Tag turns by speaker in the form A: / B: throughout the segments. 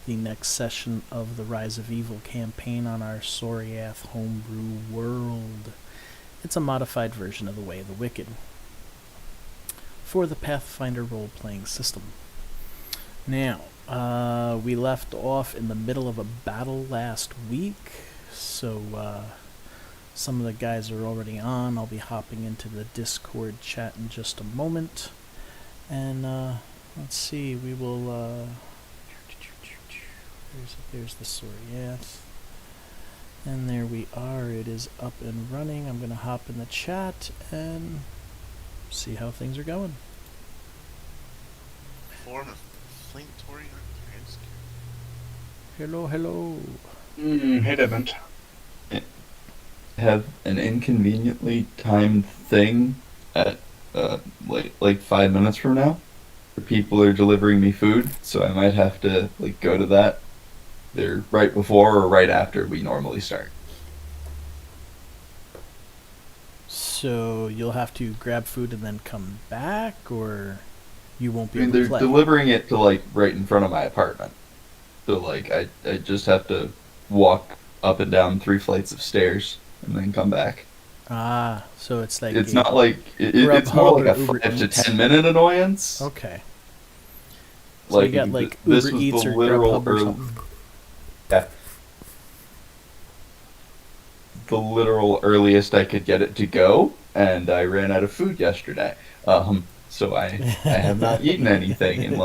A: the next session of the Rise of Evil campaign on our Sor-reath homebrew world. It's a modified version of The Way of the Wicked for the Pathfinder role-playing system. Now, we left off in the middle of a battle last week, so some of the guys are already on. I'll be hopping into the Discord chat in just a moment. And let's see, we will... there's the Sor-reath. And there we are. It is up and running. I'm going to hop in the chat and see how things are going.
B: Form of inflammatory arthritis.
A: Hello, hello.
C: Hey, Devin.
D: Have an inconveniently timed thing at like 5 minutes from now. People are delivering me food, so I might have to go to that. They're right before or right after we normally start.
A: So you'll have to grab food and then come back, or you won't be
D: I mean,
A: able to
D: they're
A: play?
D: delivering it to right in front of my apartment. So I just have to walk up and down 3 flights of stairs and then come back.
A: Ah, so it's like...
D: It's not like... it's more like a 5 to 10 minute annoyance.
A: Okay. So you got
D: this
A: Uber
D: was
A: Eats
D: the
A: or
D: literal
A: Grubhub or something?
D: Yeah. The literal earliest I could get it to go, and I ran out of food yesterday. So I have not eaten anything in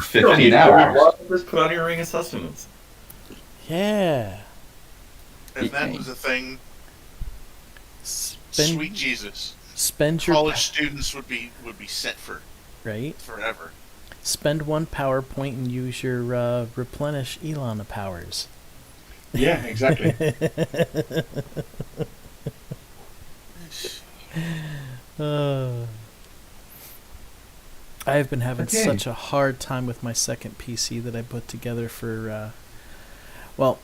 D: 15 hours.
C: Just put on your ring of sustenance.
A: Yeah.
B: If that was a thing, sweet Jesus,
A: Spend your...
B: college students would be set for
A: Right?
B: forever.
A: Spend 1 PowerPoint and use your replenish Elon powers.
C: Yeah, exactly.
A: I've been having
D: Okay.
A: such a hard time with my second PC that I put together for... well,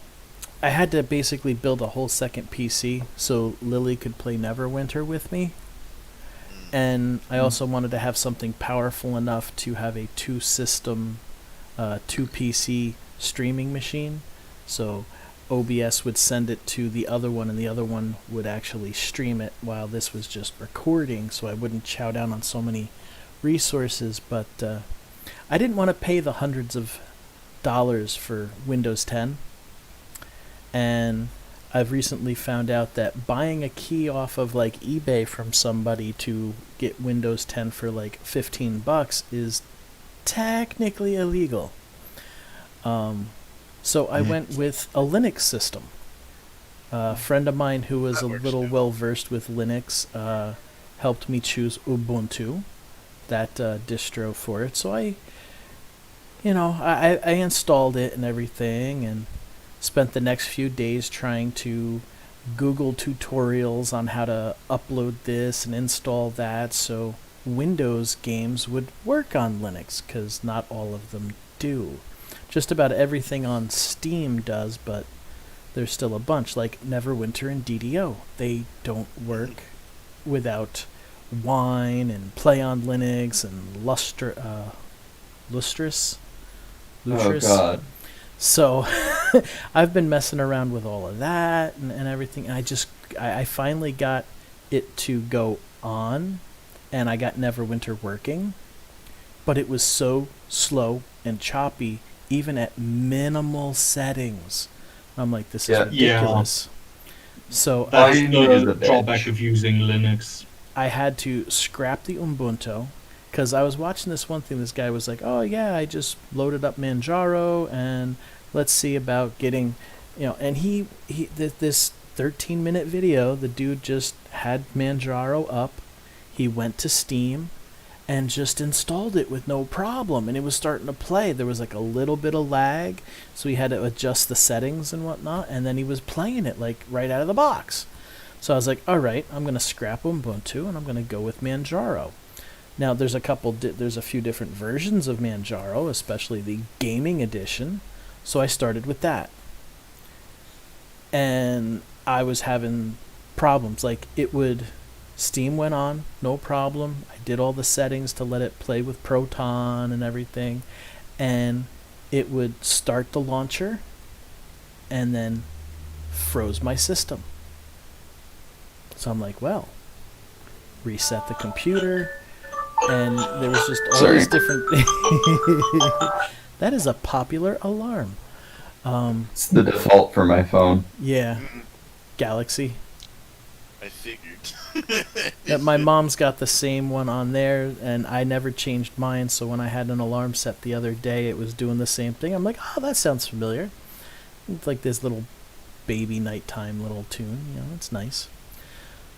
A: I had to basically build a whole second PC so Lily could play Neverwinter with me. And I also wanted to have something powerful enough to have a 2-system, 2-PC streaming machine. So OBS would send it to the other one, and the other one would actually stream it while this was just recording, so I wouldn't chow down on so many resources. But I didn't want to pay the hundreds of dollars for Windows 10. And I've recently found out that buying a key off of eBay from somebody to get Windows 10 for $15 is technically illegal. So I went with a Linux system. A friend of mine who was a little well versed with Linux helped me choose Ubuntu, that distro for it. So I installed it and everything, and spent the next few days trying to Google tutorials on how to upload this and install that so Windows games would work on Linux, because not all of them do. Just about everything on Steam does, but there's still a bunch, like Neverwinter and DDO. They don't work without Wine and Play on Linux and Lustris.
D: Oh god.
A: So I've been messing around with all of that and everything. And I finally got it to go on, and I got Neverwinter working. But it was so slow and choppy, even at minimal settings. I'm like, this is ridiculous. So
C: That's
D: is
C: the
D: a bitch.
C: drawback of using Linux.
A: I had to scrap the Ubuntu, because I was watching this one thing. This guy was like, oh yeah, I just loaded up Manjaro, and let's see about getting, and this 13-minute video, the dude just had Manjaro up, he went to Steam, and just installed it with no problem, and it was starting to play. There was a little bit of lag, so he had to adjust the settings and whatnot, and then he was playing it right out of the box. So I was like, all right, I'm going to scrap Ubuntu, and I'm going to go with Manjaro. Now, there's a few different versions of Manjaro, especially the gaming edition, so I started with that. And I was having problems. Steam went on, no problem. I did all the settings to let it play with Proton and everything, and it would start the launcher and then froze my system. So I'm like, well, reset the computer, and there was just all
D: Sorry.
A: these different. That is a popular alarm.
D: It's the default for my phone.
A: Yeah,
B: Mm,
A: Galaxy.
B: I figured.
A: My mom's got the same one on there, and I never changed mine. So when I had an alarm set the other day, it was doing the same thing. I'm like, oh, that sounds familiar. It's like this little baby nighttime little tune. It's nice.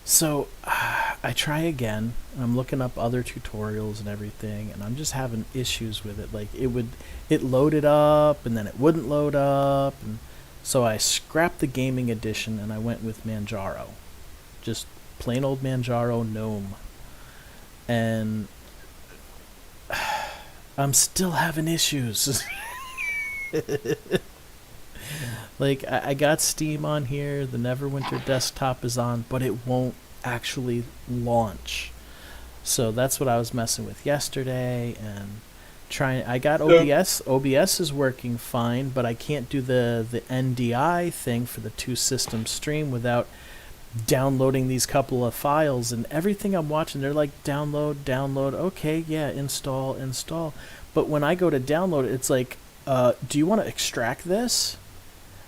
A: So I try again, and I'm looking up other tutorials and everything, and I'm just having issues with it. Like it loaded up, and then it wouldn't load up, and so I scrapped the gaming edition, and I went with Manjaro, just plain old Manjaro GNOME, and I'm still having issues. Like, I got Steam on here, the Neverwinter desktop is on, but it won't actually launch. So that's what I was messing with yesterday, and I got OBS. OBS is working fine, but I can't do the NDI thing for the two system stream without downloading these couple of files, and everything I'm watching, they're like, download, okay, yeah, install. But when I go to download it, it's like, do you want to extract this?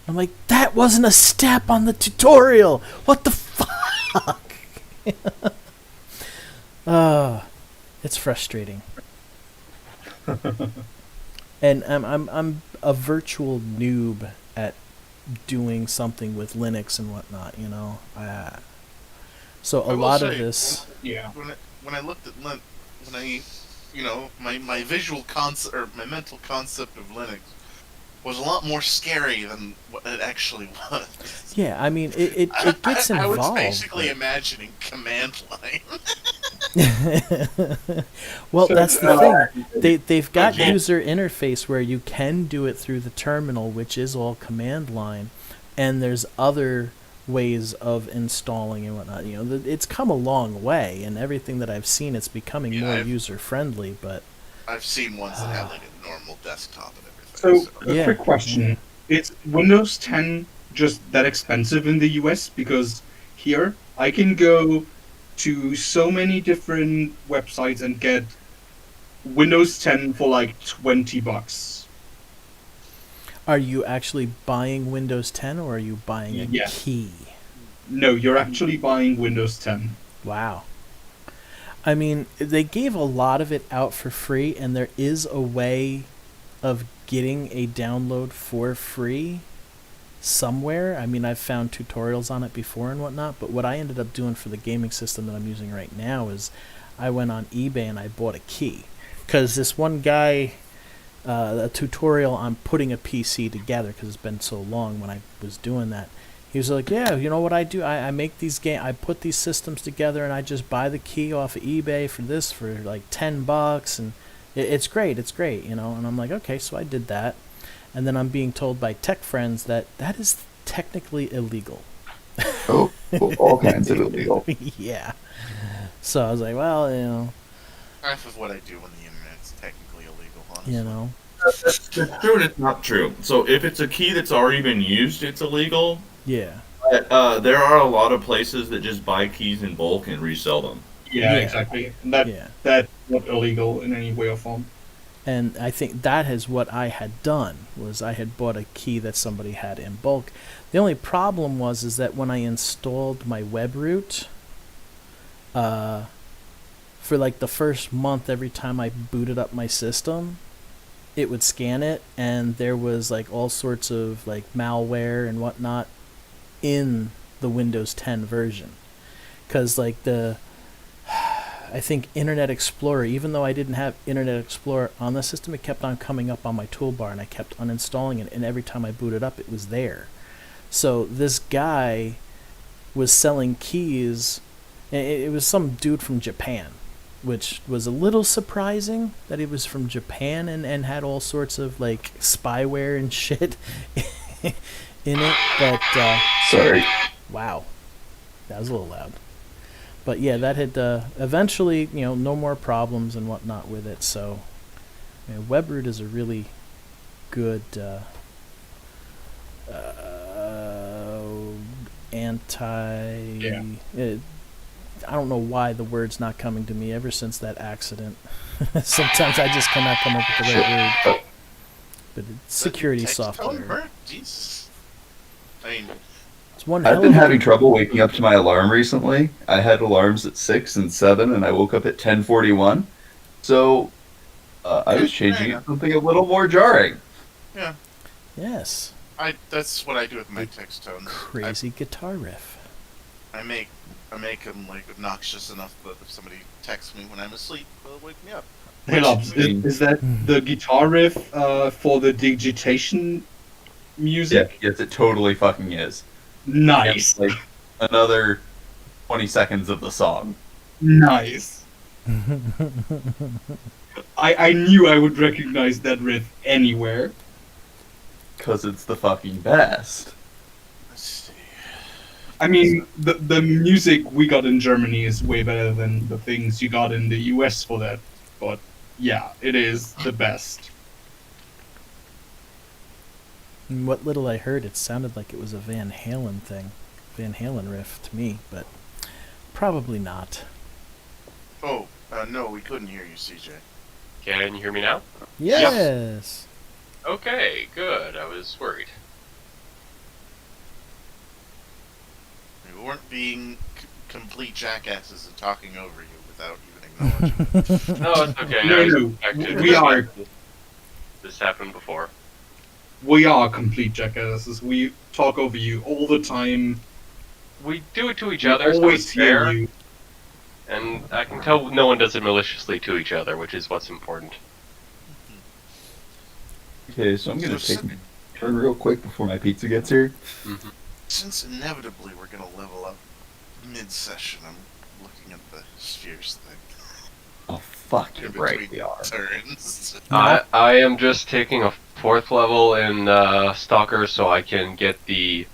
A: I'm like, that wasn't a step on the tutorial. What the fuck? It's frustrating. And I'm a virtual noob at doing something with Linux and whatnot, So
B: I
A: a
B: will
A: lot of
B: say,
A: this.
C: Yeah.
B: when I looked at my visual concept or my mental concept of Linux was a lot more scary than what it actually was.
A: Yeah, I mean, it gets
B: I
A: involved.
B: was basically
A: but-
B: imagining command line.
A: Well,
C: So,
A: that's the thing. They've got
B: Okay.
A: user interface where you can do it through the terminal, which is all command line, and there's other ways of installing and whatnot. It's come a long way, and everything that I've seen, it's becoming
B: Yeah,
A: more
B: I've-
A: user friendly. But
B: I've seen ones that have like a normal desktop and everything.
C: So, a
A: Yeah.
C: quick question. Is Windows 10 just that expensive in the US? Because here, I can go to so many different websites and get Windows 10 for like $20.
A: are you actually buying Windows 10, or are you buying a
C: Yeah.
A: key?
C: No, you're actually buying Windows 10.
A: Wow. I mean, they gave a lot of it out for free, and there is a way of getting a download for free somewhere. I mean, I've found tutorials on it before and whatnot, but what I ended up doing for the gaming system that I'm using right now is I went on eBay and I bought a key. Because this one guy, a tutorial on putting a PC together, because it's been so long when I was doing that, he was like, yeah, you know what I do? I make these I put these systems together, and I just buy the key off of eBay for this for like $10, and it's great, and I'm like, okay, so I did that, and then I'm being told by tech friends that is technically illegal.
D: Oh, all kinds of illegal.
A: Yeah. So I was like, well,
B: Half of what I do on the internet's technically illegal, honestly.
E: That's true and it's not true. So if it's a key that's already been used, it's illegal.
A: yeah.
E: But, there are a lot of places that just buy keys in bulk and resell them.
C: Yeah,
A: Yeah.
C: exactly. And
A: Yeah.
C: that's not illegal in any way or form.
A: And I think that is what I had done, was I had bought a key that somebody had in bulk. The only problem is that when I installed my web root, for like the first month, every time I booted up my system, it would scan it, and there was like all sorts of like malware and whatnot in the Windows 10 version. Because like I think Internet Explorer, even though I didn't have Internet Explorer on the system, it kept on coming up on my toolbar, and I kept uninstalling it, and every time I booted up, it was there. So this guy was selling keys. It was some dude from Japan, which was a little surprising that he was from Japan and had all sorts of like spyware and shit in it. But
D: Sorry.
A: wow, that was a little loud. But yeah, that had eventually, no more problems and whatnot with it. So, WebRoot is a really good anti.
C: Yeah.
A: I don't know why the word's not coming to me ever since that accident. Sometimes I just cannot come up with the right word. But it's security
B: Text tone
A: software.
B: hurt? Jesus. I mean,
A: It's one
D: I've
A: hell
D: been
A: of a
D: having trouble waking up to my alarm recently. I had alarms at 6 and 7, and I woke up at 10:41. So I was changing it to something a little more jarring.
B: yeah.
A: Yes.
B: That's what I do with my text tones.
A: Crazy guitar riff.
B: I make them like obnoxious enough that if somebody texts me when I'm asleep, they'll wake me up.
C: Hey, Lobs, is that the guitar riff for the digitation
D: Yeah,
C: music?
D: yes, it totally fucking is.
C: Nice.
D: It's like another 20 seconds of the song.
C: Nice. I knew I would recognize that riff anywhere.
D: Because it's the fucking best.
B: Let's see.
C: I mean, the music we got in Germany is way better than the things you got in the US for that. But yeah, it is the best.
A: And what little I heard, it sounded like it was a Van Halen thing. Van Halen riff to me, but probably not.
B: Oh, no, we couldn't hear you, CJ.
F: Can you hear me now?
A: Yes.
F: Okay, good. I was worried.
B: We weren't being complete jackasses and talking over you without even acknowledging.
F: No, it's okay.
C: No,
F: I was
C: no,
F: expecting
C: we are.
F: This happened before.
C: We are complete jackasses. We talk over you all the time.
F: We do it to each
C: We
F: other, so
C: always
F: it's
C: hear
F: fair.
C: you.
F: And I can tell no one does it maliciously to each other, which is what's important.
D: Okay, so I'm gonna take my turn real quick before my pizza gets here.
F: Mm-hmm.
B: Since inevitably we're gonna level up mid-session, I'm looking at the spheres thing.
D: Oh fuck, you're
B: In
D: right,
B: between
D: we are.
B: turns.
F: I am just taking a 4th level in Stalker so I can get the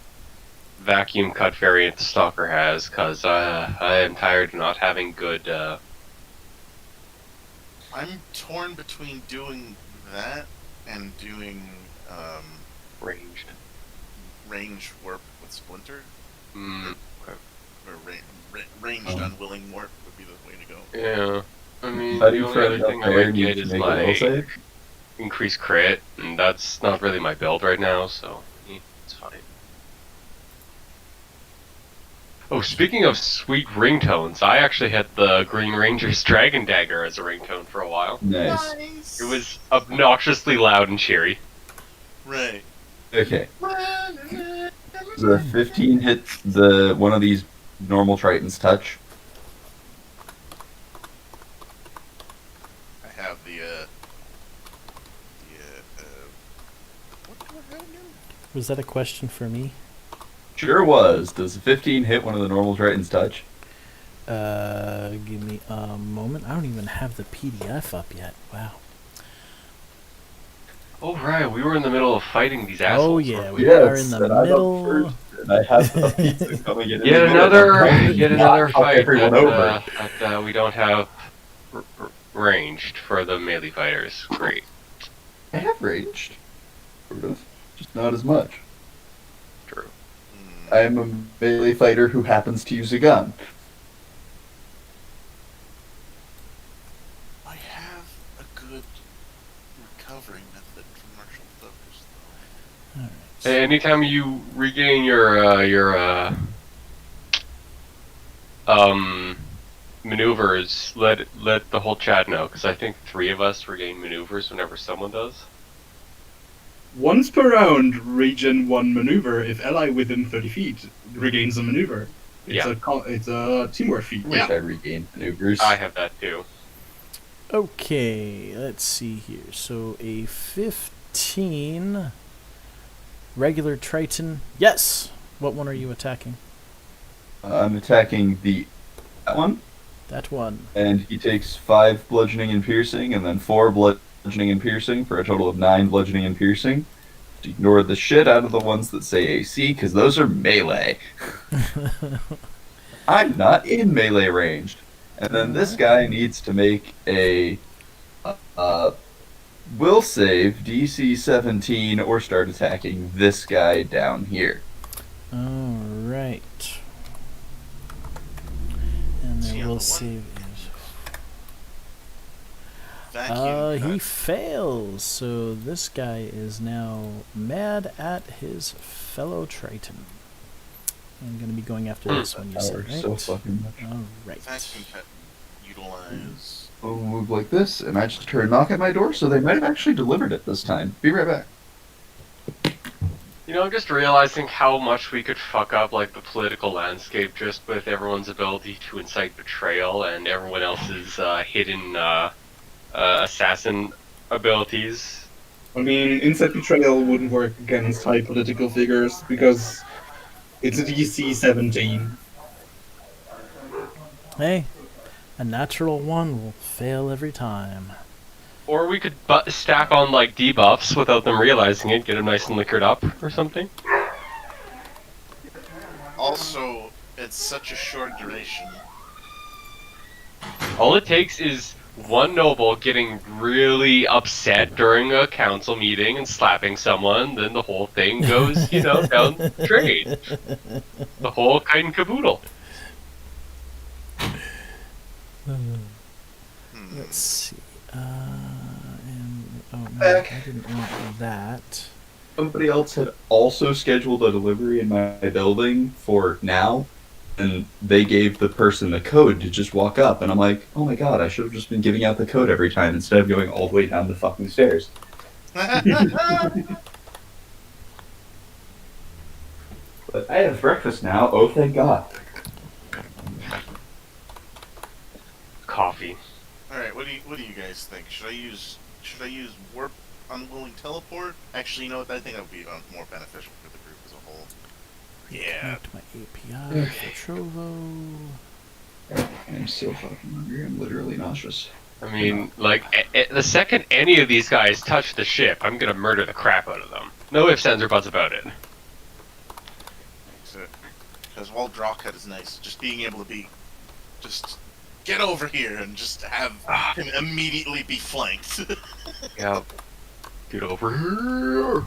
F: vacuum cut variant the Stalker has, because I am tired of not having good...
B: I'm torn between doing that and doing
F: ranged.
B: range warp with Splinter.
F: Mm,
B: Or ranged unwilling warp would be the way to go.
F: yeah. I mean,
D: Buddy
F: the only
D: friend
F: other
D: up
F: thing I
D: there
F: might
D: needs
F: get
D: to
F: is
D: make a will
F: like
D: save.
F: increased crit, and that's not really my build right now, so it's fine. Oh, speaking of sweet ringtones, I actually had the Green Ranger's Dragon Dagger as a ringtone for a while.
D: Nice.
F: It was obnoxiously loud and cheery.
B: Right.
D: Okay. The 15 hits the one of these normal Tritons touch.
B: I have the what do I have again?
A: Was that a question for me?
D: Sure was. Does the 15 hit one of the normal Tritons touch?
A: Give me a moment. I don't even have the PDF up yet. Wow.
F: Oh right, we were in the middle of fighting these assholes.
A: Oh yeah,
F: weren't
A: we
F: we?
A: are in the
D: and I'm up
A: middle.
D: first, and I have the pizza coming in.
F: Yet
D: any minute.
F: another,
D: I'm trying to
F: yet
D: not
F: another
D: fuck
F: fight
D: everyone
F: that,
D: over.
F: that we don't have ranged for the melee fighters. Great.
D: I have ranged, sort of, just not as much.
F: True.
D: I am a melee fighter who happens to use a gun.
B: I have a good recovery method for martial focus, though.
A: Alright.
F: Hey, anytime you regain your maneuvers, let the whole chat know, because I think 3 of us regain maneuvers whenever someone does.
C: Once per round, regen 1 maneuver if ally within 30 feet regains a maneuver. It's
F: Yeah.
C: it's a teamwork feat.
D: I wish
C: Yeah.
D: I regained maneuvers.
F: I have that too.
A: Okay, let's see here. So a 15 regular Triton. Yes. What one are you attacking?
D: I'm attacking that one,
A: That one.
D: and he takes 5 bludgeoning and piercing, and then 4 bludgeoning and piercing for a total of 9 bludgeoning and piercing. Ignore the shit out of the ones that say AC, because those are melee. I'm not in melee ranged. And then this guy needs to make a will save DC 17 or start attacking this guy down here.
A: Alright. And
B: See,
A: then
B: on
A: we'll
B: the one-
A: save.
B: Vacuum
A: He
B: cut.
A: fails, so this guy is now mad at his fellow Triton. I'm gonna be going after this one, you
D: That
A: said,
D: works
A: right?
D: so fucking much.
A: Alright.
B: Vacuum cut. Utilize.
D: We'll move like this, and I just heard a knock at my door, so they might have actually delivered it this time. Be right back.
F: You know, I'm just realizing how much we could fuck up, like, the political landscape just with everyone's ability to incite betrayal and everyone else's hidden assassin abilities.
C: I mean, inside betrayal wouldn't work against high political figures because it's a DC 17.
A: Hey, a natural one will fail every time.
F: Or we could stack on, like, debuffs without them realizing it, get them nice and liquored up or something.
B: Also, it's such a short duration.
F: All it takes is one noble getting really upset during a council meeting and slapping someone, then the whole thing goes, you know, down the drain. The whole kite and caboodle.
A: Let's see. And oh no,
D: Back.
A: I didn't want that.
D: Somebody else had also scheduled a delivery in my building for now, and they gave the person the code to just walk up, and I'm like, oh my god, I should have just been giving out the code every time instead of going all the way down the fucking stairs. But I have breakfast now, oh thank god.
F: Coffee.
B: Alright, what do you guys think? Should I use warp unwilling teleport? Actually, you know what? I think that would be more beneficial for the group as a whole. Yeah.
A: Connect my API for Trovo.
D: I'm so fucking hungry, I'm literally nauseous.
F: I mean, like, the second any of these guys touch the ship, I'm gonna murder the crap out of them. No ifs, ands, or buts about it.
B: Because while draw cut is nice, just being able to just get over here and just have him immediately be flanked.
F: Yeah. Get over here.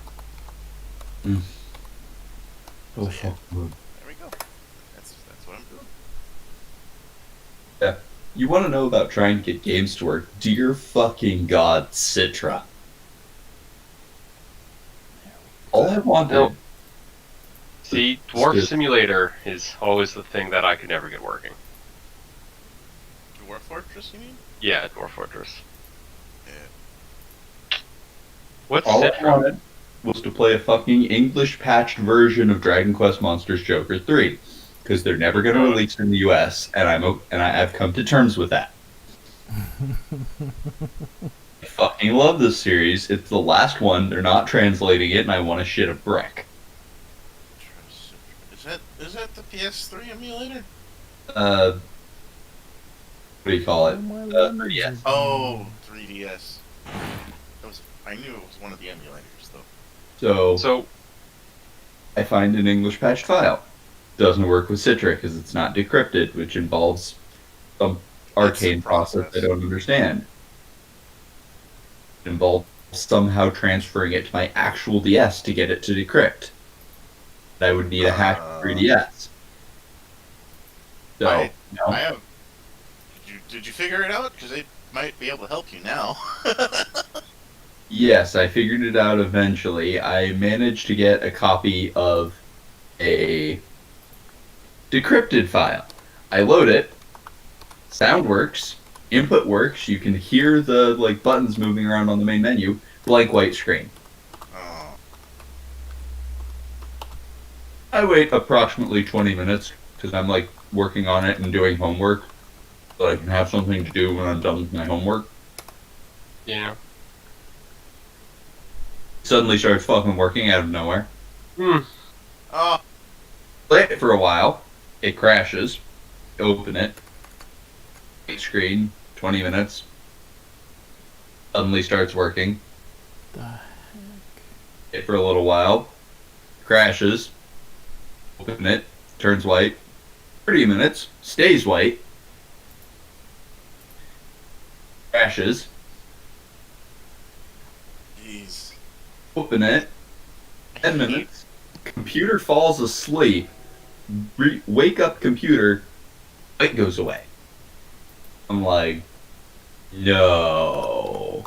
D: Oh,
B: yeah.
D: fuck.
B: There we go. That's what I'm doing.
D: You want to know about trying to get games to work? Dear fucking god, Citra. All I wanted...
F: Nope. See, Dwarf
D: Good.
F: Simulator is always the thing that I could never get working.
B: Dwarf Fortress, you mean?
F: Yeah, Dwarf Fortress.
B: Yeah.
F: What's
D: All I
F: Citra?
D: wanted was to play a fucking English patched version of Dragon Quest Monsters Joker 3. Because they're never going to release it in the US, and I've come to terms with that. I fucking love this series. It's the last one. They're not translating it, and I want to shit a brick.
B: Is that the PS3 emulator?
D: What do you call it?
A: Yeah.
B: Oh, 3DS. I knew it was one of the emulators though.
F: So,
D: I find an English patched file. Doesn't work with Citra because it's not decrypted, which involves some arcane process I don't understand. It involves somehow transferring it to my actual DS to get it to decrypt. I would need a hacked 3DS. So,
B: I
D: no.
B: have. Did you figure it out? Because they might be able to help you now.
D: Yes, I figured it out eventually. I managed to get a copy of a decrypted file. I load it. Sound works. Input works. You can hear the buttons moving around on the main menu. Blank white screen.
B: Oh.
D: I wait approximately 20 minutes because I'm working on it and doing homework, so I can have something to do when I'm done with my homework.
F: yeah.
D: Suddenly starts fucking working out of nowhere.
B: Oh.
D: Play it for a while. It crashes. Open it. White screen. 20 minutes. Suddenly starts working.
A: The heck?
D: It for a little while. Crashes. Open it. Turns white. 30 minutes. Stays white. Crashes. Open it. 10 minutes. Computer falls asleep. Wake up computer. Light goes away. I'm like, no.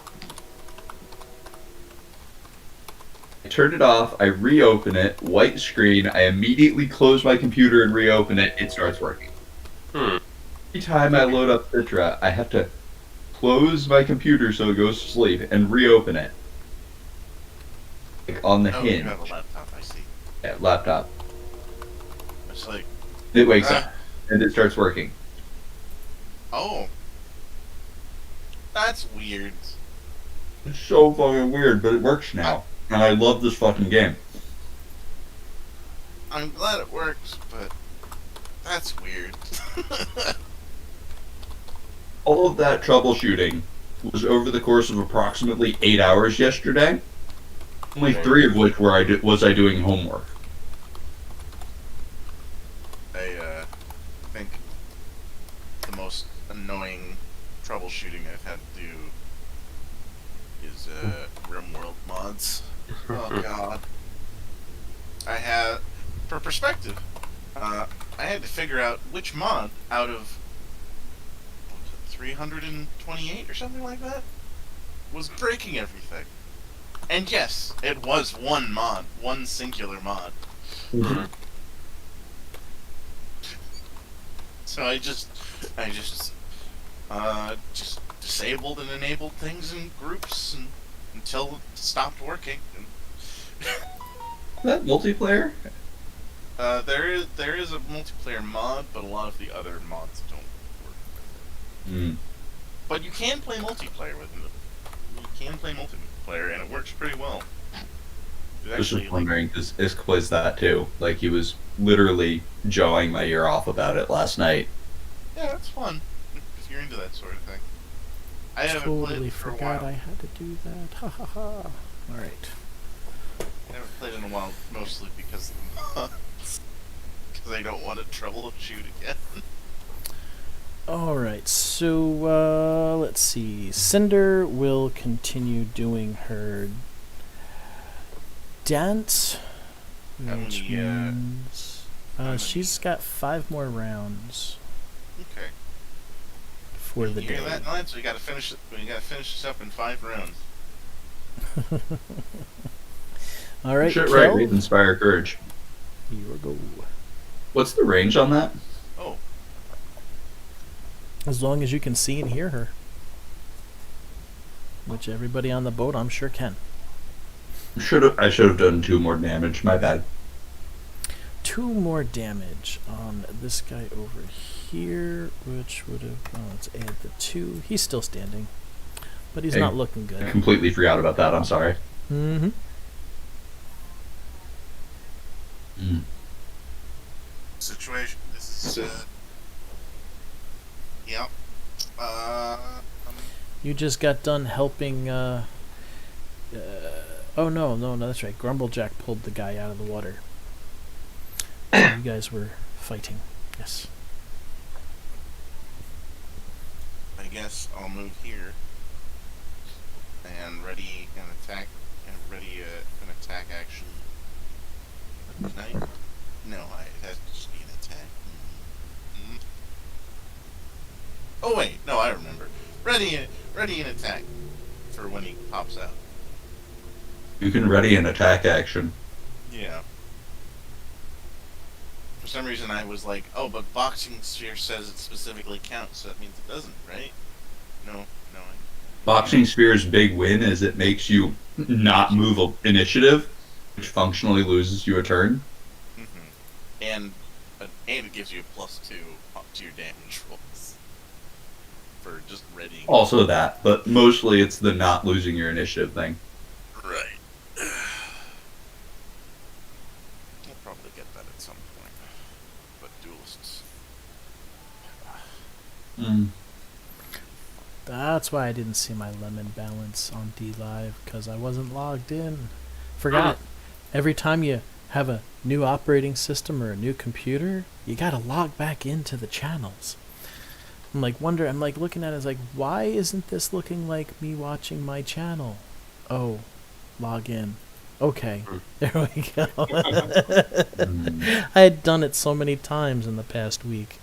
D: I turn it off. I reopen it. White screen. I immediately close my computer and reopen it. It starts working.
F: Hmm.
D: Every time I load up Citra, I have to close my computer so it goes to sleep and reopen it. Like on the
B: Oh,
D: hinge.
B: you have a laptop, I see.
D: Yeah, laptop.
B: It's like,
D: It wakes up and it starts working.
B: oh. That's weird.
D: It's so fucking weird, but it works now. And I love this fucking game.
B: I'm glad it works, but that's weird.
D: All of that troubleshooting was over the course of approximately 8 hours yesterday. Only 3 of which was I doing homework.
B: I think the most annoying troubleshooting I've had to do is RimWorld mods. Oh god. I had, for perspective, I had to figure out which mod out of 328 or something like that was breaking everything. And yes, it was one mod, one singular mod. So I just disabled and enabled things in groups until it stopped working.
D: Is that multiplayer?
B: There is a multiplayer mod, but a lot of the other mods don't work. But you can play multiplayer with them. You can play multiplayer, and it works pretty well.
D: I was just wondering, because Isk plays that too. Like, he was literally jawing my ear off about it last night.
B: Yeah, that's fun if you're into that sort of thing. I haven't played
A: Totally
B: it for a
A: forgot
B: while.
A: I had to do that. Ha ha ha. Alright.
B: I haven't played in a while, mostly because of the mods. Because I don't want to troubleshoot again.
A: Alright, so let's see. Cinder will continue doing her dance,
B: How
A: which
B: many,
A: means
B: many-
A: she's got 5 more rounds
B: Okay.
A: for the
B: You hear
A: day.
B: that, Lance? We gotta finish it. We gotta finish this up in 5 rounds.
A: Alright,
D: Shit, right.
A: Kel,
D: Read Inspire Courage.
A: you go.
D: What's the range on that?
B: Oh,
A: As long as you can see and hear her. Which everybody on the boat, I'm sure, can.
D: I should have done 2 more damage. My bad.
A: 2 more damage on this guy over here, which would have... Oh, let's add the 2. He's still standing. But he's
D: Hey,
A: not looking
D: I
A: good.
D: completely forgot about that. I'm sorry.
A: Mm-hmm.
B: situation. This is, yeah.
A: You just got done helping, oh, no, that's right. Grumblejack pulled the guy out of the water. So you guys were fighting. Yes.
B: I guess I'll move here and ready an attack an attack action. Tonight? No, it has to just be an attack. Oh wait, no, I remember. Ready an attack for when he pops out.
D: You can ready an attack action.
B: Yeah. For some reason I was like, oh, but Boxing Sphere says it specifically counts, so that means it doesn't, right? No.
D: Boxing Spear's big win is it makes you not move initiative, which functionally loses you a turn.
B: And it gives you a +2 to your damage rolls for just readying.
D: Also that, but mostly it's the not losing your initiative thing.
B: Right. We'll probably get that at some point. But duelists.
A: That's why I didn't see my lemon balance on D-Live, because I wasn't logged in. Forgot. Every time you have a new operating system or a new computer, you gotta log back into the channels. I'm like looking at it, it's like, why isn't this looking like me watching my channel? Oh, log in. Okay, there we go.
D: Mm.
A: I had done it so many times in the past week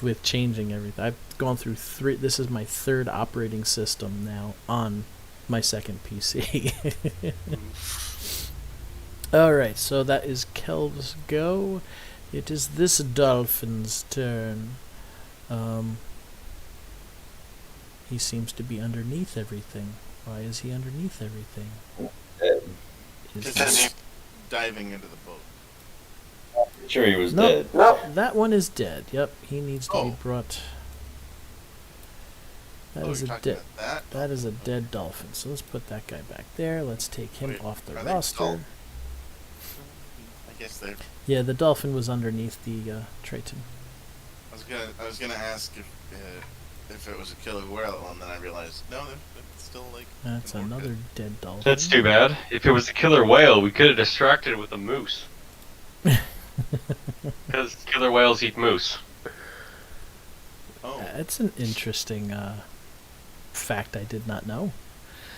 A: with changing everything. I've gone through three. This is my third operating system now on my second PC. Alright, so that is Kelv's go. It is this dolphin's turn. He seems to be underneath everything. Why is he underneath everything? Is
B: Because
A: this-
B: he's diving into the boat.
G: Sure, he was
A: Nope.
G: dead.
A: That one is dead. Yep, he needs to be
B: Oh.
A: brought. That
B: Oh,
A: is
B: you're
A: a
B: talking
A: dead.
B: about that?
A: That is a dead dolphin. So let's put that guy back there. Let's take him
B: Wait,
A: off the
B: are they
A: roster.
B: dull? I guess they're.
A: Yeah, the dolphin was underneath the Triton.
B: I was gonna ask if it was a killer whale, and then I realized no, they're still like.
A: That's
B: in orbit.
A: another dead dolphin.
F: That's too bad. If it was a killer whale, we could have distracted it with a moose. Because killer whales eat moose.
B: Oh,
A: That's an interesting fact I did not know.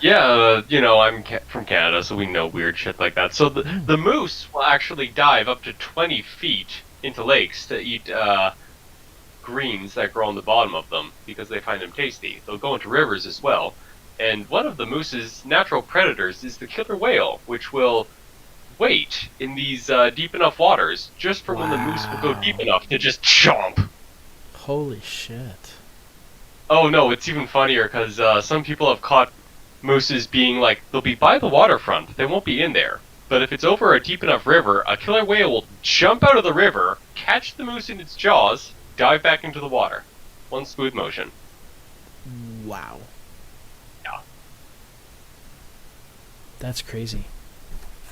F: Yeah, I'm from Canada, so we know weird shit like that. So the moose will actually dive up to 20 feet into lakes to eat greens that grow on the bottom of them because they find them tasty. They'll go into rivers as well. And one of the moose's natural predators is the killer whale, which will wait in these deep enough waters just for when the moose will go deep enough to just chomp.
A: Holy shit.
F: Oh no, it's even funnier because some people have caught mooses being like, they'll be by the waterfront, they won't be in there. But if it's over a deep enough river, a killer whale will jump out of the river, catch the moose in its jaws, dive back into the water. One smooth motion.
A: Wow.
F: Yeah.
A: That's crazy.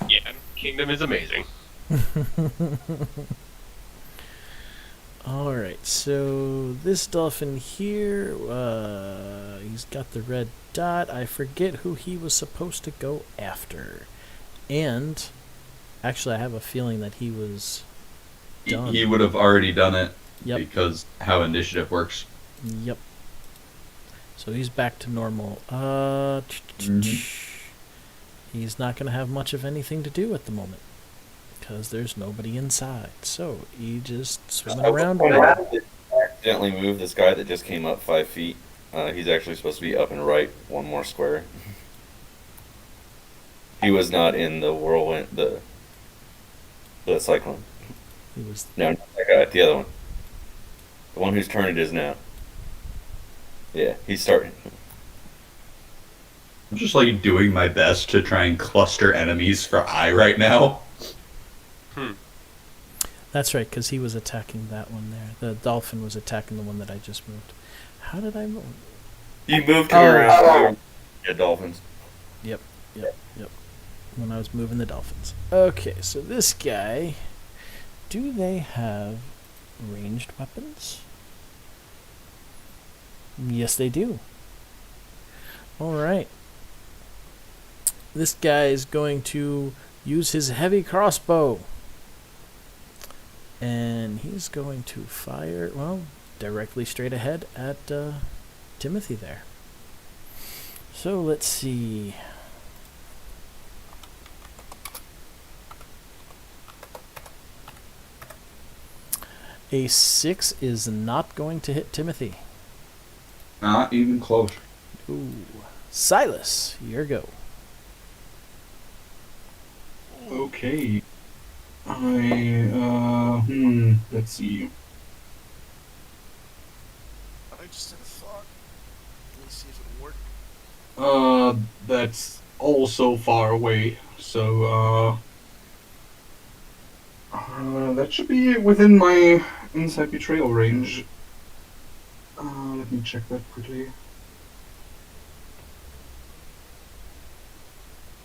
F: Yeah, Kingdom is amazing.
A: Alright, so this dolphin here, he's got the red dot. I forget who he was supposed to go after. And, actually I have a feeling that he was done.
D: He would have already done it
A: Yep,
D: because how initiative works.
A: yep. So he's back to normal. He's not going to have much of anything to do at the moment. Because there's nobody inside. So he just swimming around.
G: Accidentally moved this guy that just came up 5 feet. He's actually supposed to be up and right one more square. He was not in the whirlwind, the cyclone.
A: He was
G: No, not that guy. The other one. The one whose turn it is now. Yeah, he's starting.
D: I'm just like doing my best to try and cluster enemies for I right now.
A: That's right, because he was attacking that one there. The dolphin was attacking the one that I just moved. How did I move?
G: You moved him
A: Oh.
G: around. Yeah, dolphins.
A: Yep. When I was moving the dolphins. Okay, so this guy, do they have ranged weapons? Yes, they do. Alright. This guy is going to use his heavy crossbow. And he's going to fire, well, directly straight ahead at Timothy there. So let's see. A 6 is not going to hit Timothy.
D: Not even close.
A: Ooh. Silas, your go.
C: Okay. Let's see.
B: I just had a thought. Let me see if it'll work.
C: That's also far away, so, that should be within my inside betrayal range. Let me check that quickly.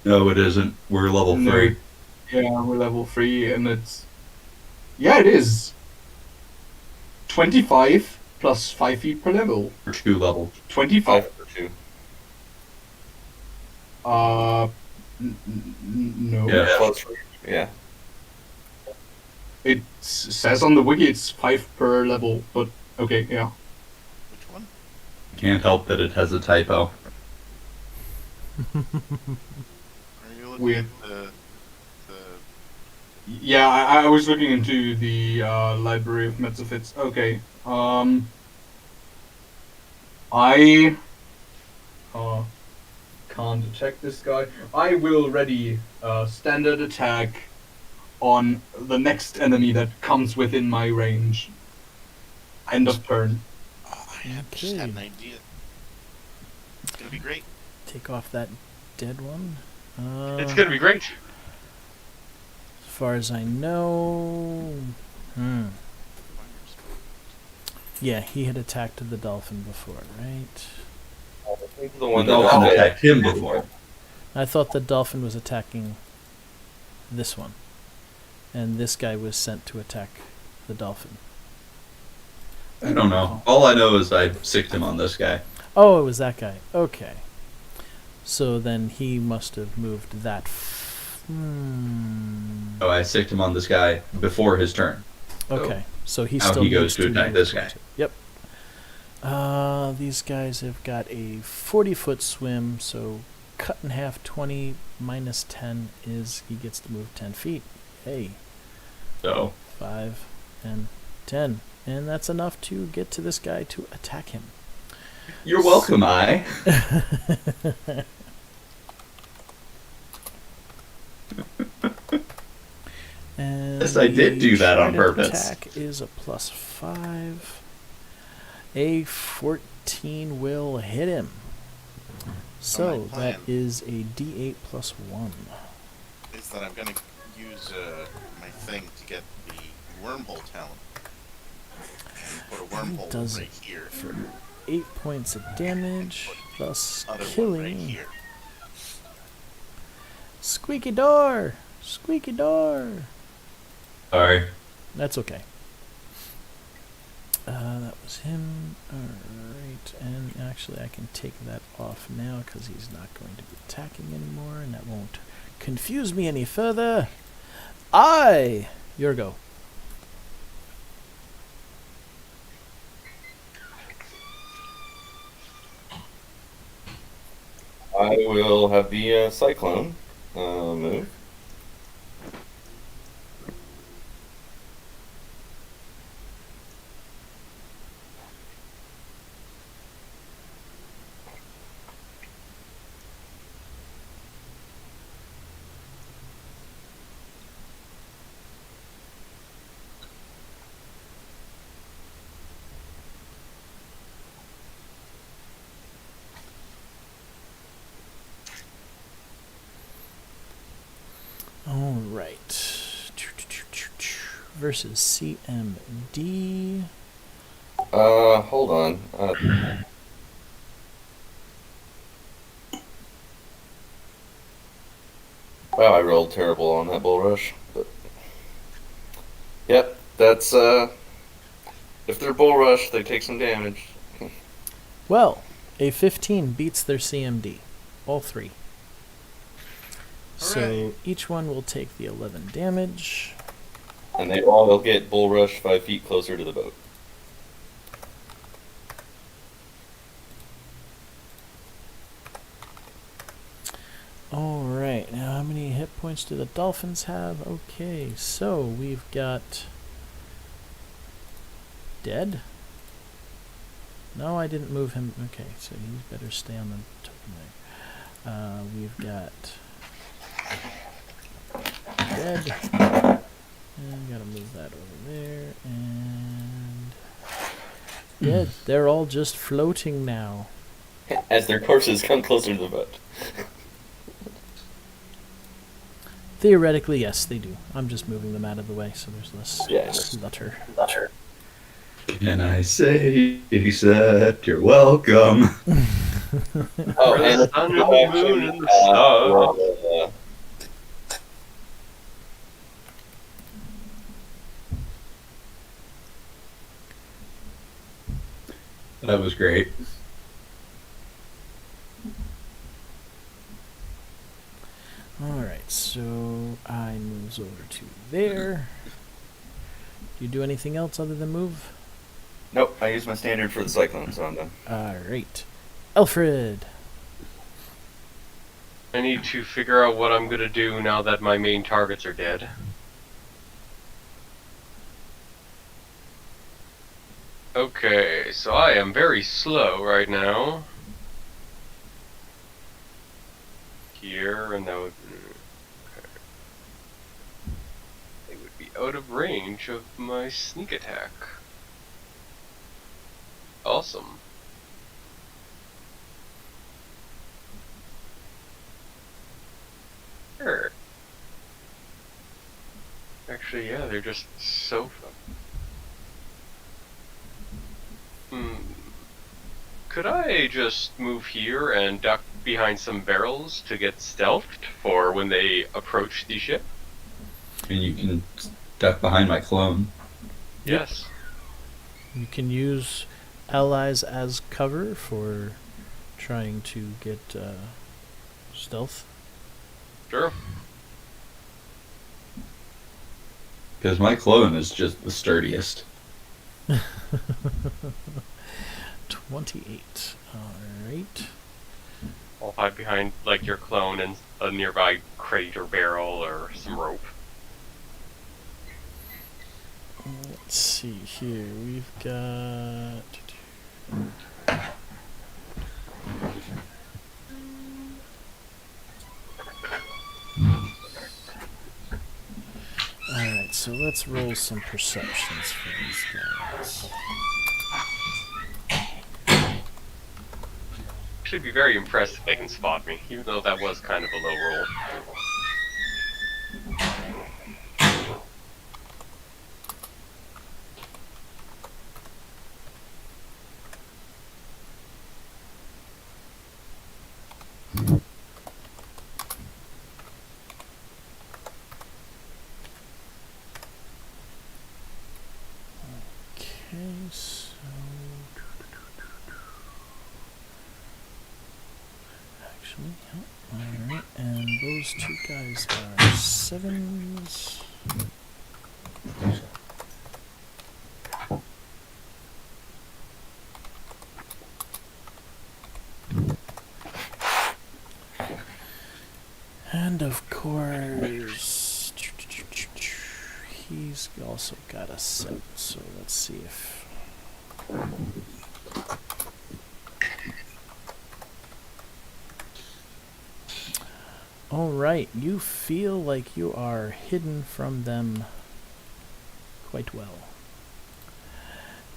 D: No, it isn't. We're level
C: No.
D: 3.
C: Yeah, we're level 3, and it's... Yeah, it is! 25 plus 5 feet per level.
D: Or 2 levels.
C: 25...
G: 5 for 2.
C: No.
D: Yeah.
G: Plus, yeah.
C: It says on the wiki it's 5 per level, but okay, yeah.
B: Which one?
D: Can't help that it has a typo.
B: Are you looking
C: Weird.
B: at the
C: Yeah, I was looking into the library of Metzofits. Okay. I can't attack this guy. I will ready standard attack on the next enemy that comes within my range. End of turn.
B: Just had an
A: Okay.
B: idea. It's gonna be great.
A: Take off that dead one.
F: It's gonna be great.
A: As far as I know. Yeah, he had attacked the dolphin before, right?
G: The
D: The
G: one
D: dolphin
G: that
D: attacked him before.
A: I thought the dolphin was attacking this one. And this guy was sent to attack the dolphin.
D: I don't know. All I know is I sicked him on this guy.
A: Oh, it was that guy. Okay. So then he must have moved that.
D: Oh, I sicked him on this guy before his turn.
A: Okay. So he
D: now
A: still
D: he goes
A: needs
D: to attack
A: move
D: this
A: one,
D: guy.
A: two. Yep. These guys have got a 40-foot swim, so cut in half 20 minus 10 is he gets to move 10 feet. Hey,
D: So
A: 5 and 10. And that's enough to get to this guy to attack him.
D: you're welcome, I.
A: And
D: Yes, I did do that on
A: the
D: purpose.
A: Attack is a +5. A 14 will hit him. So
B: my
A: that
B: plan
A: is a D8 plus 1.
B: Is that I'm gonna use my thing to get the wormhole talent and put a wormhole
A: does
B: right
A: it
B: here.
A: for 8 points of damage, thus
B: Other one right
A: killing.
B: here.
A: Squeaky door! Squeaky door!
D: Sorry.
A: That's okay. That was him. Alright, and actually I can take that off now because he's not going to be attacking anymore, and that won't confuse me any further. Your go.
G: I will have the cyclone move.
A: Alright. Versus CMD.
G: Hold on. Wow, I rolled terrible on that bull rush. But yep, that's if they're bull rush, they take some damage.
A: Well, a 15 beats their CMD. All three. So
B: Hooray.
A: each one will take the 11 damage.
G: And they all will get bull rush 5 feet closer to the boat.
A: Alright, now how many hit points do the dolphins have? Okay, so we've got... Dead? No, I didn't move him. Okay, so he better stay on the token there. We've got... Dead. And gotta move that over there. And... Dead. They're all just floating now.
G: As their corpses come closer to the boat.
A: Theoretically, yes, they do. I'm just moving them out of the way so there's less
G: Yeah.
A: clutter.
D: Can I say, that you're welcome?
G: Oh,
F: For
G: and
F: the sun and the moon and the stars.
D: That was great.
A: Alright, so I moves over to there. Do you do anything else other than move?
G: Nope, I used my standard for the cyclone, so I'm done.
A: Alright. Alfred!
F: I need to figure out what I'm gonna do now that my main targets are dead. Okay, so I am very slow right now. Here, and that would... Okay. They would be out of range of my sneak attack. Awesome. Sure. Actually, yeah, they're just so... Could I just move here and duck behind some barrels to get stealthed for when they approach the ship?
D: And you can duck behind my clone.
A: Yep.
F: Yes.
A: You can use allies as cover for trying to get stealth.
F: Sure.
D: Because my clone is just the sturdiest.
A: 28. Alright.
F: I'll hide behind, like, your clone and a nearby crate or barrel or some rope.
A: Let's see here. We've got... Alright, so let's roll some perceptions for these guys.
F: Should be very impressed if they can spot me, even though that was kind of a low roll.
A: Okay, so... Actually, alright, and those two guys are 7s. And of course, he's also got a 7, so let's see if... Alright, you feel like you are hidden from them quite well.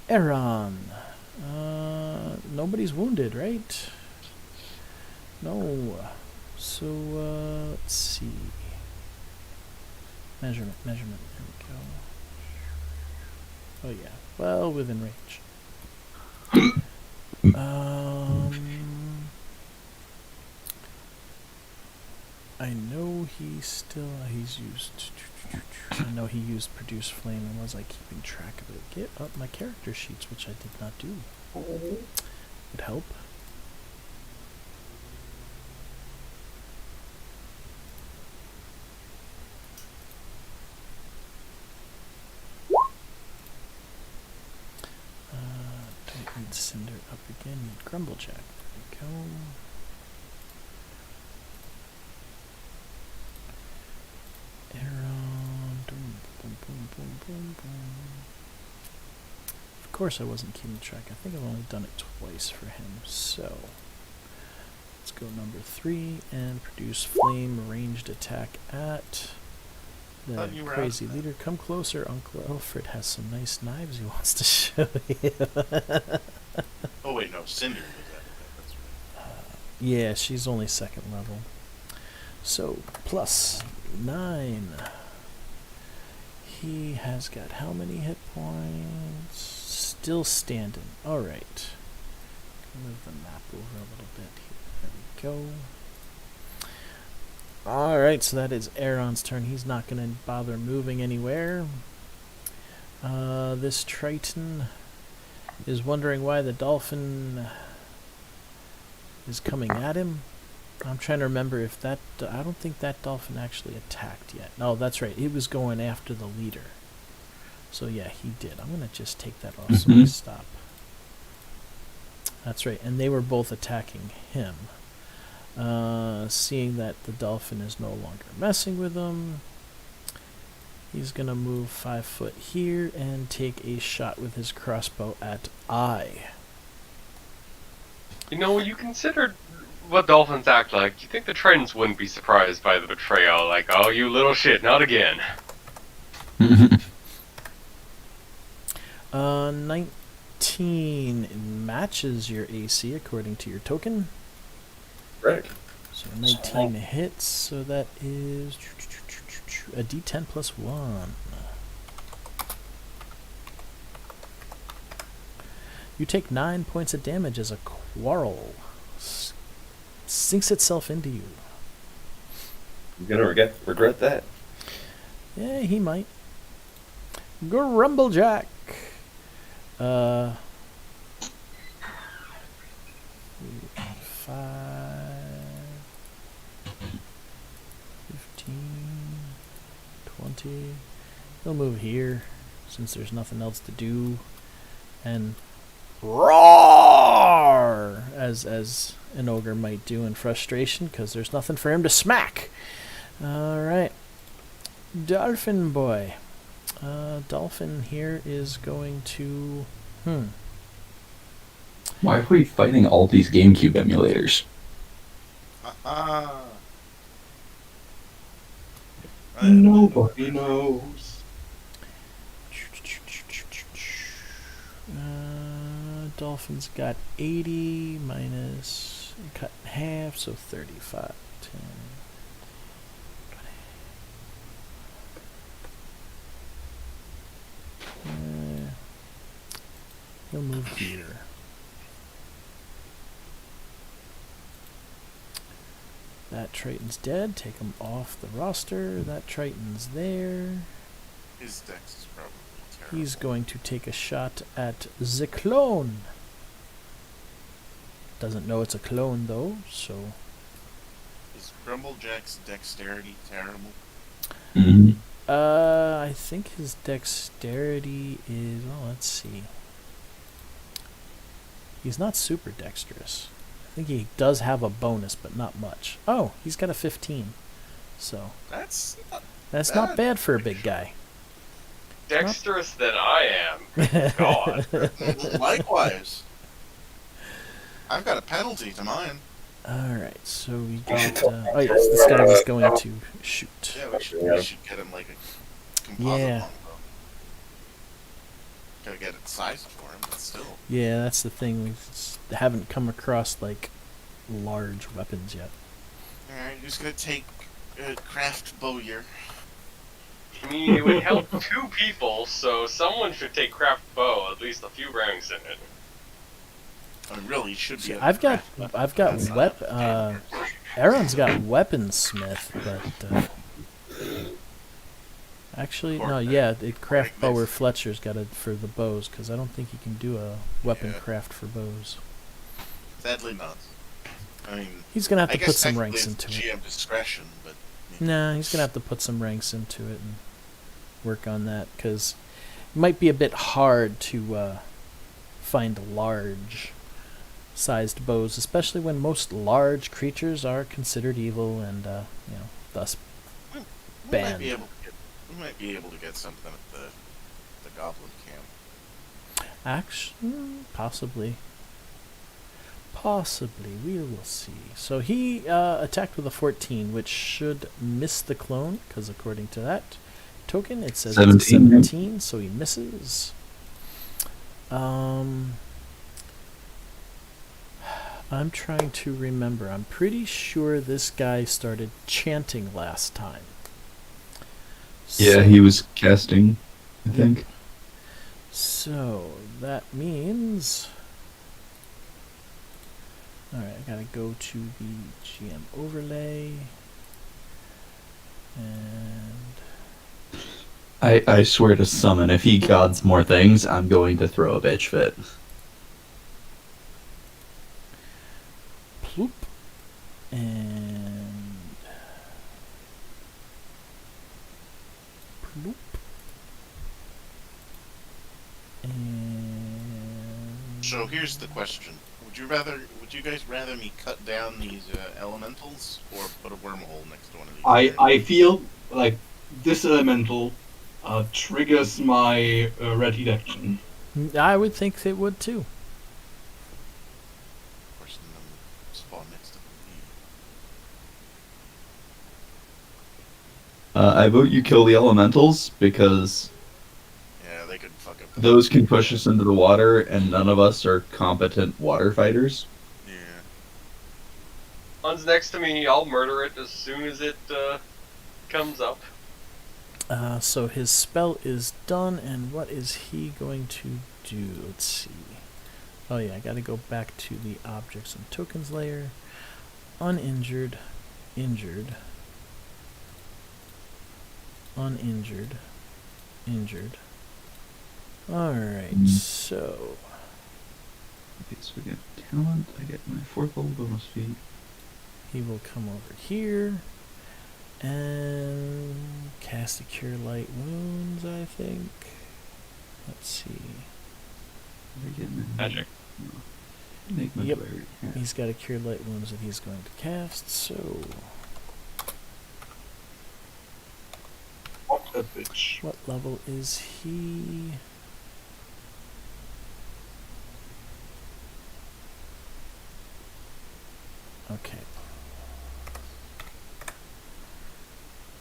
A: Aaron, nobody's wounded, right? No. So, let's see. Measurement, there we go. Oh yeah, well within range. I know he's used... I know he used produce flame, and was I keeping track of it? Get up my character sheets, which I did not do. Would help. Don't need Cinder up again, need Grumblejack. There we go. Aaron. Boom, boom, boom, boom, boom, boom. Of course I wasn't keeping track. I think I've only done it twice for him. So, let's go number 3 and produce flame ranged attack at the crazy leader. Come closer, Uncle Alfred has some nice knives he wants to show you.
B: Oh wait, no, Cinder was that. That's right.
A: Yeah, she's only 2nd level. So, plus 9. He has got how many hit points? Still standing. Alright. Move the map over a little bit here. There we go. Alright, so that is Aaron's turn. He's not going to bother moving anywhere. This Triton is wondering why the dolphin is coming at him. I'm trying to remember if that... I don't think that dolphin actually attacked yet. No, that's right. It was going after the leader. So yeah, he did. I'm going to just take that off so I stop. That's right. And they were both attacking him. Seeing that the dolphin is no longer messing with him, He's gonna move 5 foot here and take a shot with his crossbow at I.
F: You know, you considered what dolphins act like. You think the Tritons wouldn't be surprised by the betrayal? Like, oh, you little shit, not again.
A: 19 matches your AC according to your token.
G: Right.
A: So 19 hits, so that is a D10 plus 1. You take 9 points of damage as a quarrel sinks itself into you.
G: You're gonna regret that.
A: Yeah, he might. Grumblejack. 5, 15, 20. He'll move here since there's nothing else to do. And roar as an ogre might do in frustration because there's nothing for him to smack. Alright. Dolphin boy. Dolphin here is going to...
D: Why are we fighting all these GameCube emulators?
C: Nobody knows.
A: Dolphin's got 80 minus cut in half, so 35. 10. He'll move here. That Triton's dead. Take him off the roster. That Triton's there.
B: His dex is probably terrible.
A: He's going to take a shot at the clone. Doesn't know it's a clone though, so...
B: Is Grumblejack's dexterity terrible?
D: Mm-hmm.
A: I think his dexterity is... Oh, let's see. He's not super dexterous. I think he does have a bonus, but not much. Oh, he's got a 15. So,
B: That's
A: not bad for a big guy.
F: Dexterous than I am. God.
B: Likewise. I've got a penalty to mine.
A: Alright, so we got... oh yes, this guy was going to shoot.
B: Yeah, we should get him like a composite
A: Yeah.
B: longbow. Gotta get it sized for him, but still.
A: Yeah, that's the thing. We haven't come across, like, large weapons yet.
B: Alright, who's gonna take craft bowyer?
F: I mean, it would help 2 people, so someone should take craft bow, at least a few ranks in it.
B: I mean, really, should be.
A: I've got Aaron's got weaponsmith, but actually no, yeah, the craft bower Fletcher's got it for the bows because I don't think he can do a weapon craft for bows.
B: Sadly not. I mean,
A: He's gonna have
B: I
A: to
B: guess
A: put some
B: technically
A: ranks
B: it's
A: into it.
B: GM discretion, but
A: Nah, he's gonna have to put some ranks into it and work on that because it might be a bit hard to find large sized bows, especially when most large creatures are considered evil and thus
B: we
A: banned.
B: might be able to get something at the goblin camp.
A: Actually, possibly, we will see. So he attacked with a 14, which should miss the clone because according to that token, it says
D: 17.
A: it's a 17, so he misses. I'm trying to remember. I'm pretty sure this guy started chanting last time.
D: Yeah, he was casting, I think.
A: So that means... Alright, I gotta go to the GM overlay. And...
D: I swear to summon, if he gods more things, I'm going to throw a bitch fit.
A: Ploop. And... Ploop. And...
B: So here's the question: Would you guys rather me cut down these elementals or put a wormhole next to one of these?
C: I feel like this elemental triggers my ready action.
A: I would think they would too.
B: Forcing them to spawn next to me.
D: I vote you kill the elementals because
B: Yeah, they could fuck up.
D: those can push us into the water, and none of us are competent water fighters.
B: Yeah.
F: One's next to me. I'll murder it as soon as it comes up.
A: So his spell is done, and what is he going to do? Let's see. Oh yeah, I gotta go back to the objects and tokens layer. Uninjured, injured, uninjured, injured. Alright, so
D: Okay, so we get talent. I get my 4th level bonus feat.
A: he will come over here and cast a Cure Light Wounds, I think. Let's see.
D: I get my
F: Magic.
D: Make my
A: Yep.
D: player. Yeah.
A: He's got a Cure Light Wounds that he's going to cast, so
C: What a bitch.
A: what level is he? Okay.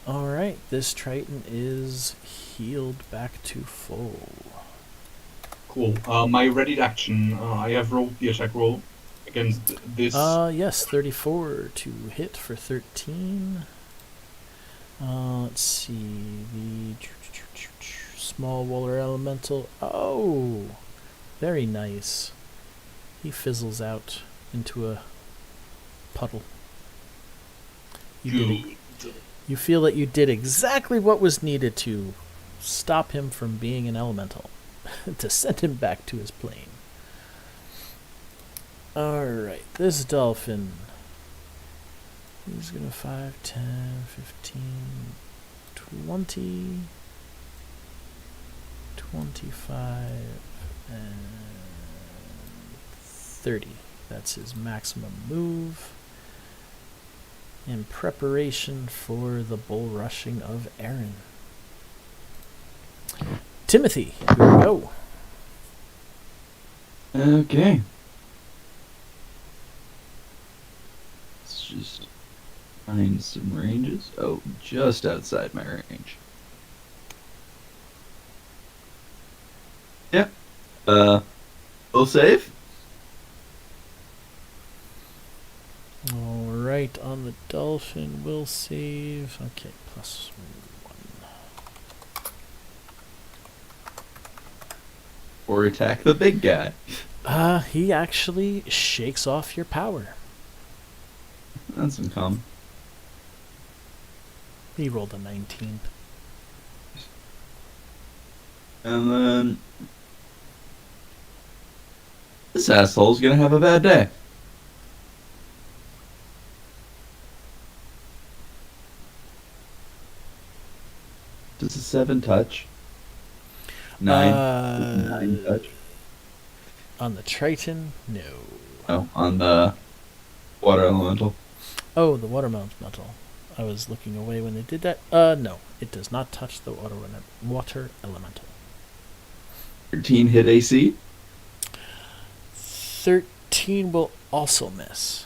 A: Alright, this Triton is healed back to full.
C: Cool. My ready action. I have rolled the attack roll against this.
A: Yes, 34 to hit for 13. Let's see, the small water elemental. Oh, very nice. He fizzles out into a puddle. You did it.
C: Good.
A: You feel that you did exactly what was needed to stop him from being an elemental, to send him back to his plane. Alright, this dolphin. He's gonna 5, 10, 15, 20, 25, and 30. That's his maximum move. In preparation for the bull rushing of Aaron. Timothy, here we go.
D: Okay. Let's just find some ranges. Oh, just outside my range. Yep. Will save.
A: Alright, on the dolphin, will save. Okay, +1.
D: Or attack the big guy.
A: He actually shakes off your power.
D: That's uncommon.
A: He rolled a 19.
D: And then this asshole's gonna have a bad day. Does a 7 touch? 9.
A: Uh,
D: 9 touch.
A: On the Triton, no.
D: Oh, on the water elemental.
A: Oh, the watermelon's metal. I was looking away when they did that. No, it does not touch the water elemental.
D: 13 hit AC.
A: 13 will also miss.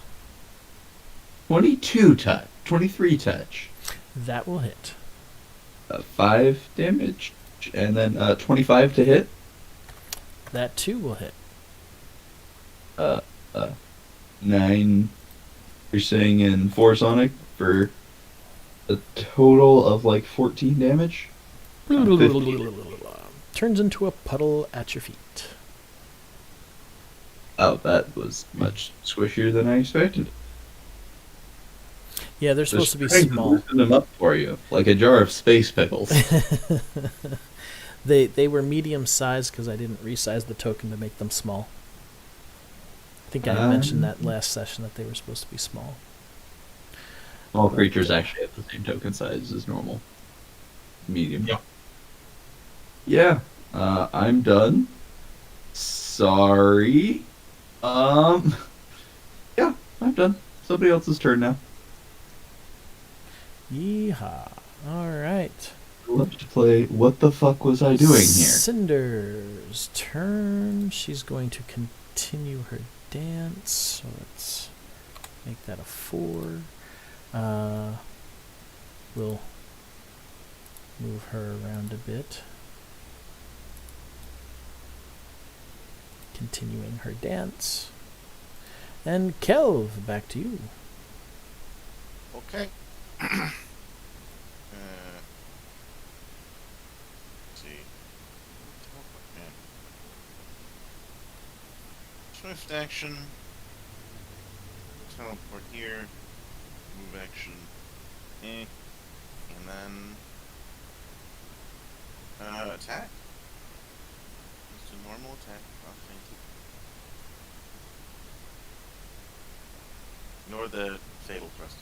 D: 22 touch. 23 touch.
A: That will hit.
D: 5 damage. And then 25 to hit.
A: That too will hit.
D: 9 piercing and 4 sonic for a total of like 14 damage. 15.
A: Turns into a puddle at your feet.
D: Oh, that was much squishier than I expected.
A: Yeah, they're supposed to be
D: Just
A: small.
D: loosen them up for you, like a jar of space pickles.
A: They were medium sized because I didn't resize the token to make them small. I think I mentioned that last session that they were supposed to be small.
D: All creatures actually have the same token size as normal. Medium.
C: Yeah.
D: Yeah. I'm done. Sorry. Yeah, I'm done. Somebody else's turn now.
A: Yeehaw. Alright.
D: love to play What the Fuck Was I Doing Here?
A: Cinder's turn. She's going to continue her dance. So let's make that a 4. We'll move her around a bit. Continuing her dance. And Kelv, back to you.
B: Okay. Let's see. Teleport, man. Swift action. Teleport here. Move action. And then attack. Just a normal attack. Oh, thank you. Ignore the fatal thrust.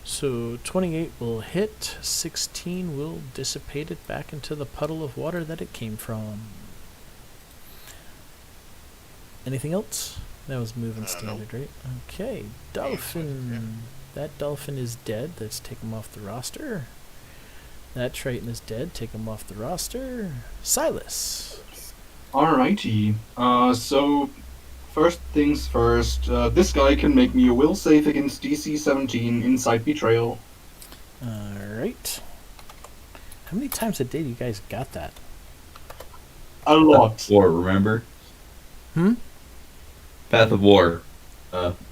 A: So 28 will hit, 16 will dissipate it back into the puddle of water that it came from. Anything else? That was moving standard,
B: Nope.
A: right? Okay, Dolphin.
B: Yeah.
A: That Dolphin is dead. Let's take him off the roster. That Triton is dead. Take him off the roster. Silas.
C: Alrighty. So first things first. This guy can make me a will save against DC 17 Inside Betrayal.
A: Alright. How many times a day do you guys got that?
C: A lot.
D: War, remember?
A: Hmm?
D: Path of War.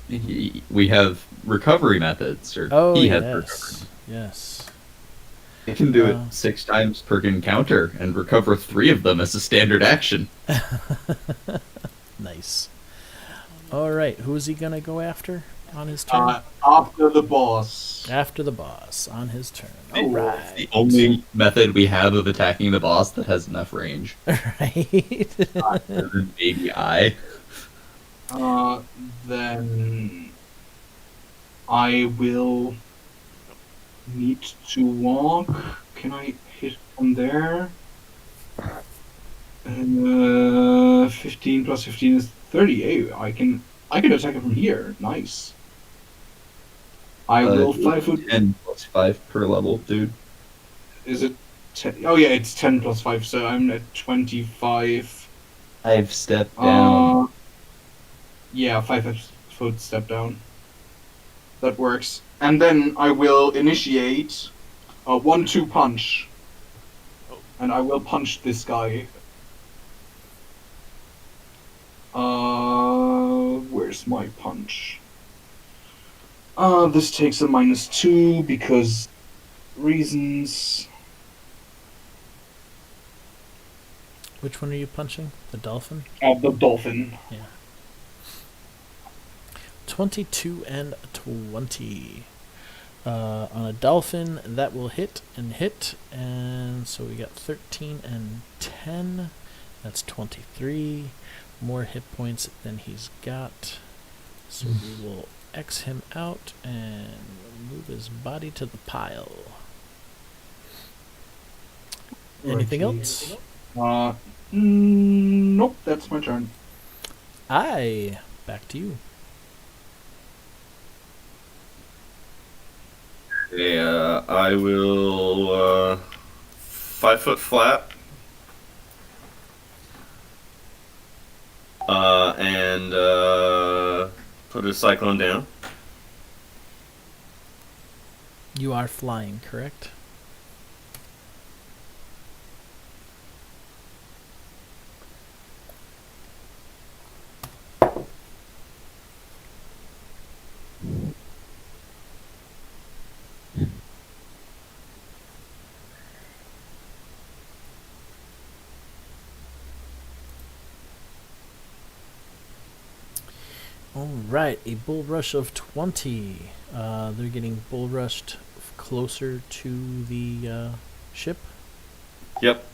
D: We have recovery methods, or
A: Oh,
D: he has
A: yes.
D: recovery.
A: Yes.
D: He can do
A: Uh,
D: it 6 times per encounter and recover 3 of them as a standard action.
A: Nice. Alright, who is he going to go after on his turn?
C: After the boss.
A: After the boss on his turn.
C: Oh,
A: Alright.
D: The only method we have of attacking the boss that has enough range.
A: Right.
D: Other than maybe I.
C: Then I will need to walk. Can I hit from there? 15 plus 15 is 38. I can attack it from here. Nice. I will 5 foot.
D: 10 plus 5 per level, dude.
C: Is it 10? Oh yeah, it's 10 plus 5, so I'm at 25.
D: 5 step down.
C: Yeah, 5 foot step down. That works. And then I will initiate a 1-2 punch. And I will punch this guy. Where's my punch? This takes a -2 because reasons.
A: Which one are you punching? The dolphin?
C: The dolphin.
A: 22 and 20. On a dolphin, that will hit. And so we got 13 and 10. That's 23. More hit points than he's got. So we will X him out and move his body to the pile. Anything else?
C: Nope, that's my turn.
A: Back to you.
E: Yeah, I will 5 foot flat. And put a cyclone down.
A: You are flying, correct? Alright, a bull rush of 20. They're getting bull rushed closer to the ship.
E: Yep.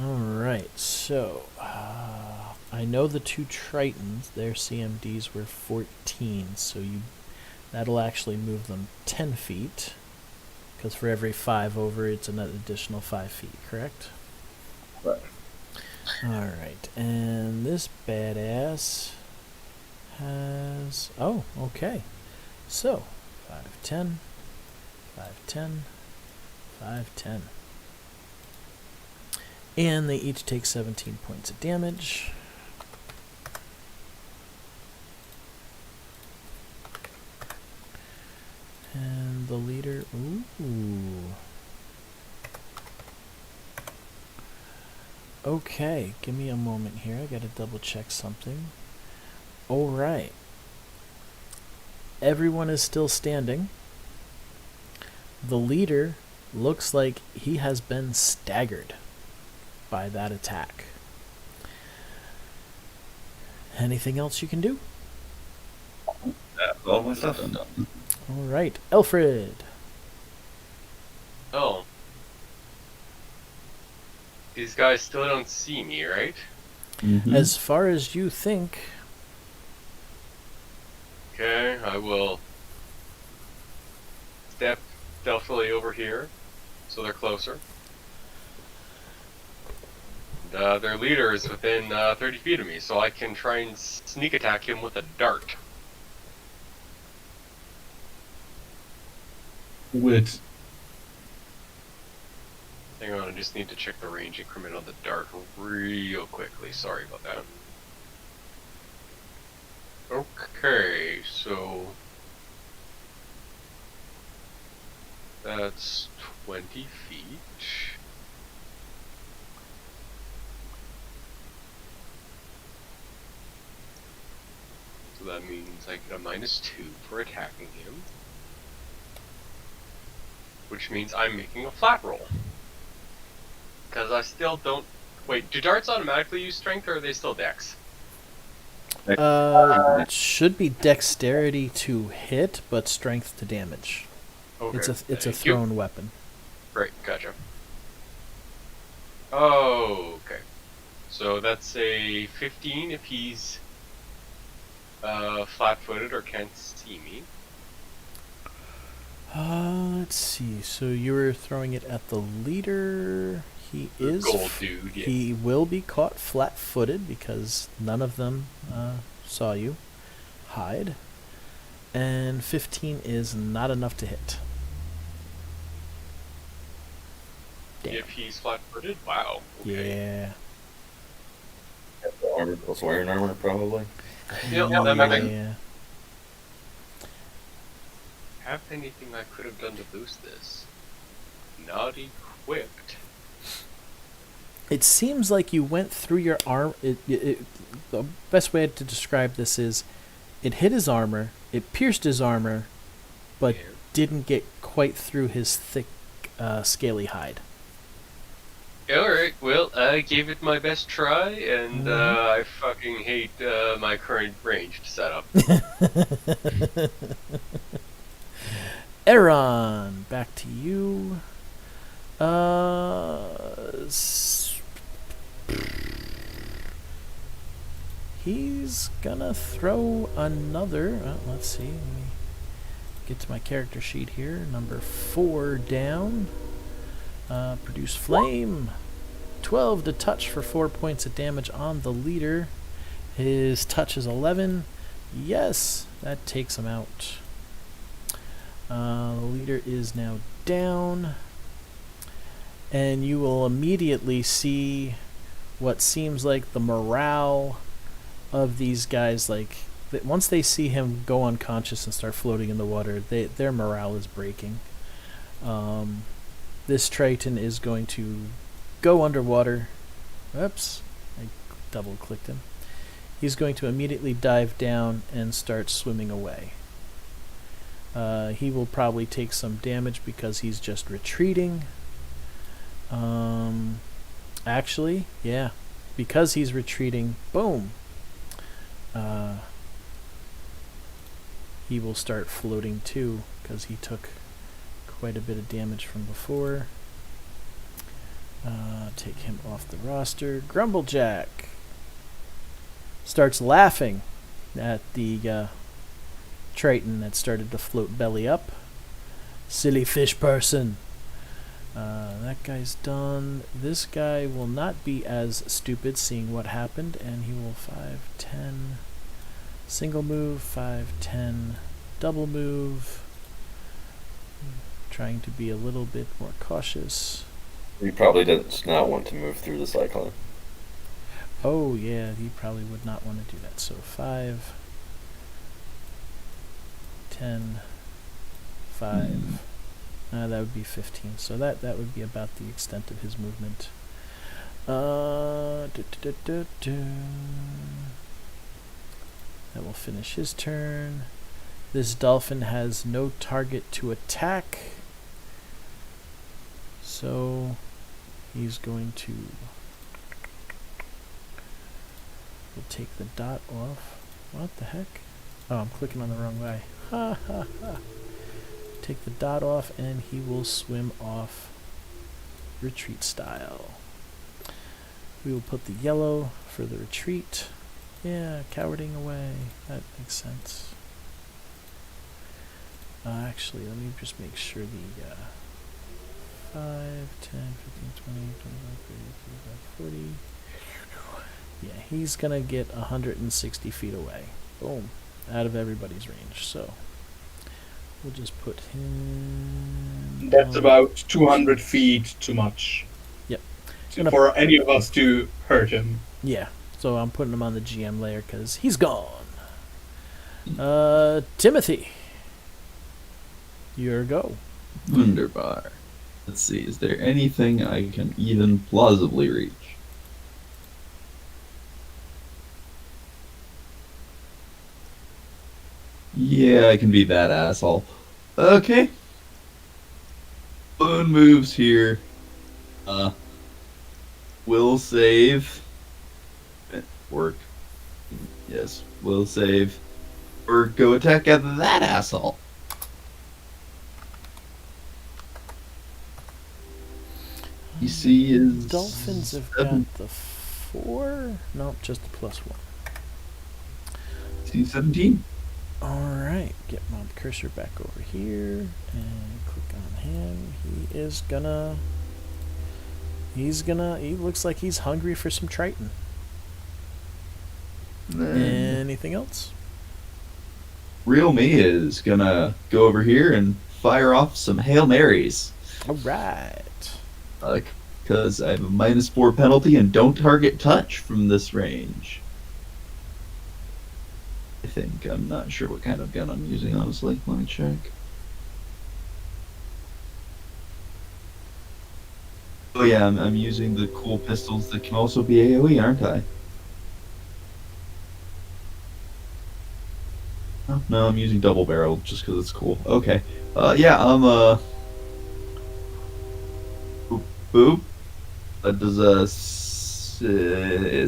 A: Alright, so I know the 2 Tritons, their CMDs were 14, so that'll actually move them 10 feet. Because for every 5 over, it's an additional 5 feet, correct?
E: Right.
A: Alright, and this badass has... Oh, okay. So, 5, 10, 5, 10, 5, 10. And they each take 17 points of damage. And the leader, ooh. Okay, give me a moment here. I gotta double check something. Alright. Everyone is still standing. The leader looks like he has been staggered by that attack. Anything else you can do?
G: That's all my stuff.
A: Alright, Alfred.
F: Oh. These guys still don't see me, right?
D: Mhm.
A: As far as you think,
F: Okay, I will step stealthily over here, so they're closer. Their leader is within 30 feet of me, so I can try and sneak attack him with a dart.
C: With
F: Hang on, I just need to check the range increment on the dart real quickly. Sorry about that. Okay, so that's 20 feet. So that means I get a -2 for attacking him. Which means I'm making a flat roll. Because I still don't... Wait, do darts automatically use strength, or are they still dex?
A: it should be dexterity to hit, but strength to damage.
F: Okay,
A: It's a
F: thank you.
A: thrown weapon.
F: Right, gotcha. Oh, okay. So that's a 15 if he's flat-footed or can't see me.
A: Let's see. So you were throwing it at the leader. He is
F: Gold dude, yeah.
A: He will be caught flat-footed because none of them saw you hide. And 15 is not enough to hit. Damn.
F: If he's flat-footed, wow. Okay.
A: Yeah.
G: Armor plus iron armor, probably.
F: Yeah, that might make-
A: Yeah.
F: Have anything I could have done to boost this? Not equipped.
A: It seems like you went through your arm. The best way to describe this is, it hit his armor, it pierced his armor, but
F: Yeah.
A: didn't get quite through his thick, scaly hide.
F: Alright, well, I gave it my best try, and I fucking hate my current ranged setup.
A: Aaron, back to you. He's gonna throw another. Let's see. Let me get to my character sheet here. Number 4 down. Produce flame. 12 to touch for 4 points of damage on the leader. His touch is 11. Yes, that takes him out. The leader is now down. And you will immediately see what seems like the morale of these guys. Like, once they see him go unconscious and start floating in the water, their morale is breaking. This Triton is going to go underwater. Oops, I double-clicked him. He's going to immediately dive down and start swimming away. He will probably take some damage because he's just retreating. Actually, yeah, because he's retreating, boom. He will start floating too because he took quite a bit of damage from before. Take him off the roster. Grumblejack starts laughing at the Triton that started to float belly up. Silly fish person. That guy's done. This guy will not be as stupid seeing what happened, and he will 5, 10, single move, 5, 10, double move. trying to be a little bit more cautious.
G: He probably does not want to move through the cyclone.
A: Oh yeah, he probably would not want to do that. So 5, 10, 5. That would be 15. So that would be about the extent of his movement. That will finish his turn. This dolphin has no target to attack. So he's going to... We'll take the dot off. What the heck? Oh, I'm clicking on the wrong way. Ha ha ha. Take the dot off and he will swim off retreat style. We will put the yellow for the retreat. Yeah, cowarding away. That makes sense. Actually, let me just make sure the 5, 10, 15, 20, 25, 30, 35, 40. Yeah, he's gonna get 160 feet away. Boom. Out of everybody's range. So we'll just put him...
C: That's about 200 feet too much.
A: Yep.
C: For any of us to hurt him.
A: Yeah. So I'm putting him on the GM layer because he's gone. Timothy. Your go.
D: Wunderbar. Let's see, is there anything I can even plausibly reach? Yeah, I can be that asshole. Okay. Balloon moves here. Will save. Work. Yes, will save. Or go attack at that asshole. DC is...
A: Dolphins have got the 4? Nope, just the +1.
D: DC 17.
A: Alright, get my cursor back over here and click on him. He looks like he's hungry for some Triton. Anything else?
D: Real me is gonna go over here and fire off some Hail Marys.
A: Alright.
D: Because I have a -4 penalty and don't target touch from this range. I think. I'm not sure what kind of gun I'm using, honestly. Let me check. Oh yeah, I'm using the cool pistols that can also be AoE, aren't I? Oh, no, I'm using double barrel just because it's cool. Okay. Yeah, I'm, Boop. That does a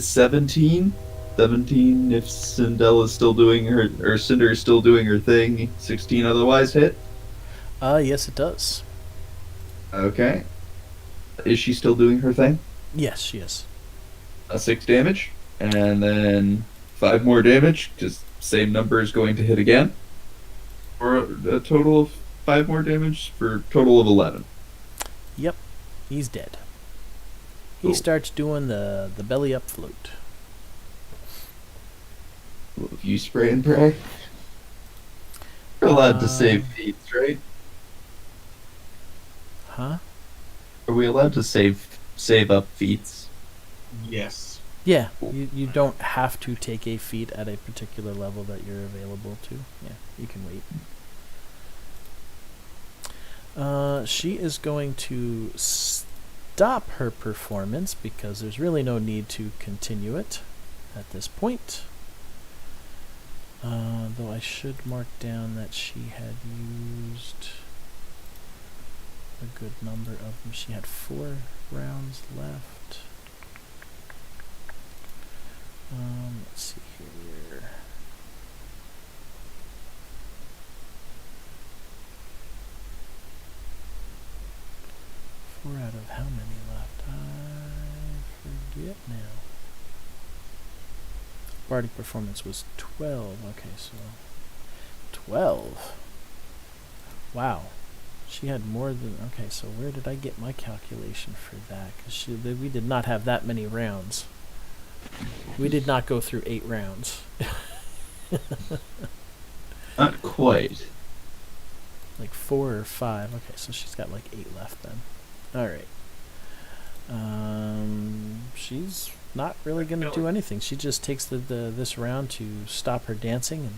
D: 17. 17 if Cinder is still doing her thing. 16 otherwise hit.
A: Yes, it does.
D: Okay. Is she still doing her thing?
A: Yes, she is.
D: 6 damage, and then 5 more damage, because same number is going to hit again. For a total of 5 more damage, for a total of 11.
A: Yep, he's dead. He
D: Cool.
A: starts doing the belly up float.
D: If you spray and pray. You're allowed to save feats, right?
A: Huh?
D: Are we allowed to save up feats?
C: Yes.
A: Yeah, you don't have to take a feat at a particular level that you're available to. Yeah, you can wait. She is going to stop her performance because there's really no need to continue it at this point. Though I should mark down that she had used a good number of them. She had 4 rounds left. Let's see here. Four out of how many left? I forget now. Bardic performance was 12. Okay, so 12. Wow. She had more than... Okay, so where did I get my calculation for that? Because we did not have that many rounds. We did not go through 8 rounds.
D: Not quite.
A: like 4 or 5. Okay, so she's got like 8 left then. All right. She's not really gonna do anything. She just takes the this round to stop her dancing and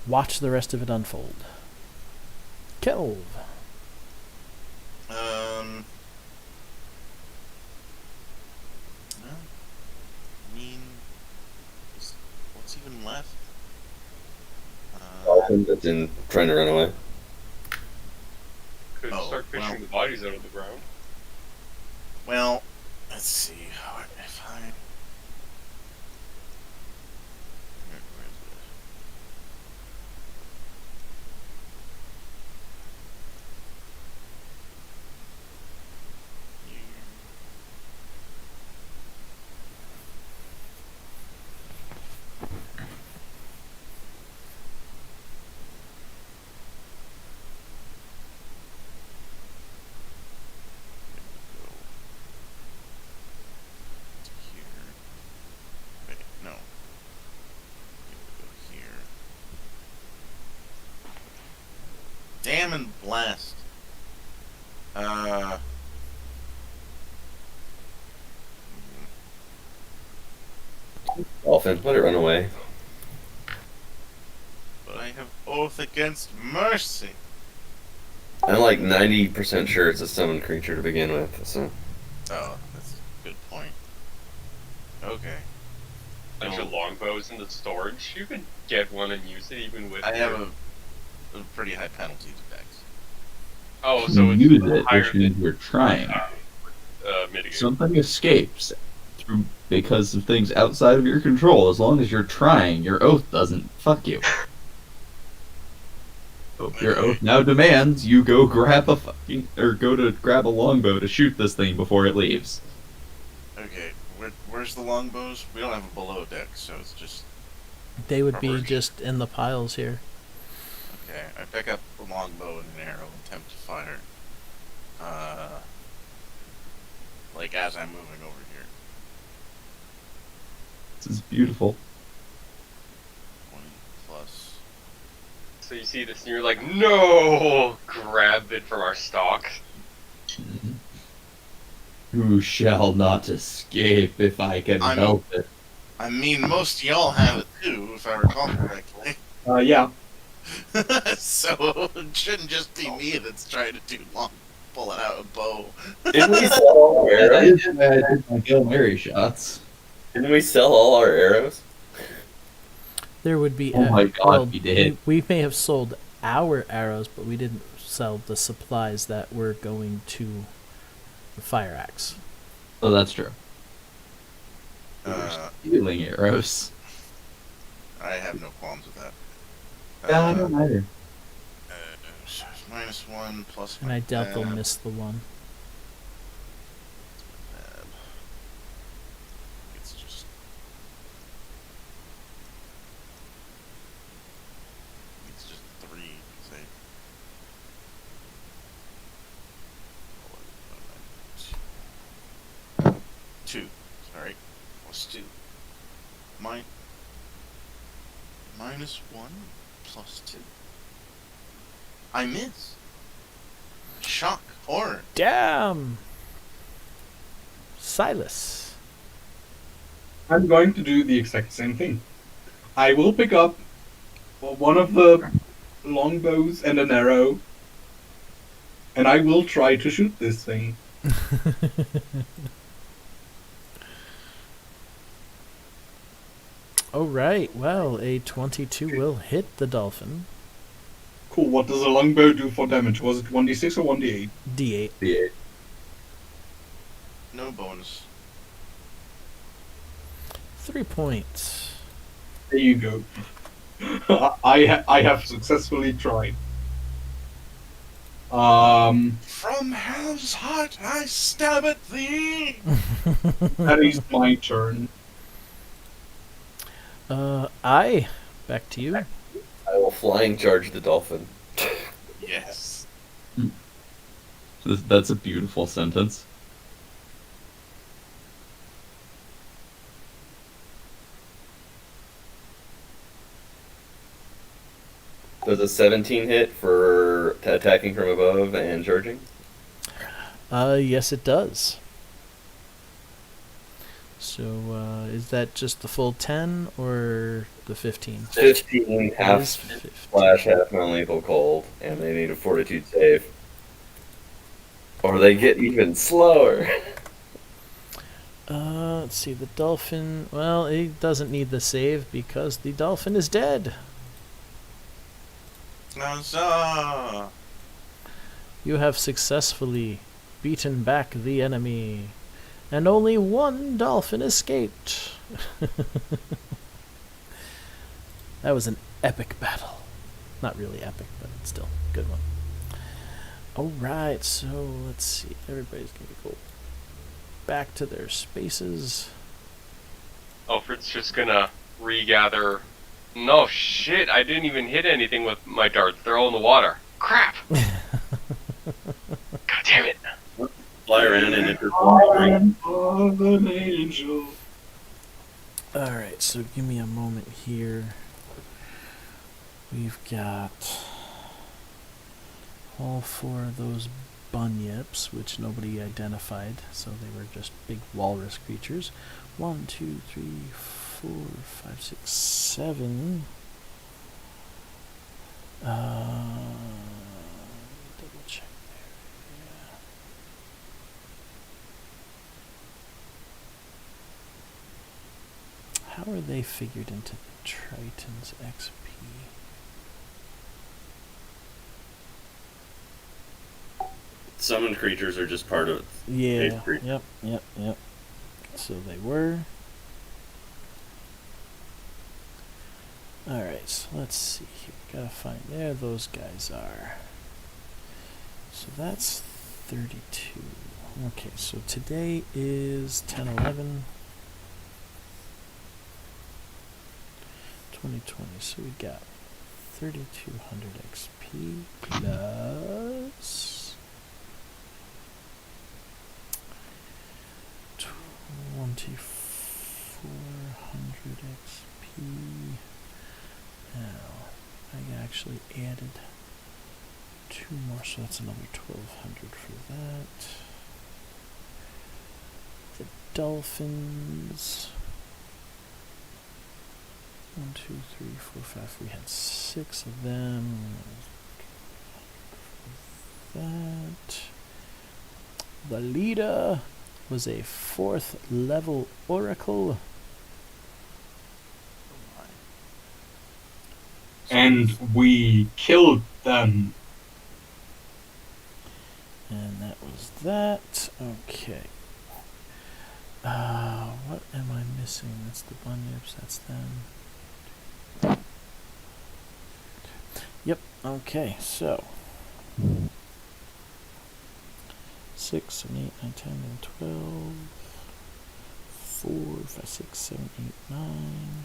A: watch the rest of it unfold. Kelv.
B: Well, I mean, what's even left?
G: Dolphin that's in trying to run away.
F: Could
B: Oh,
F: start fishing
B: well.
F: the bodies out of the ground.
B: Well, let's see. If I. Where is it? Here. Go to here. Wait, no. Go here. Damn and blast.
G: Dolphin, let it run away.
B: But I have oath against mercy.
G: I'm like 90% sure it's a summoned creature to begin with, so.
B: Oh, that's a good point. Okay.
F: Bunch of longbows in the storage. You could get one and use it even with.
B: I have
F: your-
B: a pretty high penalty to dex.
F: Oh, so it's
H: use it,
F: higher
H: which means
F: than
H: you're trying.
F: mitigate.
H: Something escapes through because of things outside of your control. As long as you're trying, your oath doesn't fuck you. So your oath now demands you go grab a grab a longbow to shoot this thing before it leaves.
B: Okay, where's the longbows? We don't have a below deck, so it's just...
A: They would be
B: Rubber.
A: just in the piles here.
B: Okay, I pick up a longbow and an arrow and attempt to fire. Like as I'm moving over here.
H: This is beautiful.
B: 20 plus...
F: So you see this and you're like, no! Grab it from our stock.
H: Who shall not escape if I can
B: I'm-
H: help it?
B: I mean, most of y'all have it too, if I recall correctly.
C: Yeah.
B: So it shouldn't just be me that's trying to pulling out a bow.
G: Didn't we sell all our
H: That
G: arrows?
H: is why I did my Hail Mary shots.
G: Didn't we sell all our arrows?
A: There would be.
H: Oh my God, we did.
A: We may have sold our arrows, but we didn't sell the supplies that were going to the fire axe.
H: Oh, that's true. Stealing arrows.
B: I have no qualms with that.
H: Yeah, I don't either.
B: -1 plus.
A: And I doubt they'll
B: bad.
A: miss the one.
B: Bad. It's just. It's just 3. Say. 2. Sorry. Plus 2. -1 plus 2. I miss. Shock. Horror.
A: Damn! Silas.
C: I'm going to do the exact same thing. I will pick up one of the longbows and an arrow, and I will try to shoot this thing.
A: Alright, well, a 22 will hit the dolphin.
C: Cool, what does a longbow do for damage? Was it 1d6 or 1d8?
A: D8.
H: Yeah.
B: No bonus.
A: 3 points.
C: There you go. I have successfully tried.
B: From hell's heart I stab at thee!
C: That is my turn.
A: Back to you.
G: I will flying charge the dolphin.
B: Yes.
H: That's a beautiful sentence.
G: Does a 17 hit for attacking from above and charging?
A: Yes, it does. So, is that just the full 10 or the 15?
G: 15
A: It
G: half
A: is 15.
G: slash half non-lethal cold, and they need a fortitude save. Or they get even slower.
A: Let's see, the dolphin, well, he doesn't need the save because the dolphin is dead.
B: Huzzah!
A: You have successfully beaten back the enemy, and only one dolphin escaped. That was an epic battle. Not really epic, but still, good one. Alright, so let's see, everybody's gonna go back to their spaces.
F: Alfred's just gonna regather. No shit, I didn't even hit anything with my darts. They're all in the water. Crap! God damn it.
G: Fly around and if you're
C: Of an angel.
A: Alright, so give me a moment here. We've got all 4 of those bunyips, which nobody identified, so they were just big walrus creatures. 1, 2, 3, 4, 5, 6, 7. Double check there. Yeah. How are they figured into the Triton's XP?
G: Summoned creatures are just part of
A: Yeah.
G: Base creature.
A: Yep. So they were. Alright, so let's see here. Gotta find there those guys are. So that's 32. Okay, so today is 10/11. 2020. So we got 3200 XP plus 2400 XP. Now, I actually added 2 more, so that's another 1200 for that. The dolphins. 1, 2, 3, 4, 5. We had 6 of them. That. The leader was a 4th level oracle.
C: And we killed them.
A: And that was that. Okay. What am I missing? That's the bunyips, that's them. Yep, okay, so 6, 7, 8, 9, 10, 11, 12, 4, 5, 6, 7, 8, 9.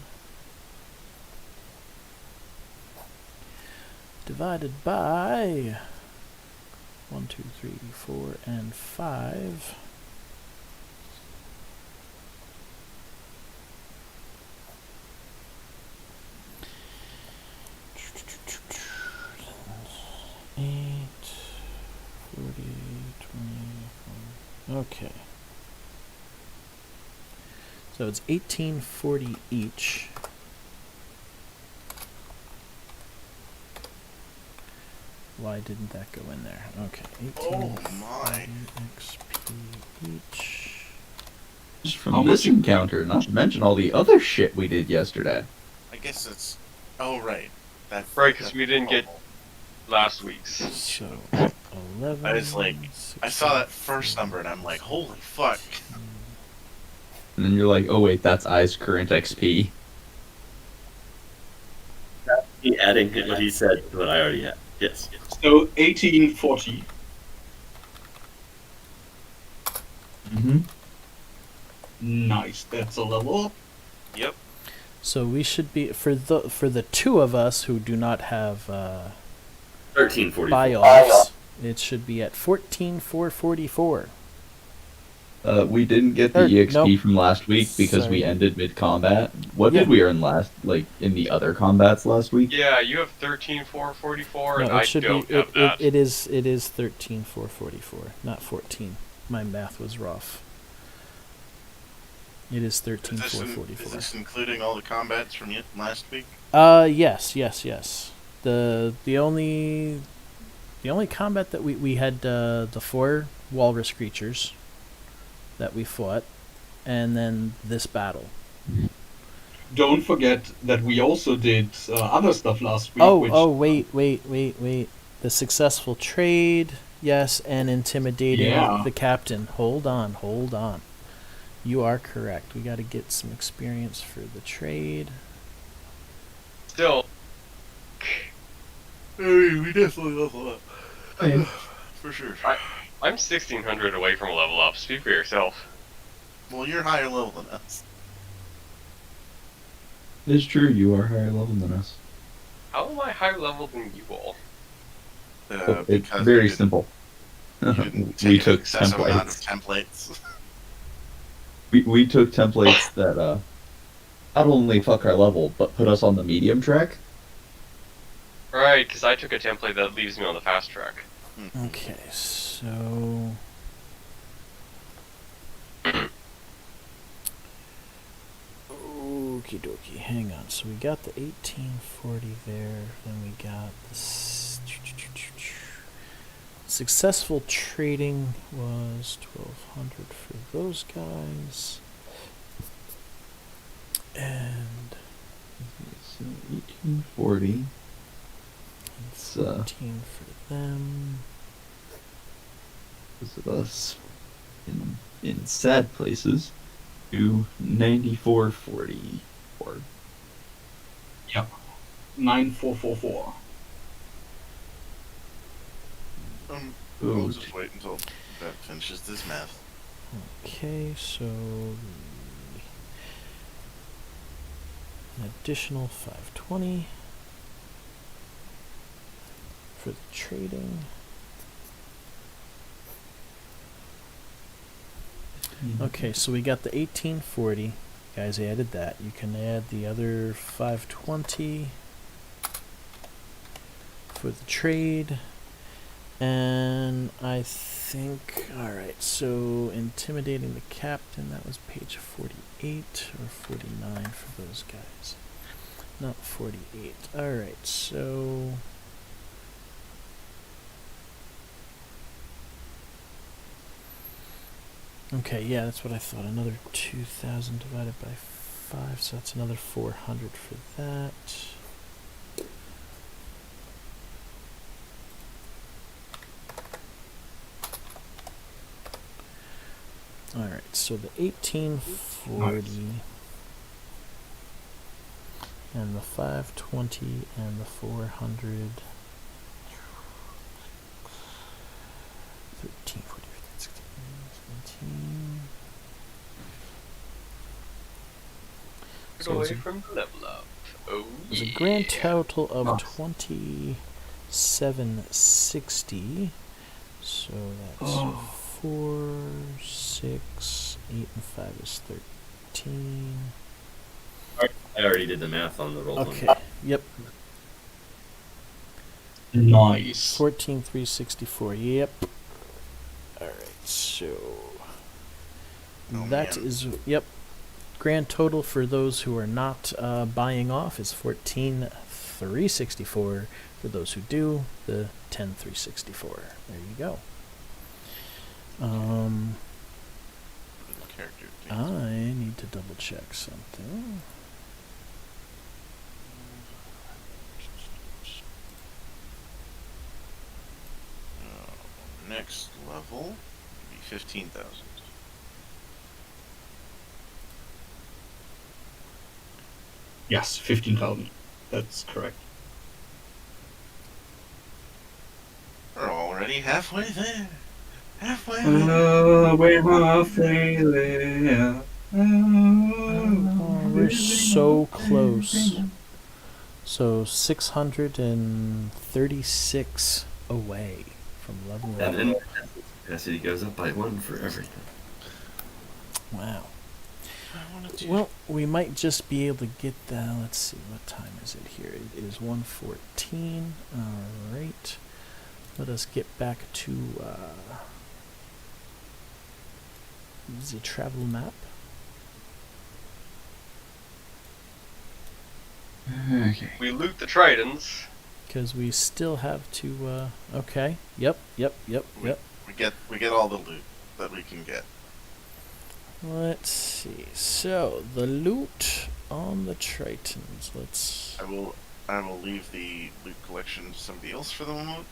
A: Divided by 1, 2, 3, 4, and 5. Eight, 40, 20. Okay. So it's 1840 each. Why didn't that go in there? Okay, 1840 XP each.
H: Just from this encounter, not to mention all the other shit we did yesterday.
B: I guess it's. Oh, right. That,
F: Right, because we didn't get last week's.
A: So 11.
B: I was like, I saw that first number and I'm like, holy fuck.
H: And then you're like, oh wait, that's I's current XP.
G: He adding what he said to what I already had. Yes.
C: So 1840.
H: Mm-hmm.
C: Nice, that's a level up.
B: Yep.
A: So we should be for the 2 of us who do not have
G: 1344.
A: buy-offs. It should be at 14,444.
H: We didn't get the
A: Er,
H: EXP
A: nope.
H: from last week because we
A: Sorry.
H: ended mid combat. What
A: Yeah.
H: did we earn in the other combats last week?
F: Yeah, you have 13,444,
A: No,
F: and
A: it
F: I
A: should
F: don't
A: be.
F: have that.
A: It is 13,444, not 14. My math was rough. It is
B: Is
A: 13,444.
B: this including all the combats from last week?
A: Yes. The only combat that we had the 4 walrus creatures that we fought, and then this battle.
C: Don't forget that we also did other stuff last week.
A: Wait. The successful trade, yes, and intimidating
C: Yeah.
A: the captain. Hold on. You are correct. We got to get some experience for the trade.
F: Still,
B: We definitely level up.
H: Okay.
B: For sure.
F: I'm 1,600 away from a level up. Speak for yourself.
B: Well, you're higher level than us.
H: It is true, you are higher level than us.
F: How am I higher level than you all?
H: It's
B: Because
H: very
B: you didn't-
H: simple.
B: you didn't
H: We
B: take an
H: took
B: excessive amount of
H: templates.
B: templates.
H: We took templates that not only fuck our level, but put us on the medium track.
F: Right, because I took a template that leaves me on the fast track.
A: Okay, so okie dokie. Hang on. So we got the 1840 there. Then we got this. Successful trading was 1,200 for those guys. And
H: So 1840. It's
A: 14 for them.
H: those of us in sad places do 9440 or
C: 9444.
B: We'll just wait until that finishes this math.
A: Okay, so an additional 520 for the trading. Okay, so we got the 1840. Guys added that. You can add the other 520 for the trade. And I think, alright, so intimidating the captain, that was page 48 or 49 for those guys. Not 48. Alright, so okay, yeah, that's what I thought. Another 2,000 divided by 5, so that's another 400 for that. Alright, so the 1840 and the 520 and the 400. 13, 14, 15, 16, 17. So
F: away
A: it's a,
F: from the level up. Oh,
A: it's a grand total of 2760. So that's 4, 6, 8, and 5 is 13.
G: I already did the math on the roll.
A: Okay, yep.
C: Nice.
A: 14,364. Yep. Alright, so
B: Oh,
A: that
B: man.
A: is yep. Grand total for those who are not buying off is 14,364. For those who do, the 10,364. There you go.
B: Character
A: I need to double check something.
B: Next level would be 15,000.
C: Yes, 15,000. That's correct.
B: We're already halfway there. Halfway
C: Mm.
B: there.
C: We're halfway there.
A: Oh, we're so close. So 636 away from level
G: And
A: up.
G: then capacity goes up by 1 for everything.
A: Wow.
B: I want to do.
A: Well, we might just be able to get that. Let's see, what time is it here? It is 1:14. All right. Let us get back to the travel map.
H: Okay.
F: We loot the tridents.
A: Because we still have to, okay. Yep.
B: we get all the loot that we can get.
A: Let's see. So, the loot on the Tritons. Let's...
B: I will leave the loot collection to somebody else for the moment,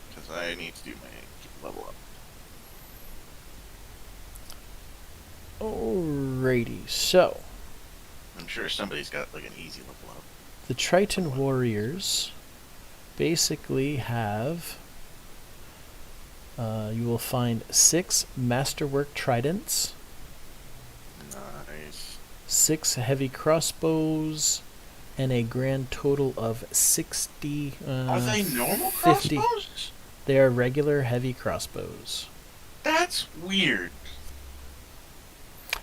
B: because I need to do my level up.
A: Alrighty, so...
B: I'm sure somebody's got like an easy level up.
A: The Triton warriors basically have... you will find 6 masterwork tridents,
B: Nice.
A: 6 heavy crossbows, and a grand total of 60...
B: Are they normal
A: 50.
B: crossbows?
A: They are regular heavy crossbows.
B: That's weird.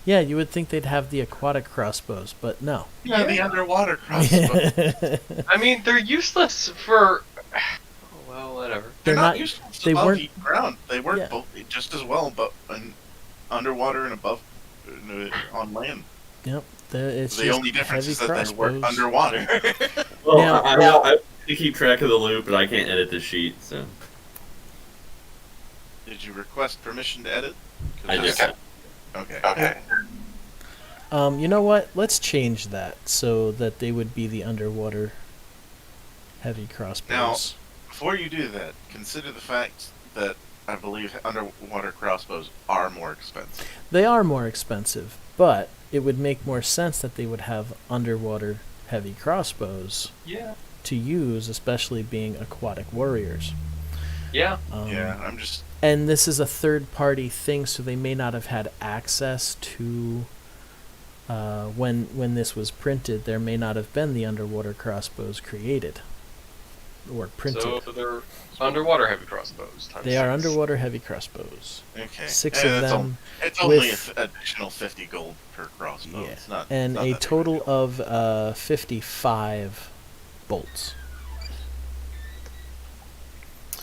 A: Yeah, you would think they'd have the aquatic crossbows, but no.
B: Yeah, the underwater crossbows.
F: I mean, they're useless for. Well, whatever.
B: They're not
A: not-
B: useless
A: they
B: above
A: weren't-
B: the ground. They work
A: Yeah.
B: both just as well, but underwater and above on land.
A: Yep, it's
B: The
A: just
B: only difference
A: heavy
B: is that they
A: crossbows.
B: work underwater.
E: Well,
A: Now-
E: I keep track of the loop, but I can't edit the sheet, so
B: Did you request permission to edit? 'Cause
E: I
B: that's-
E: just.
B: Okay.
A: You know what? Let's change that so that they would be the underwater heavy crossbows.
B: Before you do that, consider the fact that I believe underwater crossbows are more expensive.
A: They are more expensive, but it would make more sense that they would have underwater heavy crossbows
F: Yeah.
A: to use, especially being aquatic warriors.
F: Yeah.
B: Yeah, I'm just.
A: And this is a third-party thing, so they may not have had access to. When this was printed, there may not have been the underwater crossbows created or printed.
F: So they're underwater heavy crossbows. Times
A: They are
F: 6.
A: underwater heavy crossbows.
B: Okay.
A: 6
B: Yeah,
A: of
B: that's
A: them,
B: It's only
A: with-
B: additional 50 gold per crossbow.
A: yeah,
B: It's not,
A: and
B: not
A: a
B: that big
A: total
B: deal.
A: of 55 bolts.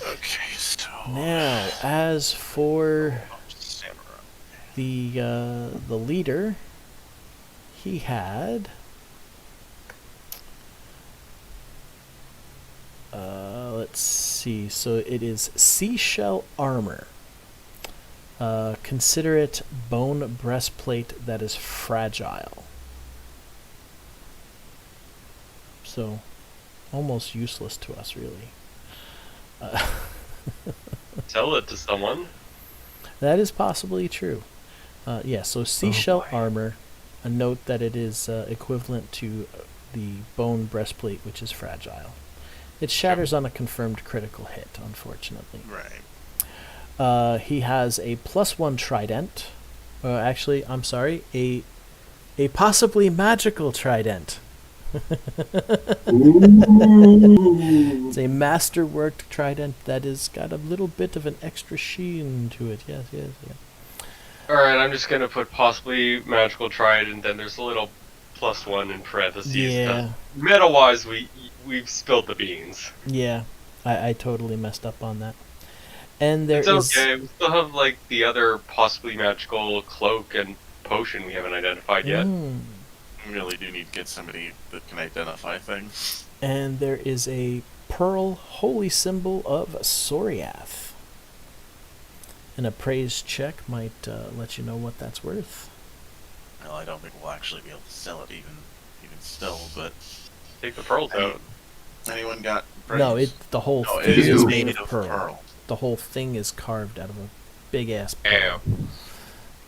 B: Okay, so.
A: Now, as for
B: Samurai.
A: the leader, he had let's see, so it is seashell armor. Consider it bone breastplate that is fragile. So almost useless to us, really.
F: Sell it to someone.
A: That is possibly true. Yeah, so seashell
F: boy.
A: armor, a note that it is equivalent to the bone breastplate, which is fragile. It shatters on a confirmed critical hit, unfortunately.
B: Right.
A: He has a +1 trident. Actually, I'm sorry, a possibly magical trident. It's a masterworked trident that has got a little bit of an extra sheen to it. Yes.
F: Alright, I'm just gonna put possibly magical trident, and then there's a little +1 in parentheses.
A: Yeah.
F: Meta-wise, we've spilled the beans.
A: Yeah, I totally messed up on that. And there
F: It's
A: is
F: okay. We still have like the other possibly magical cloak and potion we haven't identified yet.
B: We really do need to get somebody that can identify things.
A: And there is a pearl holy symbol of Sor-reath. An appraised check might let you know what that's worth.
B: Well, I don't think we'll actually be able to sell it even still, but
F: Take the pearls out.
B: anyone got
A: No,
B: praise?
A: the whole
B: No,
A: thing
B: it
A: is
B: is
A: made
B: made
A: of
B: of
A: pearl.
B: pearl.
A: The whole thing is carved out of a big ass pearl.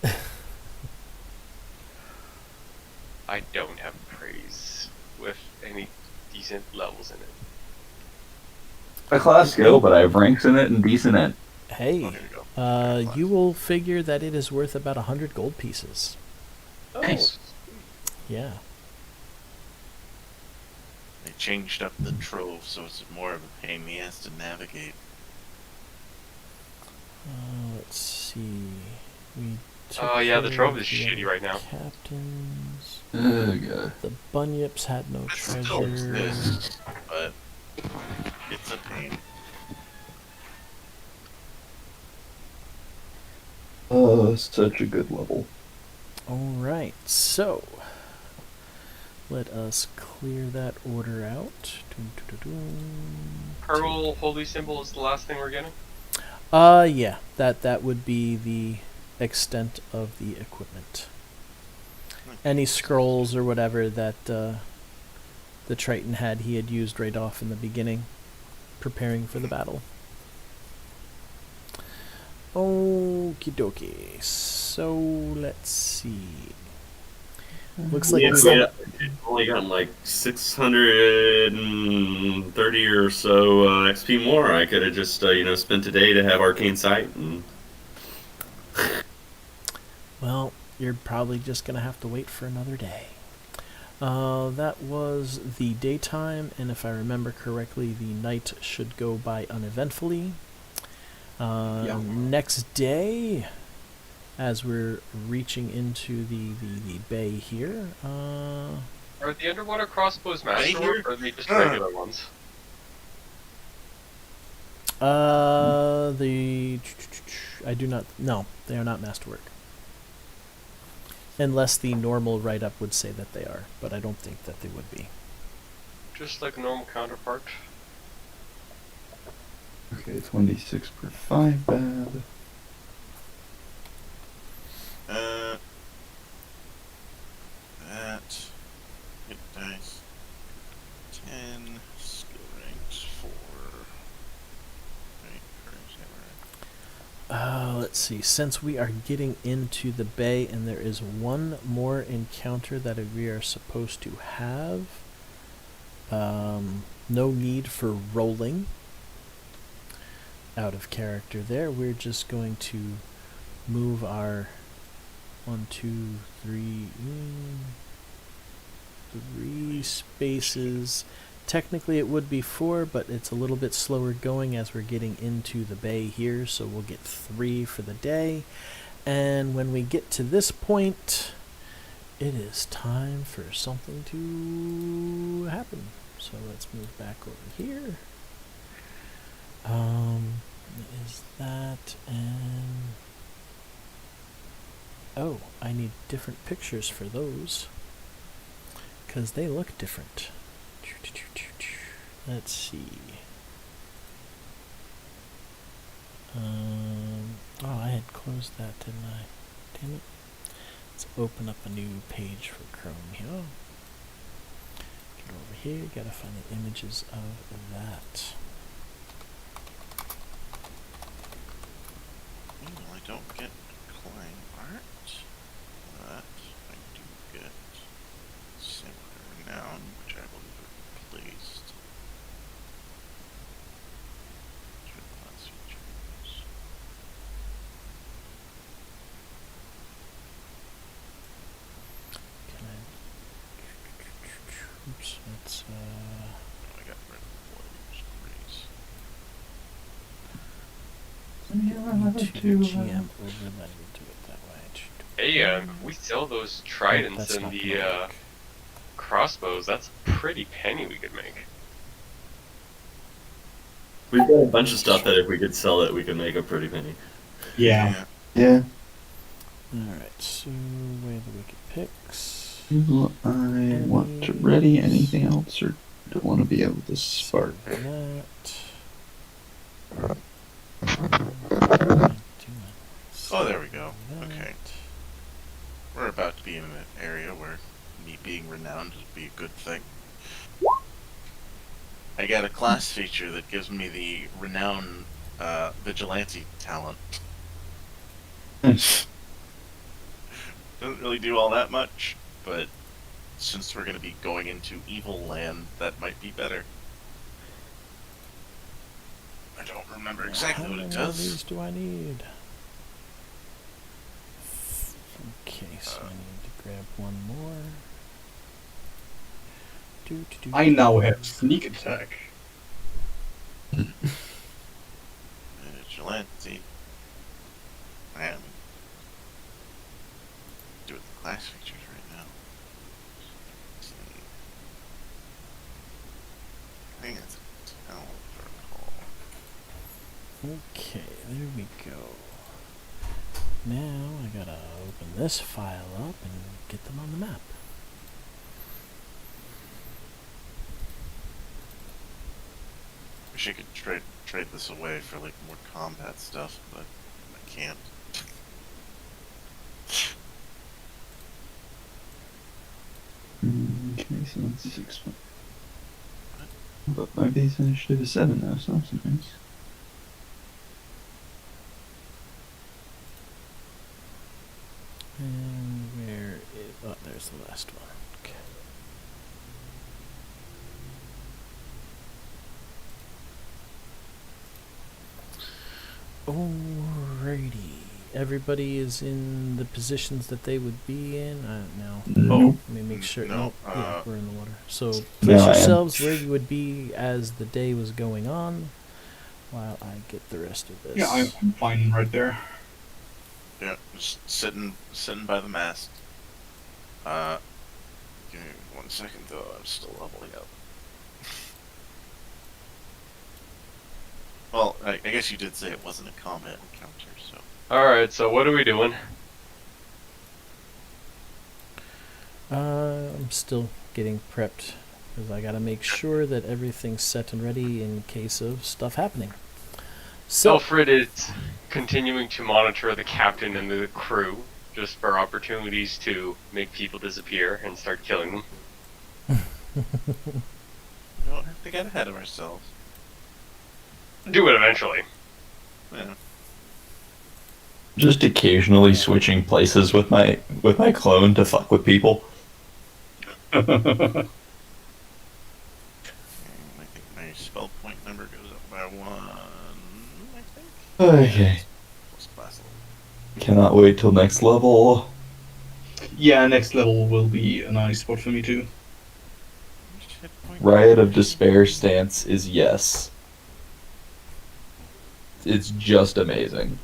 F: Ow. I don't have praise with any decent levels in it.
H: A class skill, but I have ranks in it and decent in.
B: Oh,
A: Hey,
B: here we go.
A: you will figure that it is worth about 100 gold pieces.
H: Nice.
A: Yeah.
B: They changed up the trove, so it's more of a pain in the ass to navigate.
A: Let's see. We
F: Oh yeah, the
A: care
F: trove
A: of
F: is
A: the
F: shitty
A: other
F: right now.
A: Captains.
H: Oh god.
A: The bunyips had no
B: It still
A: treasure.
B: exists, but it's a pain.
D: Oh, such a good level.
A: Alright, so let us clear that order out.
F: Pearl holy symbol is the last thing we're getting.
A: Yeah, that would be the extent of the equipment. Any scrolls or whatever that the Triton had, he had used right off in the beginning, preparing for the battle. Okie dokie. So let's see. Looks like
E: Yeah,
A: we
E: yeah.
A: got
E: I've only gotten like 630 or so XP more. I could have just, spent a day to have Arcane Sight. And...
A: Well, you're probably just gonna have to wait for another day. That was the daytime, and if I remember correctly, the night should go by uneventfully. Next day, as we're reaching into the bay here,
F: Are the underwater crossbows masterwork, or are they just
B: Uh.
F: regular ones?
A: I do not. No, they are not masterwork. Unless the normal write-up would say that they are, but I don't think that they would be.
F: Just like a normal counterpart.
D: Okay, it's 1d6 per 5 bad.
B: That hit dice 10 skill ranks 4. Wait, courage hammer.
A: Let's see. Since we are getting into the bay and there is one more encounter that we are supposed to have, no need for rolling out of character there. We're just going to move our 3 spaces. Technically it would be 4, but it's a little bit slower going as we're getting into the bay here, so we'll get 3 for the day. And when we get to this point, it is time for something to happen. So let's move back over here. Is that, and oh, I need different pictures for those because they look different. Let's see. Oh, I had closed that, didn't I? Damn it. Let's open up a new page for Chrome here. Get over here, gotta find the images of that.
B: Well, I don't get climb art, but I do get Samurai Renown, which I believe are replaced. Class features.
A: Can I? Oops, that's
B: Oh, I got rid of Warriors Grace.
A: need to GM overlay to do it that way.
F: Hey, we sell those tridents
A: That's
F: and
A: not
F: the
A: gonna work.
F: crossbows. That's a pretty penny we could make.
E: We've got a bunch of stuff that if we could sell it, we could make a pretty penny.
C: Yeah.
D: Yeah.
A: Alright, so where the wicked picks.
D: Do I want to ready anything else, or do I want to be able to spark?
A: Save that.
B: Oh, there we go.
A: That.
B: Okay. We're about to be in an area where me being renowned would be a good thing. I got a class feature that gives me the renown vigilante talent.
D: Nice.
B: Doesn't really do all that much, but since we're going to be going into evil land, that might be better. I don't remember exactly
A: How
B: what it
A: many of
B: does.
A: these do I need? Okay, so I need to grab one more.
C: I now have sneak attack.
B: Vigilante. Man. class features right now. Let's see. I think it's a talent protocol.
A: Okay, there we go. Now I gotta open this file up and get them on the map.
B: Wish I could trade this away for like more combat stuff, but I can't.
D: Okay, so that's 6. But my base initiative is 7 now, so that's nice.
A: And where is... Oh, there's the last one. Okay. Alrighty. Everybody is in the positions that they would be in? No.
D: Nope.
A: Let me make sure.
B: No,
A: Nope. Yeah, we're in the water. So
D: No,
A: place
D: I am.
A: yourselves where you would be as the day was going on while I get the rest of this.
C: Yeah, I'm fine right there.
B: Yeah, just sitting by the mast. Give me 1 second though. I'm still leveling up. Well, I guess you did say it wasn't a combat encounter, so.
F: Alright, so what are we doing?
A: I'm still getting prepped because I gotta make sure that everything's set and ready in case of stuff happening. So,
F: Alfred is continuing to monitor the captain and the crew just for opportunities to make people disappear and start killing them.
B: We don't have to get ahead of ourselves.
F: Do it eventually.
B: Yeah.
D: Just occasionally switching places with my clone to fuck with people.
B: I think my spell point number goes up by 1. I think.
D: Okay.
B: Plus class level.
D: Cannot wait till next level.
C: Yeah, next level will be a nice spot for me too.
B: Which hit point
D: Riot of Despair stance is yes. It's just amazing.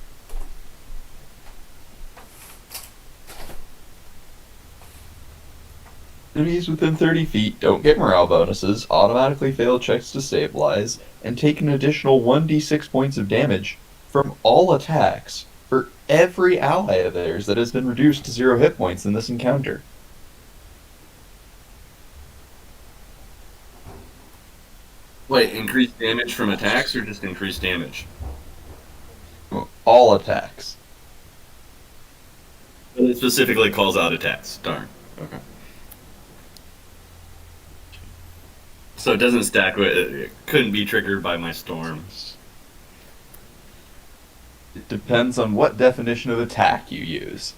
D: Enemies within 30 feet don't get morale bonuses, automatically fail checks to stabilize, and take an additional 1d6 points of damage from all attacks for every ally of theirs that has been reduced to 0 hit points in this encounter.
E: Wait, increased damage from attacks or just increased damage?
D: All attacks.
E: But it specifically calls out attacks. Darn. Okay. So it doesn't stack with it couldn't be triggered by my storm.
D: It depends on what definition of attack you use.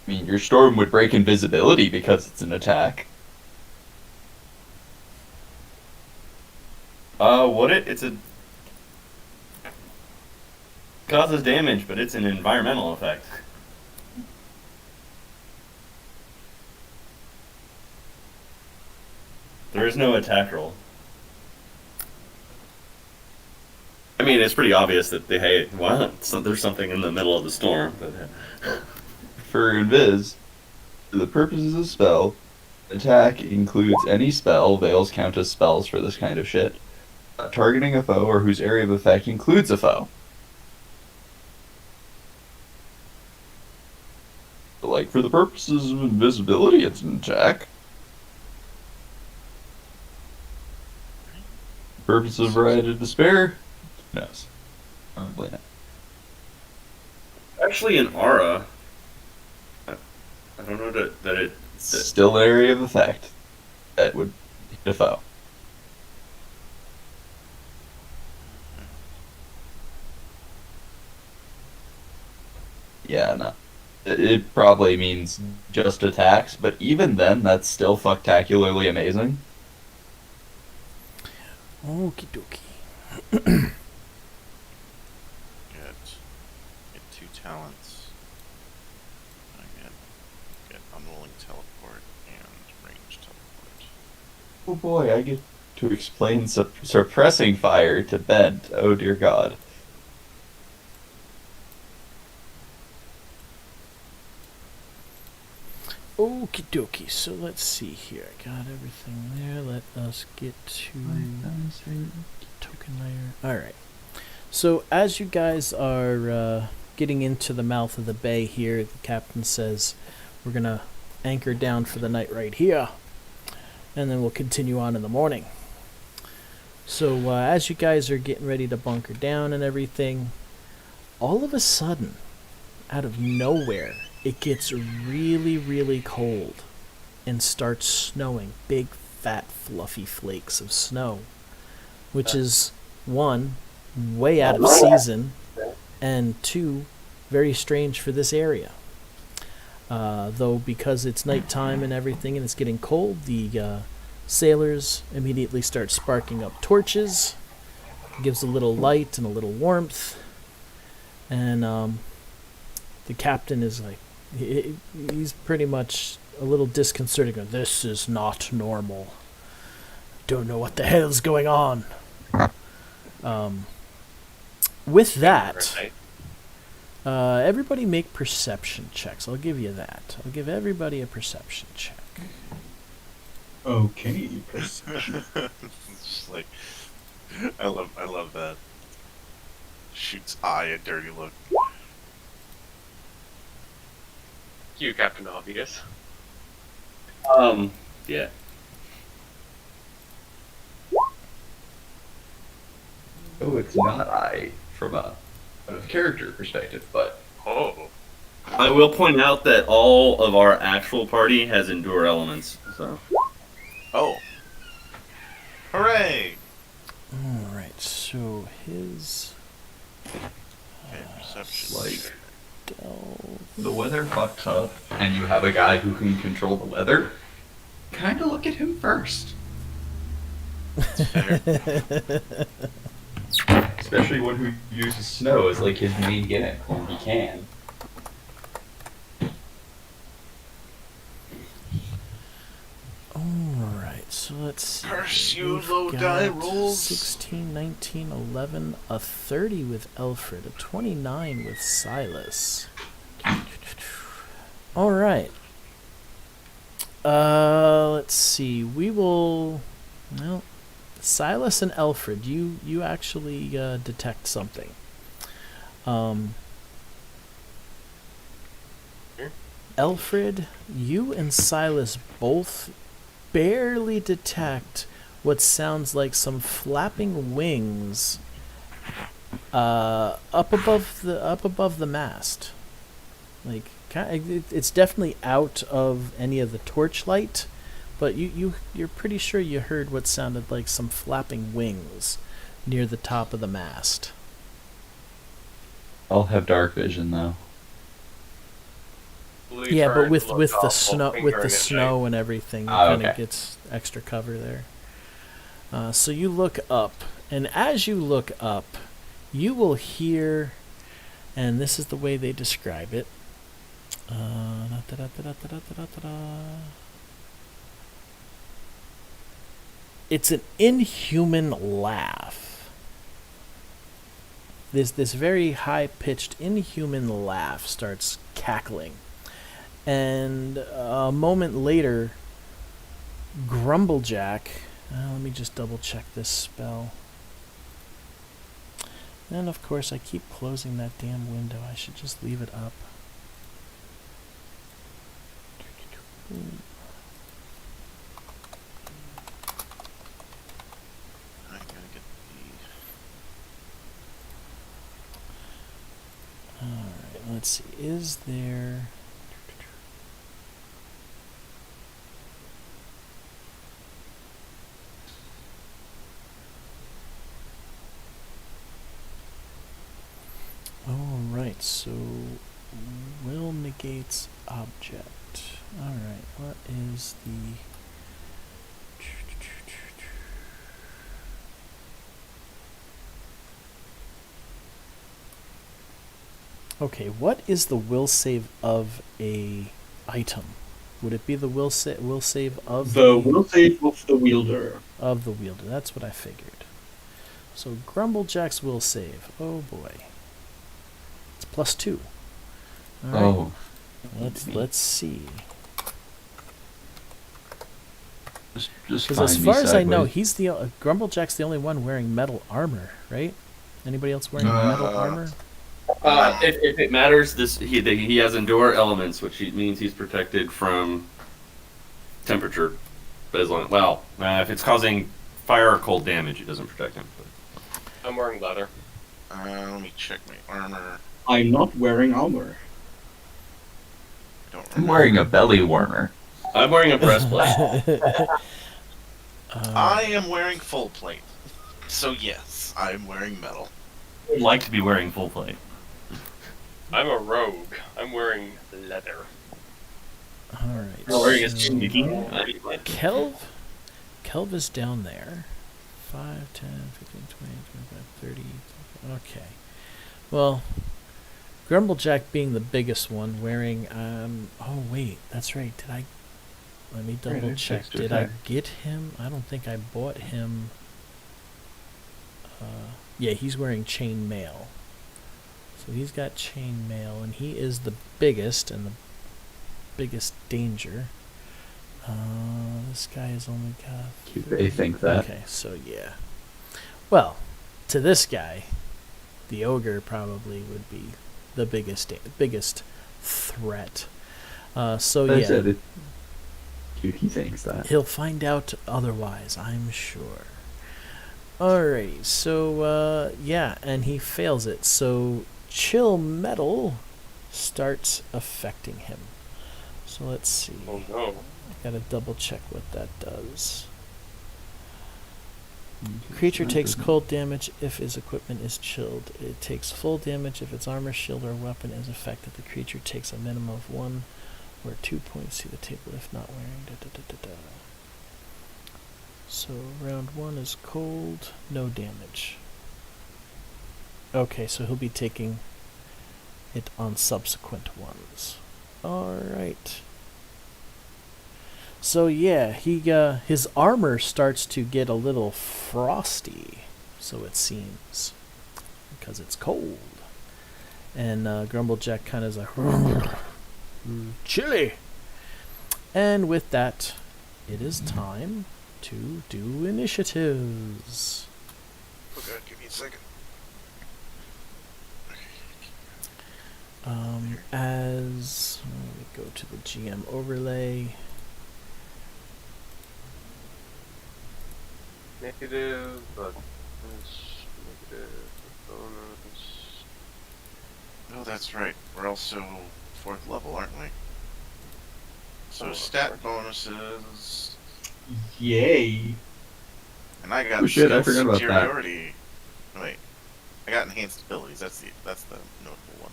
D: I mean, your storm would break invisibility because it's an attack.
E: Would it? It's a causes damage, but it's an environmental effect. There is no attack roll. I mean, it's pretty obvious that there's something in the middle of the storm. But
D: For Invis, for the purposes of spell, attack includes any spell, veils count as spells for this kind of shit, targeting a foe or whose area of effect includes a foe. But, like, for the purposes of invisibility, it's an attack. Purpose of Riot of Despair? Who knows? Probably not.
E: actually, in Aura, I don't know that it.
D: Still an area of effect that would hit a foe. Yeah, no. It probably means just attacks, but even then, that's still fucktacularly amazing.
A: okie dokie.
B: Get 2 talents. I get unwilling teleport and range teleport.
D: Oh boy, I get to explain suppressing fire to Bent. Oh dear God.
A: Okie dokie. So let's see here. I got everything there. Let us get to token layer. All right. So as you guys are getting into the mouth of the bay here, the captain says, "We're gonna anchor down for the night right here, and then we'll continue on in the morning." So as you guys are getting ready to bunker down and everything, all of a sudden, out of nowhere, it gets really, really cold and starts snowing. Big, fat, fluffy flakes of snow, which is, one, way out of season, and two, very strange for this area. Though because it's nighttime and everything and it's getting cold, the sailors immediately start sparking up torches. Gives a little light and a little warmth. And the captain is like, he's pretty much a little disconcerted. Going, "This is not normal. Don't know what the hell is going on." With that, everybody make perception checks. I'll give you that. I'll give everybody a perception check.
C: Okay.
B: It's just like I love that. Shoots eye a dirty look.
F: You, Captain Obvious.
G: Yeah.
H: Oh, it's not I from a character perspective, but
F: Oh.
G: I will point out that all of our actual party has endure elements. So
B: Oh. Hooray!
A: Alright, so his
B: Okay, perception.
H: like
A: delve.
H: the weather fucks up, and you have a guy who can control the weather. Kind of look at him first,
B: Fair.
H: especially one who uses snow as like his main gimmick when he can.
A: Alright, so let's see.
B: Curse you,
A: We've
B: low die
A: got
B: rolls.
A: 16, 19, 11, a 30 with Alfred, a 29 with Silas. Alright. Let's see. We will. Well, Silas and Alfred, you actually detect something. Alfred, you and Silas both barely detect what sounds like some flapping wings up above the mast. Like it's definitely out of any of the torchlight, but you're pretty sure you heard what sounded like some flapping wings near the top of the mast.
D: I'll have dark vision though.
A: Yeah, but with the snow and everything, it kind of
H: okay.
A: gets extra cover there. So you look up, and as you look up, you will hear, and this is the way they describe it. It's an inhuman laugh. This very high-pitched inhuman laugh starts cackling. And a moment later, Grumblejack. Let me just double check this spell. And of course, I keep closing that damn window. I should just leave it up.
B: I gotta get
A: Alright, let's see. Is there. Alright, so will negates object. Alright, what is the. Okay, what is the will save of a item? Would it be the will save of
C: The will save of the wielder.
A: of the wielder? That's what I figured. So Grumblejack's will save. Oh boy, it's +2. All right.
D: Oh,
A: Let's see.
H: Just
A: Because as
H: find
A: far
H: me
A: as I know,
H: sideways.
A: he's the Grumblejack's the only one wearing metal armor, right? Anybody else wearing metal armor?
E: If it matters, he has endure elements, which means he's protected from temperature. But as long if it's causing fire or cold damage, it doesn't protect him.
F: I'm wearing leather.
B: Let me check my armor.
C: I'm not wearing armor.
B: I don't
H: I'm
B: remember.
H: wearing a belly warmer.
E: I'm wearing a breastplate.
B: I am wearing full plate. So yes, I'm wearing metal.
E: I'd like to be wearing full plate.
F: I'm a rogue. I'm wearing leather.
A: Alright.
E: You're wearing a
A: so
E: tunic.
A: Kelv is down there. 5, 10, 15, 20, 25, 30. Okay. Well, Grumblejack being the biggest one, wearing, oh wait, that's right. Let me double
D: Right,
A: check.
D: extra
A: Did I
D: attack.
A: get him? I don't think I bought him. Yeah, he's wearing chain mail. So he's got chain mail, and he is the biggest and the biggest danger. This guy has only got...
H: They think that.
A: Okay, so yeah. Well, to this guy, the ogre probably would be the biggest threat. So
H: I
A: yeah,
H: said it. He thinks that.
A: he'll find out otherwise, I'm sure. Alright, so yeah, and he fails it. So chill metal starts affecting him. So let's see.
F: Oh no.
A: Gotta double check what that does. Creature takes cold damage if his equipment is chilled. It takes full damage if its armor, shield, or weapon is affected. The creature takes a minimum of 1 or 2 points to the table if not wearing. So round 1 is cold, no damage. Okay, so he'll be taking it on subsequent ones. Alright. So yeah, his armor starts to get a little frosty, so it seems, because it's cold. And Grumblejack kind of is like, chilly. And with that, it is time to do initiatives.
B: Okay, give me a second.
A: As let me go to the GM overlay.
F: Negative, but negative, bonus.
B: Oh, that's right. We're also 4th level, aren't we? So
F: Oh,
B: stat
F: sorry.
B: bonuses,
C: Yay.
B: and I got
H: Oh, shit, I
B: skill
H: forgot about that.
B: superiority. Wait, I got enhanced abilities. That's the notable one.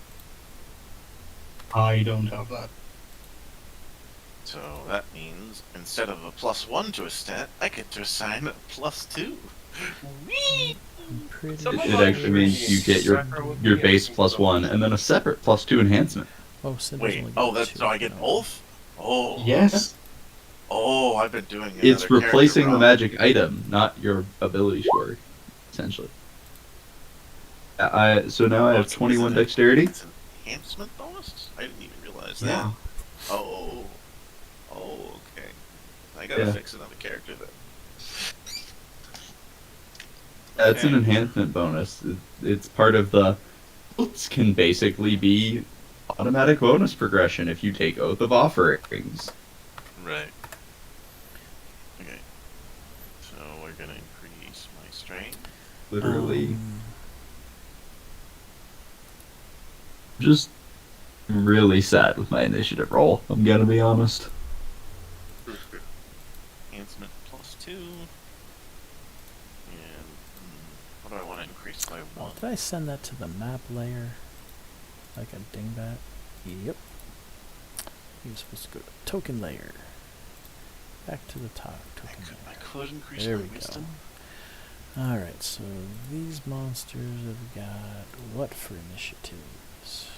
C: I don't have that.
B: So that means instead of a +1 to a stat, I get to assign a +2. Whee!
A: I'm pretty
F: Someone
H: It
A: sure-
H: actually means you get your base +1 and then a separate +2 enhancement.
A: Oh, Cinder's
B: Wait,
A: only
B: oh,
A: got
B: that's
A: 2.
B: so I get
A: No.
B: both? Oh,
C: Yes.
B: oh, I've been doing
H: It's
B: another
H: replacing
B: character
H: the
B: wrong.
H: magic item, not your ability score, essentially. So now I
B: Oh,
H: have
B: so
H: 21
B: is it
H: dexterity.
B: It's an enhancement bonus? I didn't even realize that.
C: Yeah.
B: Oh, okay. I gotta
H: Yeah.
B: fix another character then.
H: That's an
B: Okay.
H: enhancement bonus. It's part of the. It can basically be automatic bonus progression if you take Oath of Offerings.
B: Right. Okay. So we're gonna increase my strength.
H: Literally,
A: Um,
H: just really sad with my initiative roll. I'm gonna be honest.
B: Enhancement +2. And what do I want to increase by
A: oh,
B: 1?
A: did I send that to the map layer? Like a dingbat? Yep. He was supposed to go to token layer. Back to the top. Token
B: I
A: layer.
B: could increase
A: There
B: my
A: we go.
B: wisdom.
A: Alright, so these monsters have got what for initiatives?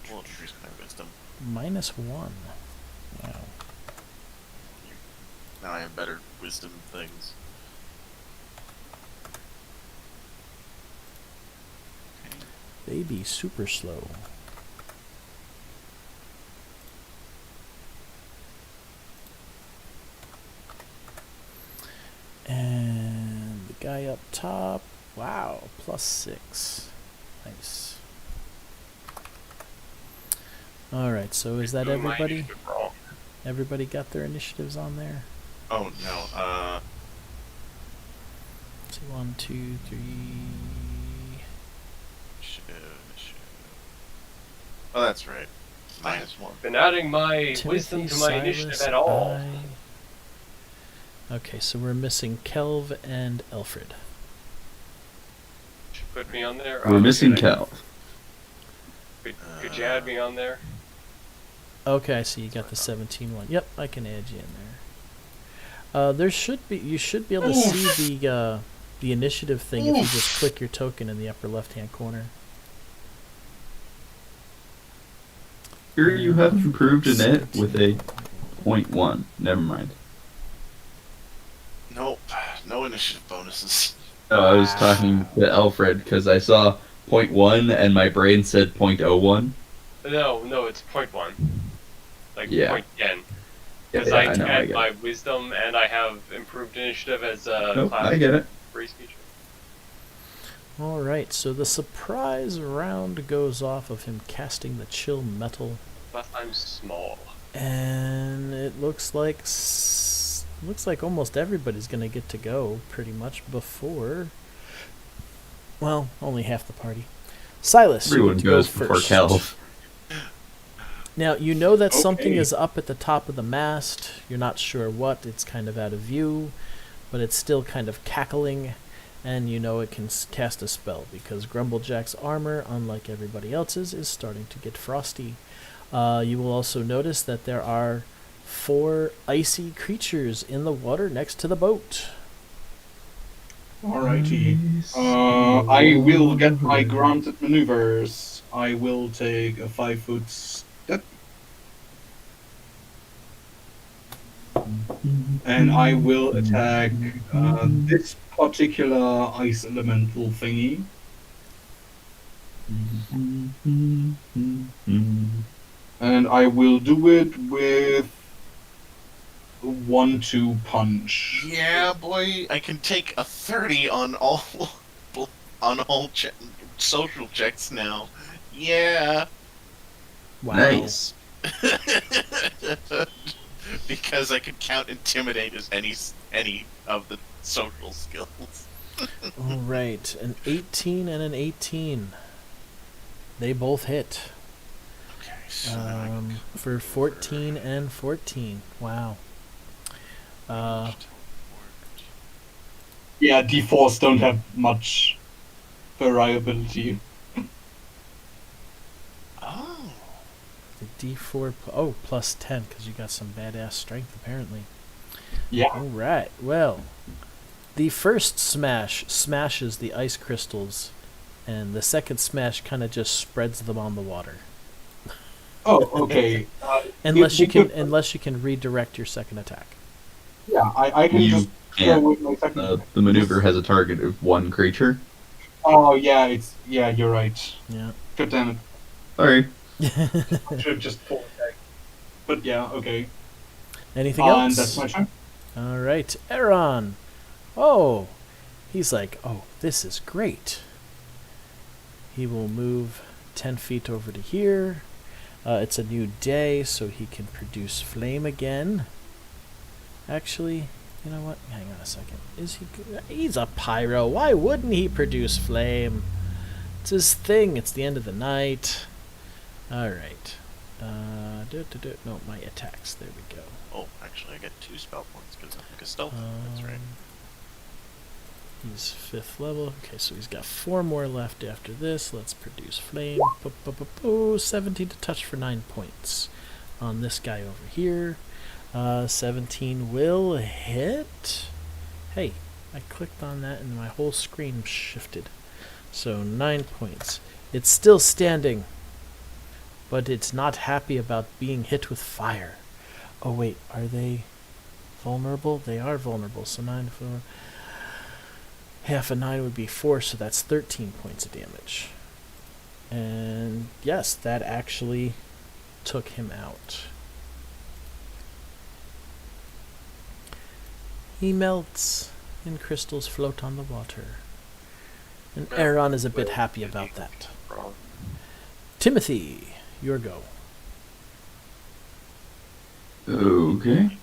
B: We'll increase my wisdom.
A: -1. Wow.
B: Now I have better wisdom things. Okay.
A: They be super slow. guy up top. Wow, +6. Nice. Alright, so is that
F: Doing my
A: everybody?
F: initiative wrong.
A: Everybody got their initiatives on there?
B: Oh no.
A: So 1, 2, 3.
B: Oh, that's right. -1.
F: Been adding my
A: Timothy,
F: wisdom to my initiative
A: Silas,
F: at all.
A: Okay, so we're missing Kelv and Alfred.
F: Should put me on there.
H: We're missing
F: okay.
H: Cal.
F: Could you add me on there?
A: Okay, I see you got the 17 one. Yep, I can add you in there. There should be you should be able to see the initiative thing if you just click your token in the upper left-hand corner.
H: Here you have improved in it with a 0.1. Never mind.
B: Nope. No initiative bonuses.
H: Oh, I was talking to Alfred because I saw 0.1 and my brain said 0.01.
F: No, it's 0.1. Like
H: Yeah.
F: 0.10.
H: Yeah,
F: Because
H: I
F: I
H: know, I
F: had
H: get
F: my
H: it.
F: wisdom and I have improved initiative as a
H: Nope,
F: class
H: I get it.
F: race feature.
A: Alright, so the surprise round goes off of him casting the chill metal.
F: But I'm small.
A: And it looks like almost everybody's gonna get to go pretty much before. Well, only half the party. Silas, you
H: Everyone
A: get to
H: goes
A: go
H: before
A: first.
H: Cal.
A: Now you know that something
C: Okay.
A: is up at the top of the mast. You're not sure what. It's kind of out of view, but it's still kind of cackling, and you know it can cast a spell because Grumblejack's armor, unlike everybody else's, is starting to get frosty. You will also notice that there are 4 icy creatures in the water next to the boat.
C: Alrighty. I will get my granted maneuvers. I will take a 5-foot step. And I will attack this particular ice elemental thingy. And I will do it with 1-2 punch.
B: Yeah, boy, I can take a 30 on all social checks now. Yeah.
A: Wow.
H: Nice.
B: Because I could count intimidate as any of the social skills.
A: All right, an 18 and an 18. They both hit.
B: Okay, so then I can
A: For 14 and 14. Wow.
C: Yeah, D4s don't have much variability.
B: Oh.
A: The D4. Oh, plus 10 because you got some badass strength apparently.
C: Yeah.
A: All right. Well, the first smash smashes the ice crystals, and the second smash kind of just spreads them on the water.
C: Oh, okay.
A: Unless you
C: could-
A: can redirect your second attack.
C: Yeah, I can
H: You
C: just
H: can't.
C: go with my second.
H: The maneuver has a target of 1 creature.
C: Oh yeah, you're right.
A: Yeah.
C: God damn it.
H: Sorry.
C: I should have just pulled attack. But yeah, okay.
A: Anything
C: And
A: else?
C: that's my turn.
A: All right, Aaron. Oh, he's like, oh, this is great. He will move 10 feet over to here. It's a new day, so he can produce flame again. Actually, you know what? Hang on a second. Is he? He's a pyro. Why wouldn't he produce flame? It's his thing. It's the end of the night. All right. No, my attacks. There we go.
B: Oh, actually, I get 2 spell points because I'm like a stealth. That's right.
A: He's 5th level. Okay, so he's got 4 more left after this. Let's produce flame. 17 to touch for 9 points on this guy over here. 17 will hit. Hey, I clicked on that and my whole screen shifted. So 9 points. It's still standing, but it's not happy about being hit with fire. Oh wait, are they vulnerable? They are vulnerable. So 9 to 4. Half of 9 would be 4, so that's 13 points of damage. And yes, that actually took him out. He melts. and crystals float on the water. And Aaron is a bit happy about that.
F: Wrong.
A: Timothy, your go.
D: Okay.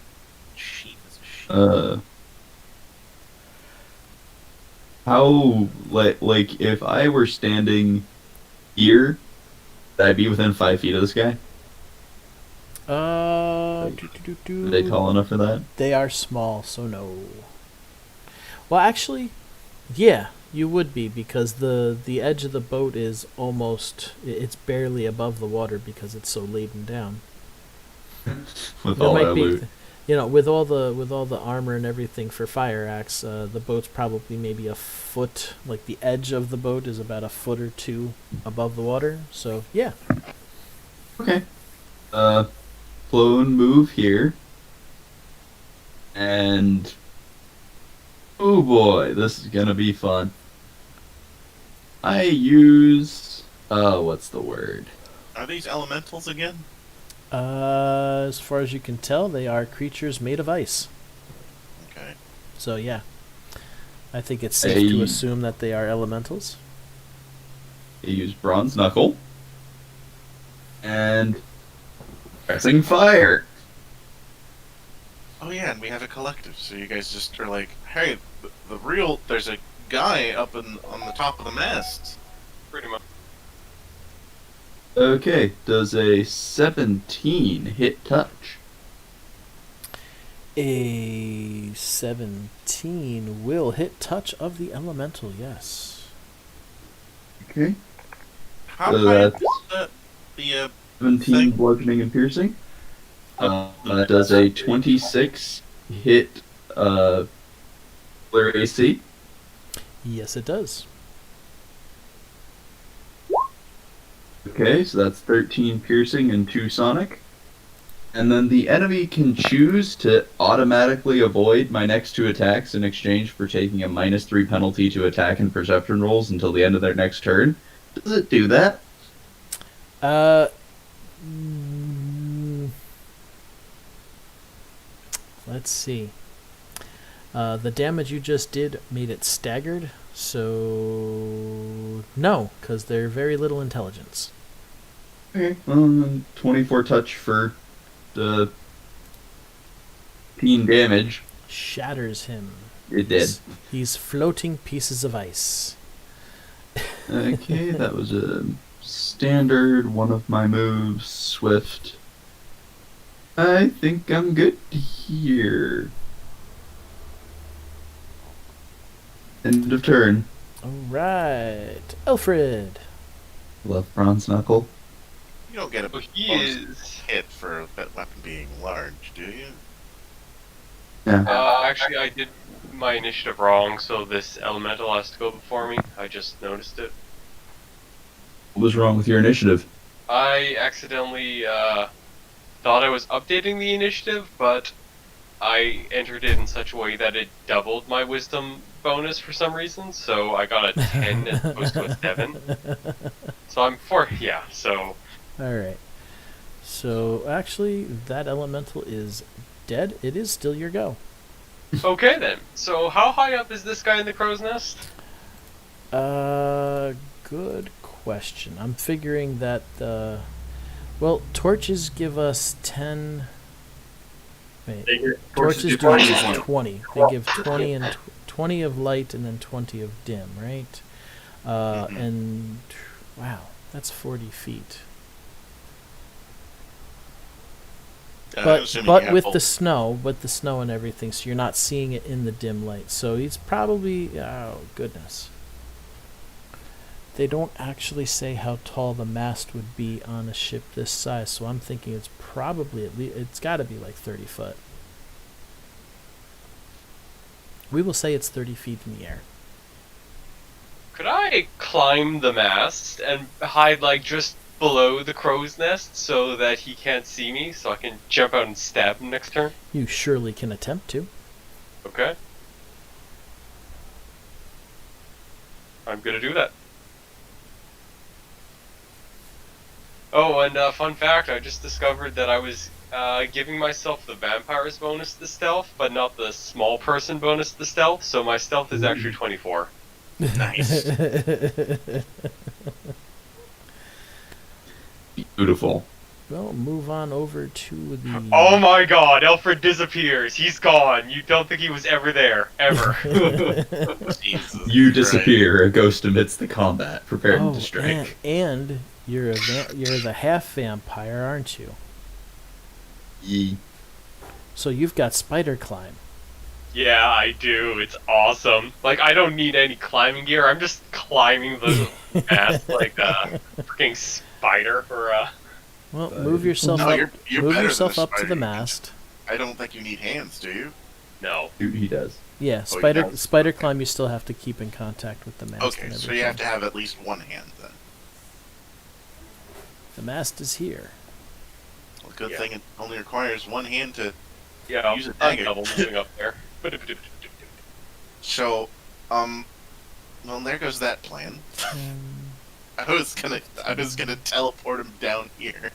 B: Sheep is a sheep.
D: How like if I were standing here, would I be within 5 feet of this guy? Are they tall enough for that?
A: They are small, so no. Well, actually, yeah, you would be, because the edge of the boat is almost, it's barely above the water because it's so laden down.
D: With
A: There
D: all
A: might
D: our
A: be,
D: loot.
A: with all the armor and everything for fire axe, the boat's probably maybe a foot, like the edge of the boat is about a foot or two above the water. So yeah.
D: Okay. Clone move here. And oh boy, this is gonna be fun. I use what's the word?
B: Are these elementals again?
A: As far as you can tell, they are creatures made of ice.
B: Okay.
A: So yeah, I think it's safe to assume that they are elementals.
D: I use bronze knuckle. And pressing fire.
B: Oh yeah, and we have a collective, so you guys just are like, hey, there's a guy up on the top of the mast.
F: Pretty much.
D: Okay, does a 17 hit touch?
A: A 17 will hit touch of the elemental, yes.
D: Okay.
B: How
D: So
B: high
D: that's
B: is the
D: 17
B: thing?
D: bludgeoning and piercing. Does a 26 hit player AC?
A: Yes, it does.
D: Okay, so that's 13 piercing and 2 sonic. And then the enemy can choose to automatically avoid my next 2 attacks in exchange for taking a -3 penalty to attack and perception rolls until the end of their next turn. Does it do that?
A: Let's see. The damage you just did made it staggered, so no, because they're very little intelligence.
D: Okay. 24 touch for the 15 damage.
A: Shatters him.
D: It did.
A: He's floating pieces of ice.
D: Okay, that was a standard one of my moves, swift. I think I'm good here. End of turn.
A: Alright. Alfred.
D: Left bronze knuckle.
B: You don't get a
F: So he
B: bonus
F: is.
B: hit for that weapon being large, do you?
D: Yeah.
F: Actually, I did my initiative wrong, so this elemental has to go before me. I just noticed it.
D: What was wrong with your initiative?
F: I accidentally thought I was updating the initiative, but I entered it in such a way that it doubled my wisdom bonus for some reason, so I got a 10 as opposed to a 7. So I'm 4, yeah, so...
A: Alright. So, actually, that elemental is dead. It is still your go.
F: Okay then, so how high up is this guy in the crow's nest?
A: Good question. I'm figuring that, well, torches give us 10... Wait. Torches do 20. They give 20 and 20 of light and then 20 of dim, right? And wow, that's 40 feet.
B: I'm
A: But
B: assuming you have
A: with
B: both.
A: the snow and everything, so you're not seeing it in the dim light. So he's probably, oh goodness. They don't actually say how tall the mast would be on a ship this size, so I'm thinking it's probably it's got to be like 30 foot. We will say it's 30 feet in the air.
F: Could I climb the mast and hide like just below the crow's nest so that he can't see me, so I can jump out and stab him next turn?
A: You surely can attempt to.
F: Okay. I'm gonna do that. Oh, and fun fact, I just discovered that I was giving myself the vampires bonus to stealth, but not the small person bonus to stealth, so my stealth is actually 24.
B: Nice.
H: Beautiful.
A: Well, move on over to the.
F: Oh my god, Alfred disappears. He's gone. You don't think he was ever there. Ever.
B: Jesus
H: You
B: Christ.
H: disappear. A ghost amidst the combat, prepared
A: Oh,
H: to strike.
A: and you're you're the half vampire, aren't you?
H: Ye.
A: So you've got spider climb.
F: Yeah, I do. It's awesome. Like, I don't need any climbing gear. I'm just climbing the mast like a freaking spider or a...
A: Well, move yourself
B: No,
A: up.
B: you're
A: Move
B: better than
A: yourself
B: a
A: up to
B: spider.
A: the mast.
B: I don't think you need hands, do you?
F: No.
H: He does.
A: Yeah,
B: Oh,
A: spider
B: yeah.
A: spider climb. You still have to keep in contact with the mast.
B: Okay,
A: and
B: so you have to
A: everything.
B: have at least one hand then.
A: The mast is here.
B: Well, good
F: Yeah.
B: thing it only requires one hand to.
F: Yeah,
B: Use a
F: I'm
B: dagger.
F: double moving up there.
B: So, well, there goes that plan. I was gonna teleport him down here.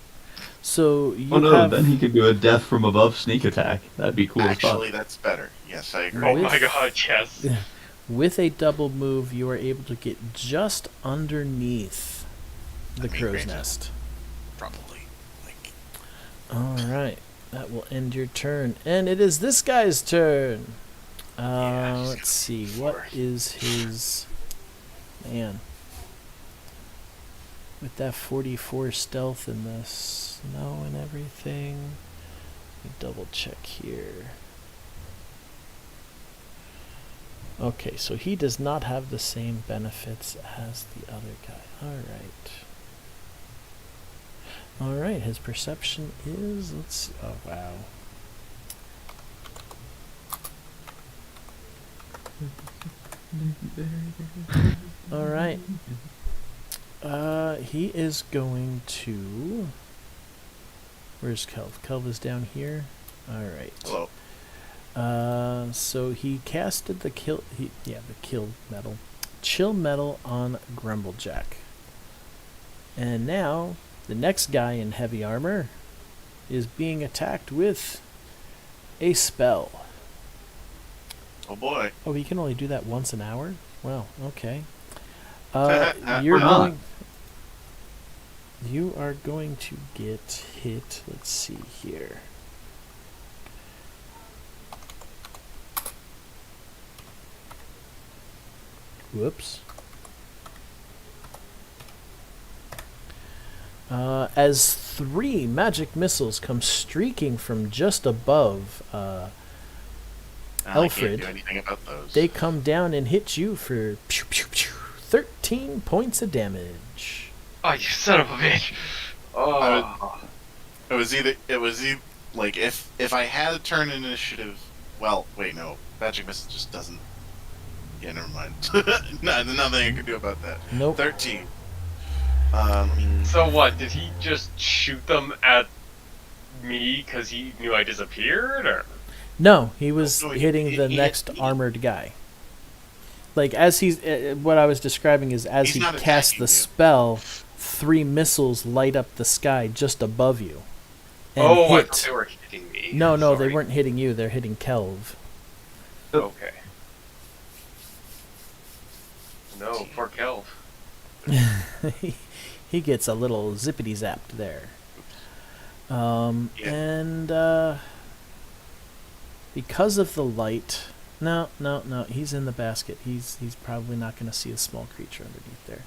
A: So you
H: Oh no,
A: have
H: then he could do a death from above sneak attack. That'd be cool
B: Actually,
H: as fuck.
B: that's better. Yes, I agree.
F: Oh
A: With-
F: my god, yes.
A: with a double move, you are able to get just underneath the
B: I mean,
A: crow's
B: granted.
A: nest.
B: Probably. Like,
A: All right, that will end your turn, and it is this guy's turn.
B: Yeah, he's
A: Let's
B: got
A: see,
B: 54.
A: what is his man? With that 44 stealth and the snow and everything, let me double check here. Okay, so he does not have the same benefits as the other guy. All right, his perception is, let's see, oh wow. All right. He is going to. Where's Kelv? Kelv is down here. All right.
B: hello.
A: So he casted the kill metal, chill metal on Grumblejack. And now the next guy in heavy armor is being attacked with a spell.
B: Oh boy.
A: Oh, he can only do that once an hour? Wow, okay.
B: Or
H: not.
A: You are going to get hit. Let's see here. Whoops. As 3 magic missiles come streaking from just above,
B: I
A: Alfred,
B: can't do anything about those.
A: they come down and hit you for 13 points of damage.
F: Oh, you son of a bitch. Oh.
B: It was either like if I had a turn initiative. Well, wait, no. Magic missile just doesn't. Yeah, never mind. No, nothing I can do about that.
A: Nope.
B: 13.
F: So what, did he just shoot them at me because he knew I disappeared, or?
A: No, he was
B: No,
A: hitting the
B: he-
A: next
B: he-
A: armored guy. Like, as he's. What I was describing is as
B: He's
A: he
B: not
A: casts
B: attacking
A: the
B: you.
A: spell, 3 missiles light up the sky just above you. And
F: Oh, I
A: hit.
F: thought they were hitting me.
A: No, they
F: Sorry.
A: weren't hitting you, they're hitting Kelv.
F: Okay. No, poor Kelv.
A: He gets a little zippity zapped there.
B: Yeah.
A: And because of the light, no, he's in the basket. He's probably not going to see a small creature underneath there.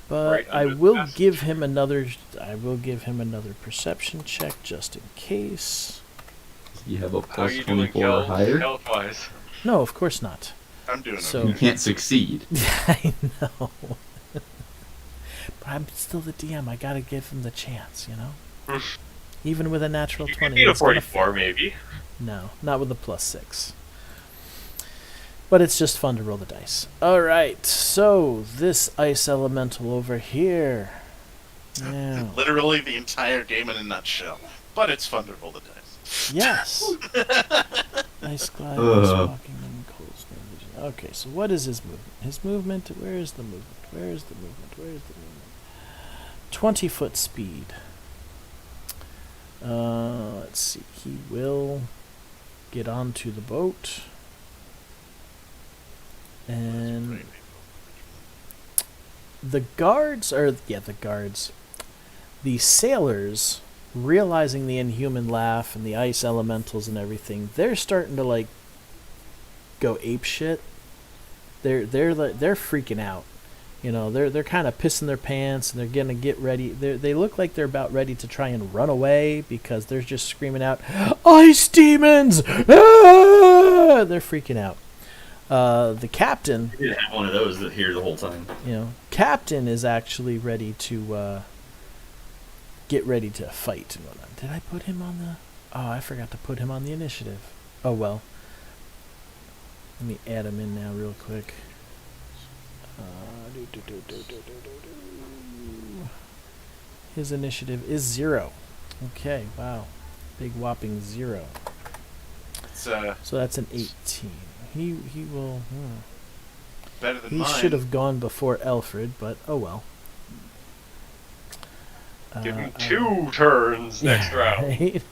A: But
F: Right
A: I
F: under the
A: will
F: basket.
A: give him another. I will give him another perception check just in case.
H: You have a
F: How are
H: plus
F: you doing,
H: 24 or
F: Kelv?
H: higher.
F: Health-wise.
A: No, of course not.
B: I'm doing
A: So-
H: You can't succeed.
A: I know. But I'm still the DM. I gotta give him the chance, you know. Even with a natural
F: You
A: 20.
F: could beat a
A: it's gonna
F: 44, maybe.
A: No, not with a +6. But it's just fun to roll the dice. Alright, so this ice elemental over here. Now,
B: literally the entire game in a nutshell. But it's fun to roll the dice.
A: yes! Ice glide,
H: Ugh.
A: ice walking, and cold snow vision. Okay, so what is his movement? His movement, where is the movement? Where is the movement? Where is the movement? 20-foot speed. Let's see. He will get onto the boat. And the guards the sailors, realizing the inhuman laugh and the ice elementals and everything, they're starting to like go ape shit. They're freaking out. You know, they're kind of pissing their pants, and they're gonna get ready. They look like they're about ready to try and run away because they're just screaming out, "Ice demons!" Ah! They're freaking out. The captain,
E: We didn't have one of those here the whole time.
A: captain is actually ready to get ready to fight and whatnot. Did I put him on the? Oh, I forgot to put him on the initiative. Oh well. Let me add him in now real quick. His initiative is 0. Okay, wow. Big whopping 0. So that's an 18. He will...
B: better than
A: He
B: mine.
A: should have gone before Alfred, but oh well.
F: Give him 2 turns next round.
A: Right?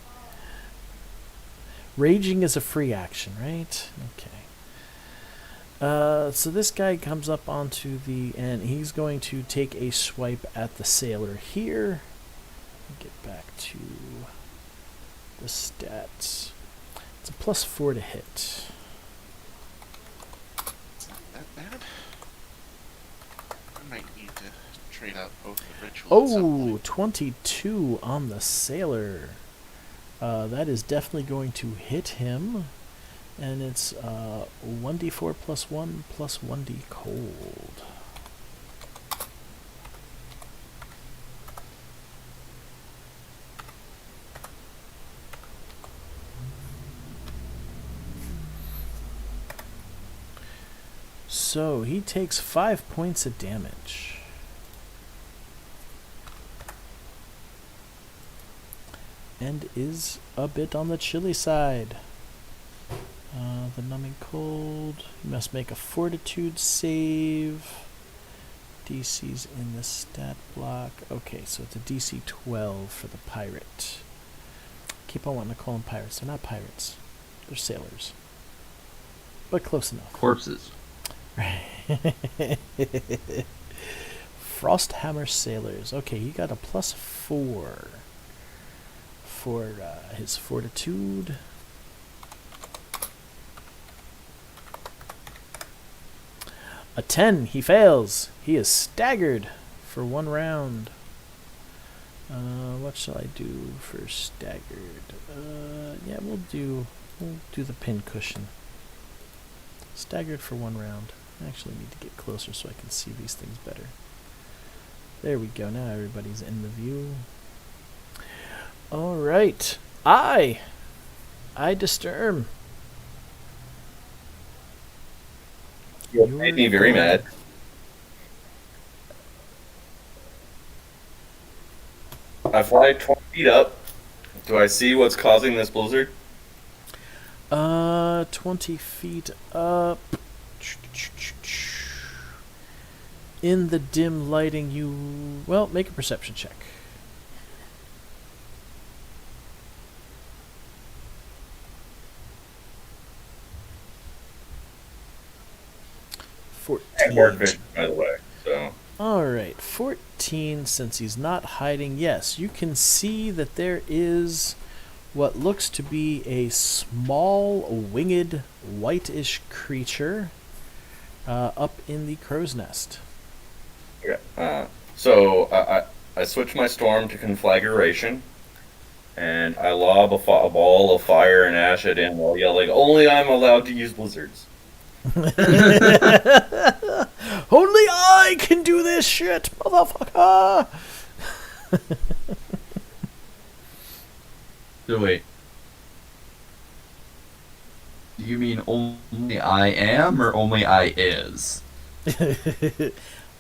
A: Raging is a free action, right? Okay. So this guy comes up onto and he's going to take a swipe at the sailor here. Get back to the stats. It's a +4 to hit.
B: It's not that bad. I might need to trade out both the ritual. at some
A: Oh,
B: point.
A: 22 on the sailor. That is definitely going to hit him. And it's 1d4 plus 1 plus 1d cold. So he takes 5 points of damage. And is a bit on the chilly side. The numbing cold. You must make a fortitude save. DC's in the stat block. Okay, so it's a DC 12 for the pirate. Keep on wanting to call them pirates. They're not pirates. They're sailors. But close enough.
H: Corpses.
A: Frosthammer sailors. Okay, he got a +4 for his fortitude. A 10, he fails. He is staggered for 1 round. What shall I do for staggered? Yeah, we'll do the pin cushion. Staggered for 1 round. I actually need to get closer so I can see these things better. There we go. Now everybody's in the view. All right. I disturb.
G: You made me very mad. I fly 20 feet up. Do I see what's causing this blizzard?
A: 20 feet up. In the dim lighting, well, make a perception check.
G: And more vision, by the way. So
A: Alright, 14, since he's not hiding. Yes, you can see that there is what looks to be a small, winged, whitish creature up in the crow's nest.
G: okay. So I switch my storm to conflagration, and I lob a ball of fire and ash at him while yelling, "Only I'm allowed to use blizzards."
A: Only I can do this shit, motherfucker!
H: So wait. Do you mean only I am or only I is?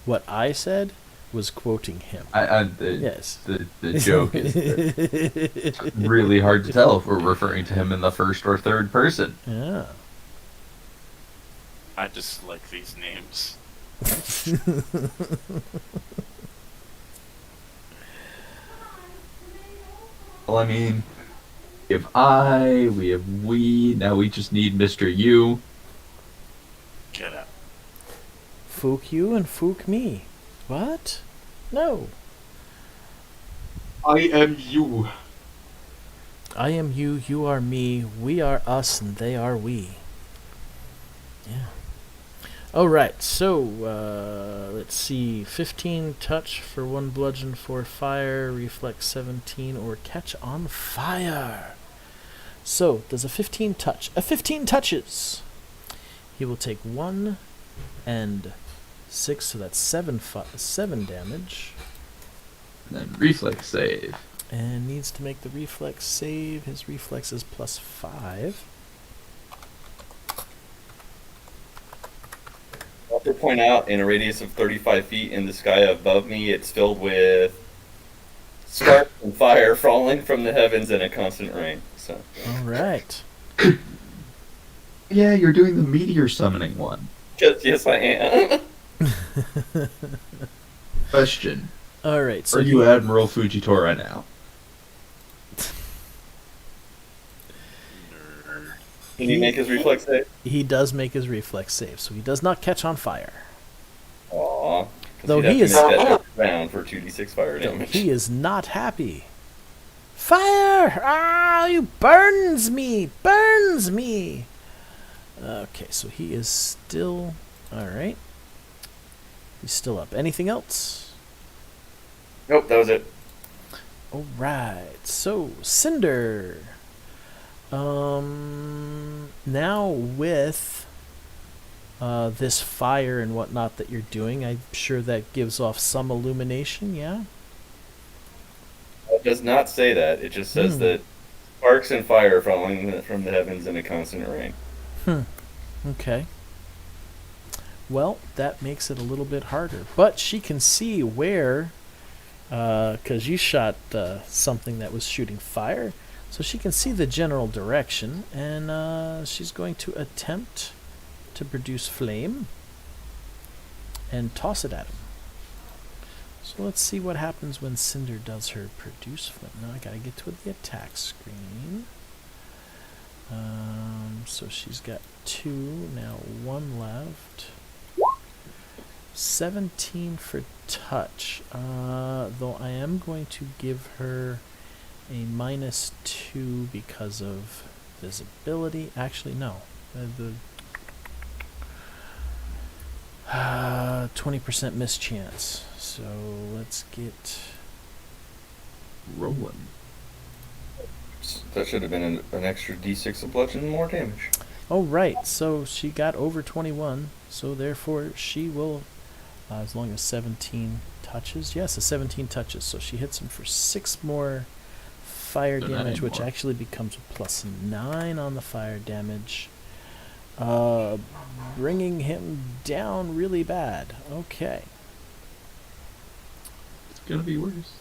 A: What I said was quoting him.
H: Yes.
A: Yes.
H: The joke is that it's really hard to tell if we're referring to him in the first or third person.
A: Yeah.
I: I just like these names.
H: Well, I mean, we have I, we have we, now we just need Mr. U.
B: Get up.
A: Fook you and fook me. What? No.
C: I am you.
A: I am you, you are me, we are us, and they are we. Yeah. Alright, so, let's see. 15 touch for 1 bludgeon, 4 fire, reflex 17, or catch on fire. So, does a 15 touch? A 15 touches! He will take 1 and 6, so that's 7 damage.
H: And then reflex save.
A: And needs to make the reflex save. His reflex is +5.
G: I'll also point out, in a radius of 35 feet in the sky above me, it's filled with sparks and fire falling from the heavens in a constant rain. So,
A: Alright.
H: Yeah, you're doing the meteor summoning one.
G: yes, I am.
H: Question.
A: Alright, so
H: Are you Admiral Fujitora now?
G: Can he make his reflex save?
A: he does make his reflex save, so he does not catch on fire.
G: Aw.
A: Though
G: Though
A: he is-
G: down for 2d6 fire
A: Though
G: damage.
A: he is not happy. Fire! Ah, you burns me! Burns me! Okay, so he is still... Alright. He's still up. Anything else?
G: Nope, that was it.
A: Alright, so Cinder. Now with this fire and whatnot that you're doing, I'm sure that gives off some illumination, yeah?
G: It does not say that. It just says
A: Hmm.
G: that sparks and fire falling from the heavens in a constant rain.
A: Okay. Well, that makes it a little bit harder. But she can see where, because you shot something that was shooting fire, so she can see the general direction, and she's going to attempt to produce flame and toss it at him. So let's see what happens when Cinder does her produce flame. Now I gotta get to the attack screen. So she's got 2, now 1 left. 17 for touch. Though I am going to give her a -2 because of visibility. Actually, no. The 20% mischance. So let's get...
H: Rolling.
G: That should have been an extra d6 of bludgeon and more damage.
A: Oh, right. So she got over 21. So therefore she will, as long as 17 touches. Yes, a 17 touches. So she hits him for 6 more fire
H: So not
A: damage, which
H: anymore.
A: actually becomes a +9 on the fire damage. Bringing him down really bad. Okay.
H: It's gonna be worse.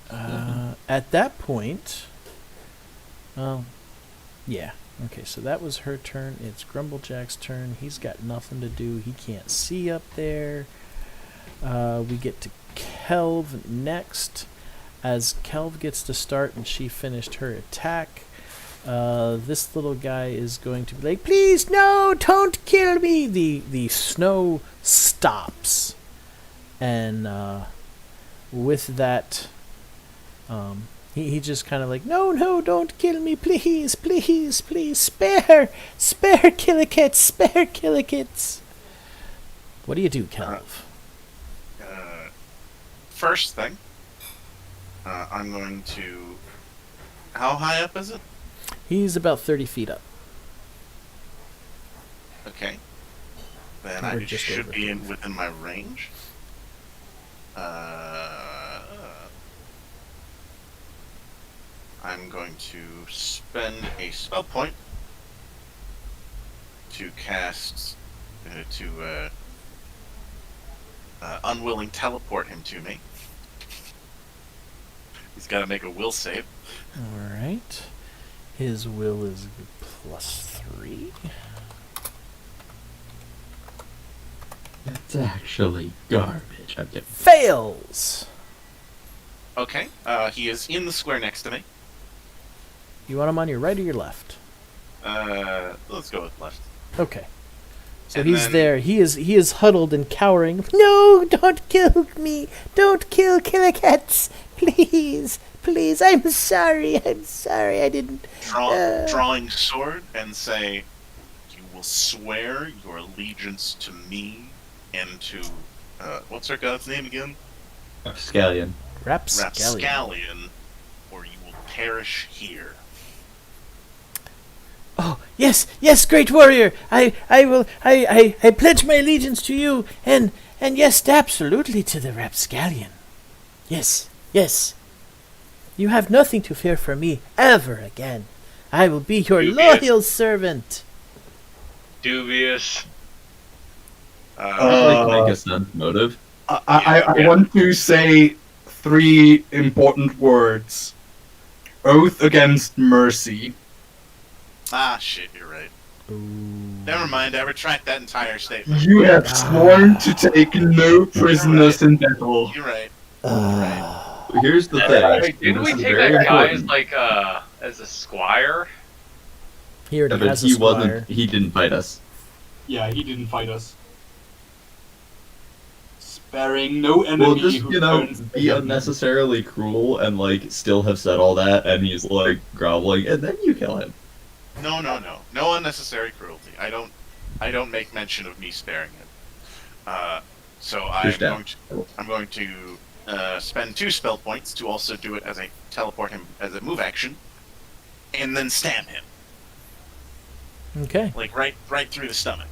A: At that point, yeah. Okay, so that was her turn. It's Grumblejack's turn. He's got nothing to do. He can't see up there. We get to Kelv next. As Kelv gets to start and she finished her attack, this little guy is going to be like, "Please, no, don't kill me!" The snow stops. And with that, he just kind of like, no, don't kill me, please, please, please, spare Killikits, spare Killikits. What do you do, Kelv?
B: First thing, I'm going to... How high up is it?
A: He's about 30 feet up.
B: Okay. Then
A: Or
B: I
A: just
B: should
A: over.
B: be within my range. I'm going to spend a spell point to cast unwilling teleport him to me. He's got to make a will save.
A: All right. His will is +3.
H: That's actually garbage. I'm getting
A: Fails.
B: Okay. He is in the square next to me.
A: You want him on your right or your left?
B: Let's go with left.
A: Okay. So
B: And
A: he's
B: then-
A: there. He is huddled and cowering. No, don't kill me. Don't kill Killer Cats. Please. Please. I'm sorry. I didn't.
B: Drawing sword and say, "You will swear your allegiance to me and to what's our god's name again?
H: Scallion.
A: Rapscallion.
B: Rapscallion, or you will perish here."
A: Oh, yes, great warrior. I pledge my allegiance to you, and yes, absolutely to the Rapscallion. Yes. You have nothing to fear from me ever again. I will be your
F: Dubious.
A: loyal servant.
F: Dubious.
H: Make a sense motive.
C: I want to say 3 important words. Oath against mercy.
B: Ah, shit, you're right. Never mind, I retract that entire statement.
C: You have sworn to take no prisoners in battle.
B: You're right.
H: Here's the thing.
F: Wait, didn't
H: and
F: we
H: this is
F: take
H: very
F: that guy as
H: important.
F: as a squire?
A: He already
H: Yeah, but
A: has a
H: he
A: squire.
H: wasn't. He didn't fight us.
C: Yeah, he didn't fight us. Sparing no enemy.
H: Well, just
C: who
H: you know,
C: turns
H: be
C: against
H: unnecessarily cruel and like still have said all that, and he's like groveling, and then you kill him.
B: No. No unnecessary cruelty. I don't make mention of me sparing him. So
H: Understand.
B: I'm going to spend 2 spell points to also do it as a teleport him as a move action, and then stab him,
A: Okay,
B: like right through the stomach.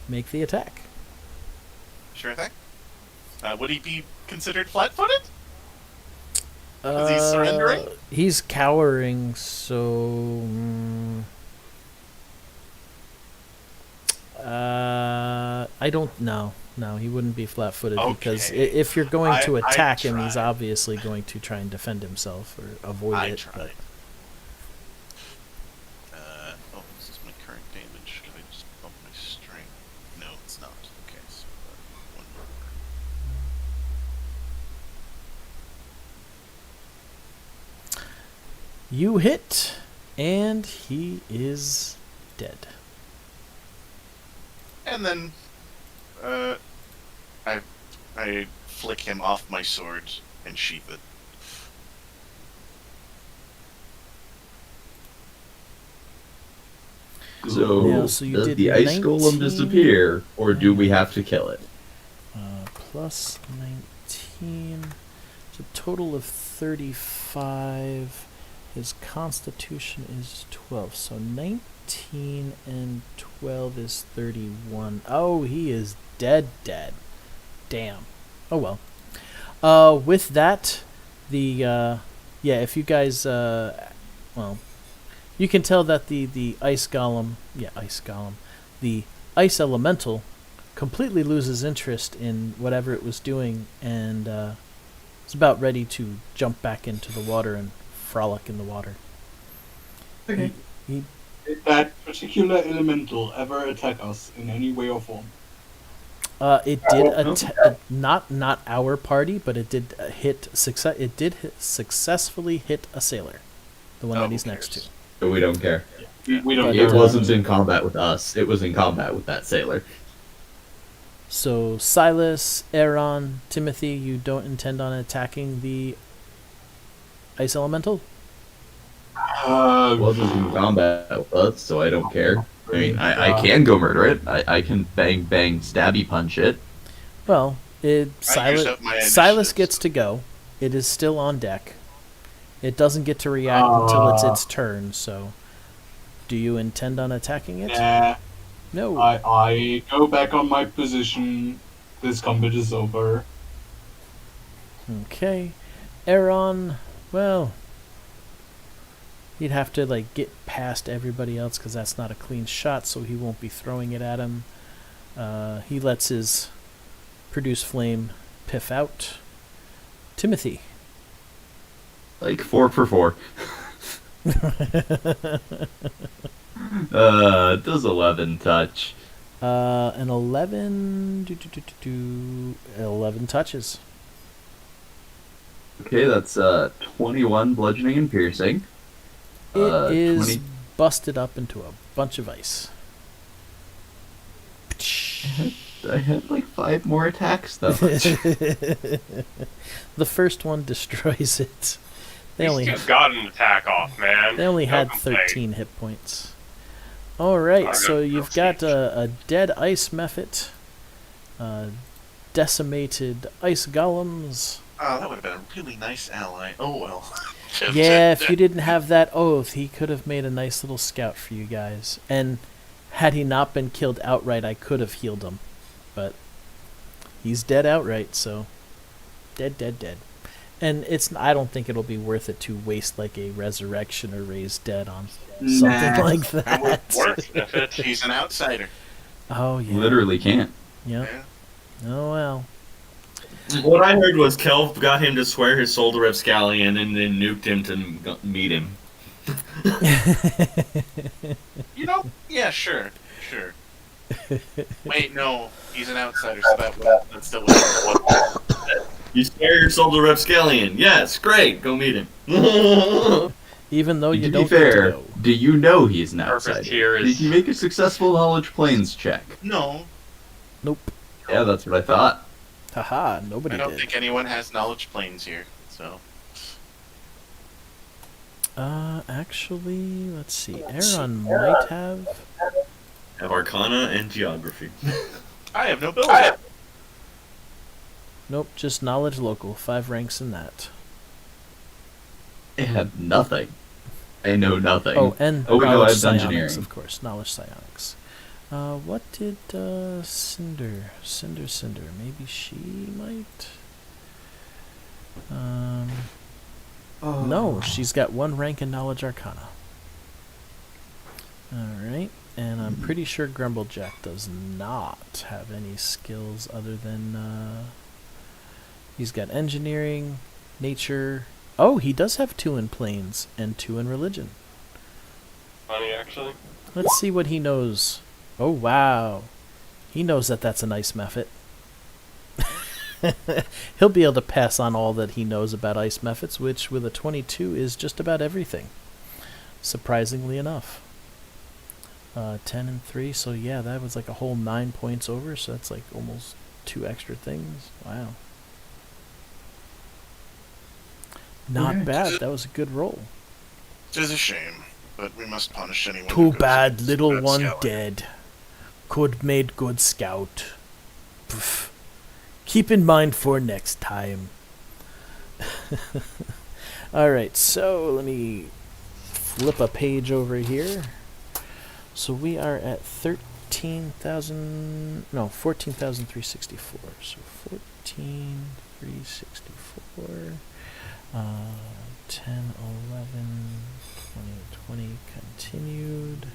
A: make the attack.
B: Sure thing. Would he be considered flat-footed? Is he surrendering?
A: He's cowering, so. I don't know. No, he wouldn't be flat-footed because
B: Okay.
A: if you're going to
B: I
A: attack him, he's
B: tried.
A: obviously going to try and defend himself or avoid
B: I
A: it.
B: tried. This is my current damage. Can I just bump my strength? No, it's not. Okay, so one more.
A: You hit, and he is dead.
B: And then, I flick him off my sword and sheath it.
H: So,
A: Yeah, so you
H: does
A: did
H: the ice
A: 19.
H: golem disappear, or do we have to kill it?
A: Plus 19. It's a total of 35. His constitution is 12. So 19 and 12 is 31. Oh, he is dead. Damn. Oh well. With that, yeah, if you guys, well, you can tell that the ice golem, the ice elemental completely loses interest in whatever it was doing and is about ready to jump back into the water and frolic in the water.
H: Okay.
A: He
C: Did that particular elemental ever attack us in any way or form?
A: it did not our party, but it did successfully hit a sailor, the one
B: Oh,
A: that
B: who
A: he's next
B: cares?
A: to.
H: So we don't care.
C: We don't
A: But,
H: It
C: know.
H: wasn't in combat with us. It was in combat with that sailor.
A: So Silas, Aaron, Timothy, you don't intend on attacking the ice elemental?
H: It wasn't in combat with us, so I don't care. I mean, I can go murder it. I can bang stabby punch it.
A: Well,
B: used up my
A: Silas
B: initiative,
A: gets to go. It is still on deck. It doesn't get to react until it's its turn, so do you intend on attacking it?
C: Yeah,
A: No.
C: I go back on my position. This combat is over.
A: Okay. Aaron, well, he'd have to like get past everybody else because that's not a clean shot, so he won't be throwing it at him. He lets his produce flame piff out. Timothy.
H: Like 4 for 4. Does 11 touch?
A: An 11. 11 touches.
H: Okay, that's 21 bludgeoning and piercing.
A: It is
H: 20.
A: busted up into a bunch of ice.
H: I had like 5 more attacks though.
A: The first one destroys it. They only
I: He's got an attack off, man.
A: They only
I: No
A: had
I: complaint.
A: 13 hit points. Alright,
I: I
A: so
I: got
A: you've
I: no
A: got a dead ice mephit, decimated ice golems.
B: Oh, that would have been a really nice ally. Oh well.
A: Yeah, if you didn't have that oath, he could have made a nice little scout for you guys. And had he not been killed outright, I could have healed him. But he's dead outright, so dead. And I don't think it'll be worth it to waste like a resurrection or raise dead on something
C: Nah.
A: like
B: That would
A: that.
B: work.
I: If it,
B: He's an outsider.
A: Oh yeah.
H: Literally can't.
A: Yep.
B: Yeah.
A: Oh well.
E: What I heard was Kelv got him to swear his soul to Repscallion and then nuked him to meet him.
B: You know? Yeah, sure. Wait, no. He's an outsider, so that's still what.
E: You swear your soul to Repscallion. Yes, great. Go meet him.
A: Even though you
H: To
A: don't
H: be fair,
A: get to go.
H: do you know he's an
F: Purpose
H: outsider?
F: here
H: Did
F: is-
H: you make a successful knowledge planes check?
B: No,
A: Nope.
H: Yeah, that's what I thought.
A: Haha, nobody
B: I don't
A: did.
B: think anyone has knowledge planes here. So
A: Actually, let's see. Aaron might have.
E: Have Arcana and Geography.
B: I have no bills.
A: Nope, just knowledge local. 5 ranks in that.
H: I have nothing. I know nothing.
A: Oh, and
H: Oh, no, I
A: knowledge
H: have
A: psionics,
H: engineering.
A: of course. Knowledge psionics. What did Cinder? Maybe she might. No, she's got 1 rank in knowledge arcana. All right, and I'm pretty sure Grumblejack does not have any skills other than he's got engineering, nature. Oh, he does have 2 in planes and 2 in religion.
I: funny, actually.
A: Let's see what he knows. Oh, wow. He knows that that's a nice mephit. He'll be able to pass on all that he knows about ice mephits, which with a 22 is just about everything. Surprisingly enough. 10 and 3, so yeah, that was like a whole 9 points over, so that's like almost 2 extra things. Wow. Not
C: Okay.
A: bad. That was a good roll.
B: It is a shame, but we must punish anyone. who
A: Too
B: goes
A: bad,
B: against
A: little
B: that
A: one
B: scout.
A: dead. Could made good scout. Pff. Keep in mind for next time. Alright, so let me flip a page over here. So we are at 14,364. So 14,364. 10, 11, 20, continued.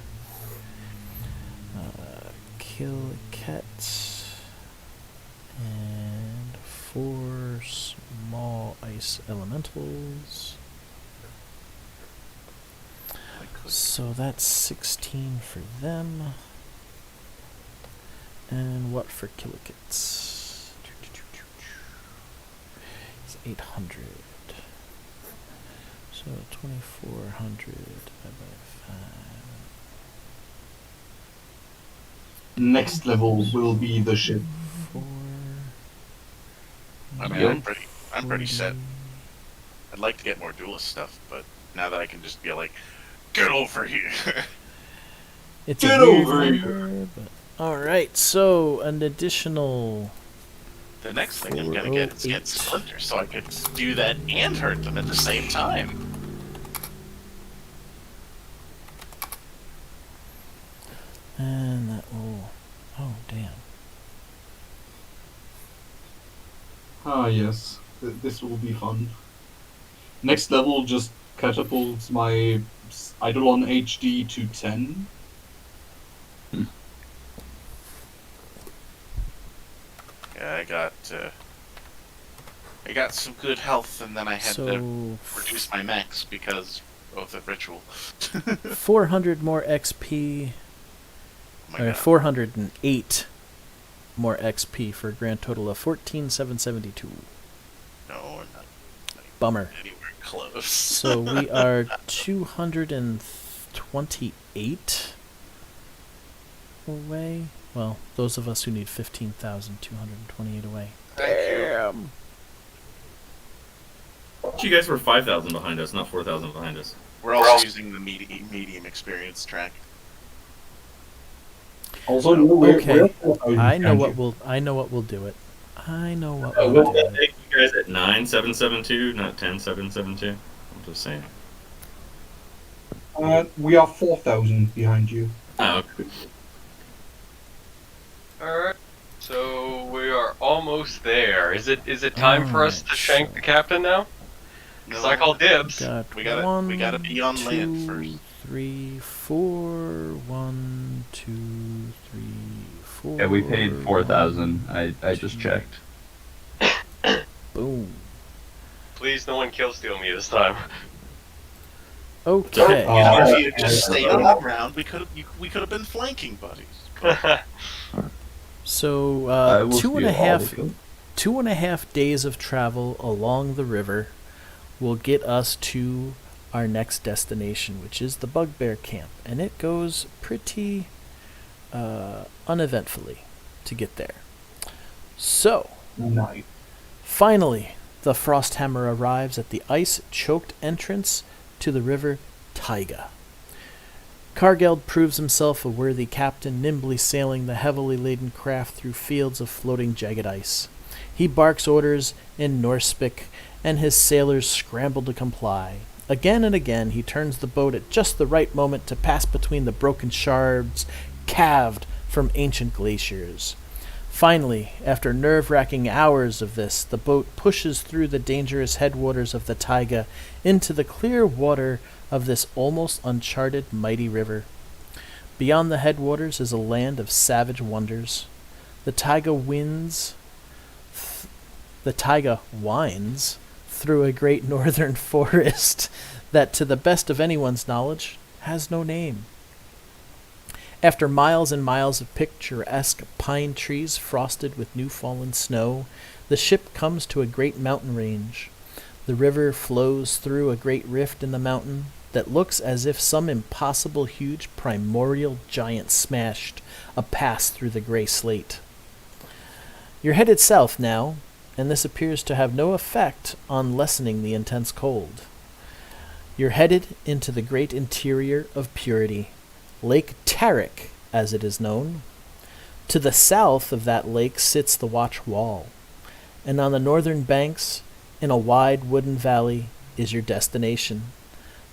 A: Kill cats. And 4 small ice elementals. So that's 16 for them. And what for killikits? It's 800. So 2,400 divided by 5.
C: Next level will be the ship.
A: 4.
B: I mean, I'm pretty set. I'd like to get more duelist stuff, but now that I can just be like, get over here.
A: It's
C: Get
A: a weird
C: over
A: number, but alright, so an additional
B: The next thing I'm gonna get is get
A: 408.
B: Splinter, so I could do that and hurt them at the same time.
A: and that will oh damn.
C: Ah, yes. This will be fun. Next level just catapults my Eidolon HD to 10.
B: Yeah, I got some good health, and then I had to
A: So
B: reduce my max because of the ritual.
A: 400 more XP
B: Oh my
A: or
B: God.
A: 408 more XP for a grand total of 14,772.
B: No, we're not
A: Bummer.
B: anywhere close.
A: So we are 228 away. Well, those of us who need 15,228 away.
B: Thank you.
A: Damn.
E: You guys were 5,000 behind us, not 4,000 behind us.
B: We're also using the medium experience track.
C: Also, we're
A: Okay.
C: 4,000
A: I know
C: behind
A: what
C: you.
A: will. I know what will do it. I know what
E: Will
A: will do
E: that
A: it.
E: take you guys at 9,772, not 10,772? I'm just saying.
C: We are 4,000 behind you.
E: Oh, okay.
F: Alright. So we are almost there. Is it time for us to
A: Alright,
F: shank
A: so-
F: the captain now? Because I call dibs.
A: Got
B: We gotta
A: one,
B: be on land
A: 2,
B: first.
A: 3, 4. 1, 2, 3, 4.
H: Yeah, we paid 4,000. I just checked.
A: Boom.
F: Please, no one kill steal me this time.
A: Okay.
B: If you had just stayed on the ground, we could have been flanking buddies.
A: So
H: I will
A: two and a
H: steal all
A: half
H: the kills.
A: 2.5 days of travel along the river will get us to our next destination, which is the Bugbear Camp, and it goes pretty uneventfully to get there. So,
C: Nice.
A: finally, the Frosthammer arrives at the ice-choked entrance to the river Taiga. Kargeld proves himself a worthy captain, nimbly sailing the heavily laden craft through fields of floating jagged ice. He barks orders in Norsepic, and his sailors scramble to comply. Again and again he turns the boat at just the right moment to pass between the broken shards calved from ancient glaciers. Finally, after nerve-wracking hours of this, the boat pushes through the dangerous headwaters of the Taiga into the clear water of this almost uncharted mighty river. Beyond the headwaters is a land of savage wonders. The Taiga winds through a great northern forest that, to the best of anyone's knowledge, has no name. After miles and miles of picturesque pine trees frosted with new-fallen snow, the ship comes to a great mountain range. The river flows through a great rift in the mountain that looks as if some impossible huge primordial giant smashed a pass through the gray slate. You're headed south now, and this appears to have no effect on lessening the intense cold. You're headed into the great interior of Purity, Lake Tarik, as it is known. To the south of that lake sits the Watch Wall, and on the northern banks, in a wide wooden valley, is your destination,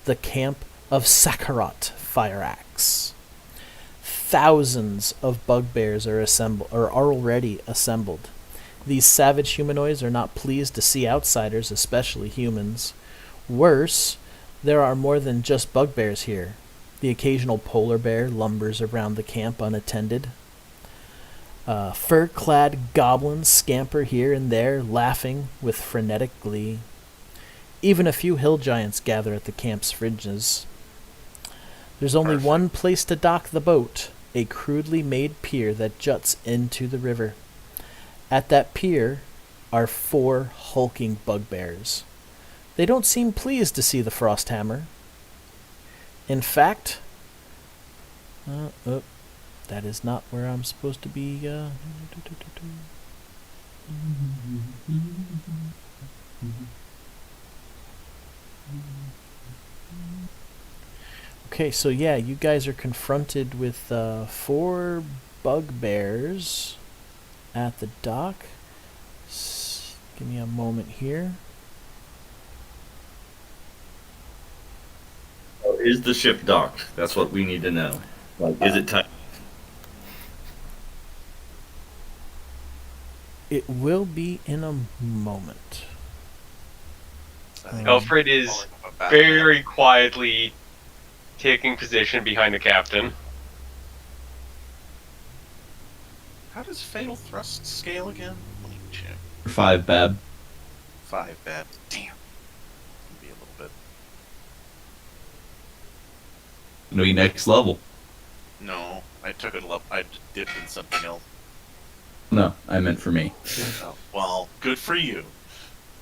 A: the camp of Sakarot Fire Axe. Thousands of bugbears are already assembled. These savage humanoids are not pleased to see outsiders, especially humans. Worse, there are more than just bugbears here. The occasional polar bear lumbers around the camp unattended. Fur-clad goblins scamper here and there, laughing with frenetic glee. Even a few hill giants gather at the camp's fringes. There's only one place to dock the boat, a crudely made pier that juts into the river. At that pier are 4 hulking bugbears. They don't seem pleased to see the Frosthammer. In fact, that is not where I'm supposed to be. Okay, so yeah, you guys are confronted with 4 bugbears at the dock. Give me a moment here.
E: Is the ship docked? That's what we need to know. Like, is it tight?
A: It will be in a moment.
F: Alfred is very quietly taking position behind the captain.
B: How does Fatal Thrust scale again? Let me check.
H: 5 Bab.
B: 5 bad. Damn. Be a little bit.
H: No, next level.
B: No, I took it. I dipped in something else.
H: No, I meant for me.
B: Oh, well, good for you.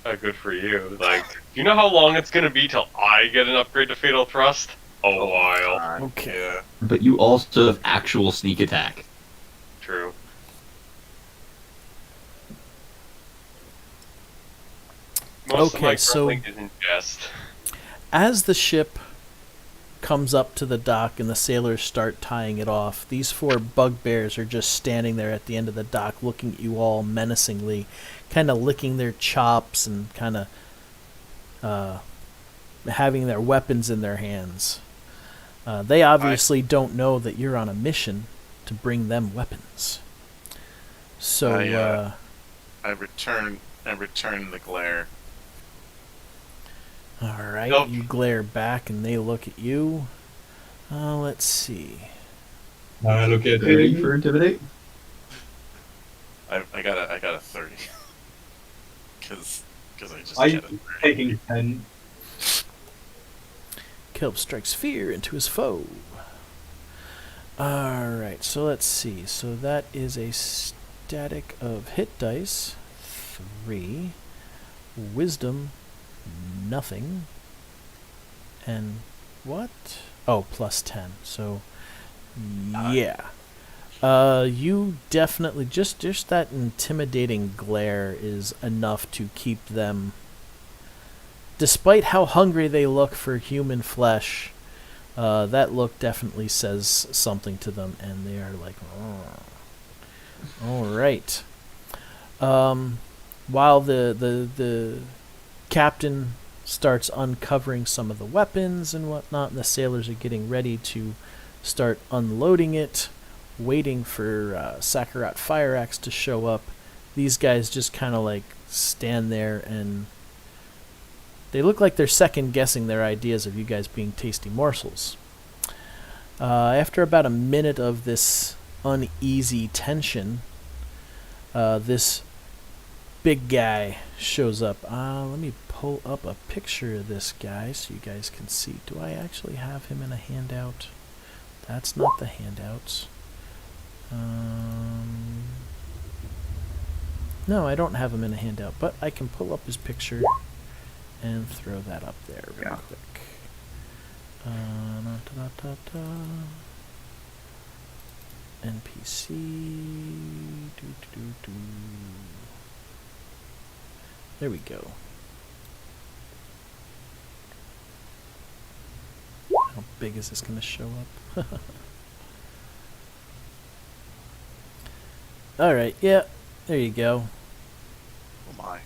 I: Good for you. Like, do you know how long it's gonna be till I get an upgrade to Fatal Thrust? A while.
A: Okay.
B: Yeah.
H: But you also have actual sneak attack.
I: True. Most of
A: Okay,
I: my
A: so-
I: grumbling is in jest.
A: As the ship comes up to the dock and the sailors start tying it off, these four bugbears are just standing there at the end of the dock looking at you all menacingly, kind of licking their chops and kind of having their weapons in their hands. They obviously don't know that you're on a mission to bring them weapons. So,
B: I return the glare.
A: alright,
I: Nope.
A: you glare back and they look at you. Let's see.
C: I look at
H: 30
C: him.
H: for intimidate.
B: I got a 30. Cause I just
C: I'm
B: get a 30.
C: taking 10.
A: Kelp strikes fear into his foe. Alright, so let's see. So that is a static of hit dice, 3. Wisdom, nothing. And what? Oh, plus 10. So, yeah. You definitely, just that intimidating glare is enough to keep them, despite how hungry they look for human flesh, that look definitely says something to them, and they are like, oh. All right. While the captain starts uncovering some of the weapons and whatnot, and the sailors are getting ready to start unloading it, waiting for Sakarat Fire Axe to show up, these guys just kind of like stand there and they look like they're second-guessing their ideas of you guys being tasty morsels. After about a minute of this uneasy tension, this big guy shows up. Let me pull up a picture of this guy so you guys can see. Do I actually have him in a handout? That's not the handouts. No, I don't have him in a handout, but I can pull up his picture and throw that up there real quick. NPC. There we go. How big is this going to show up? Alright, yeah, there you go.
B: Oh my.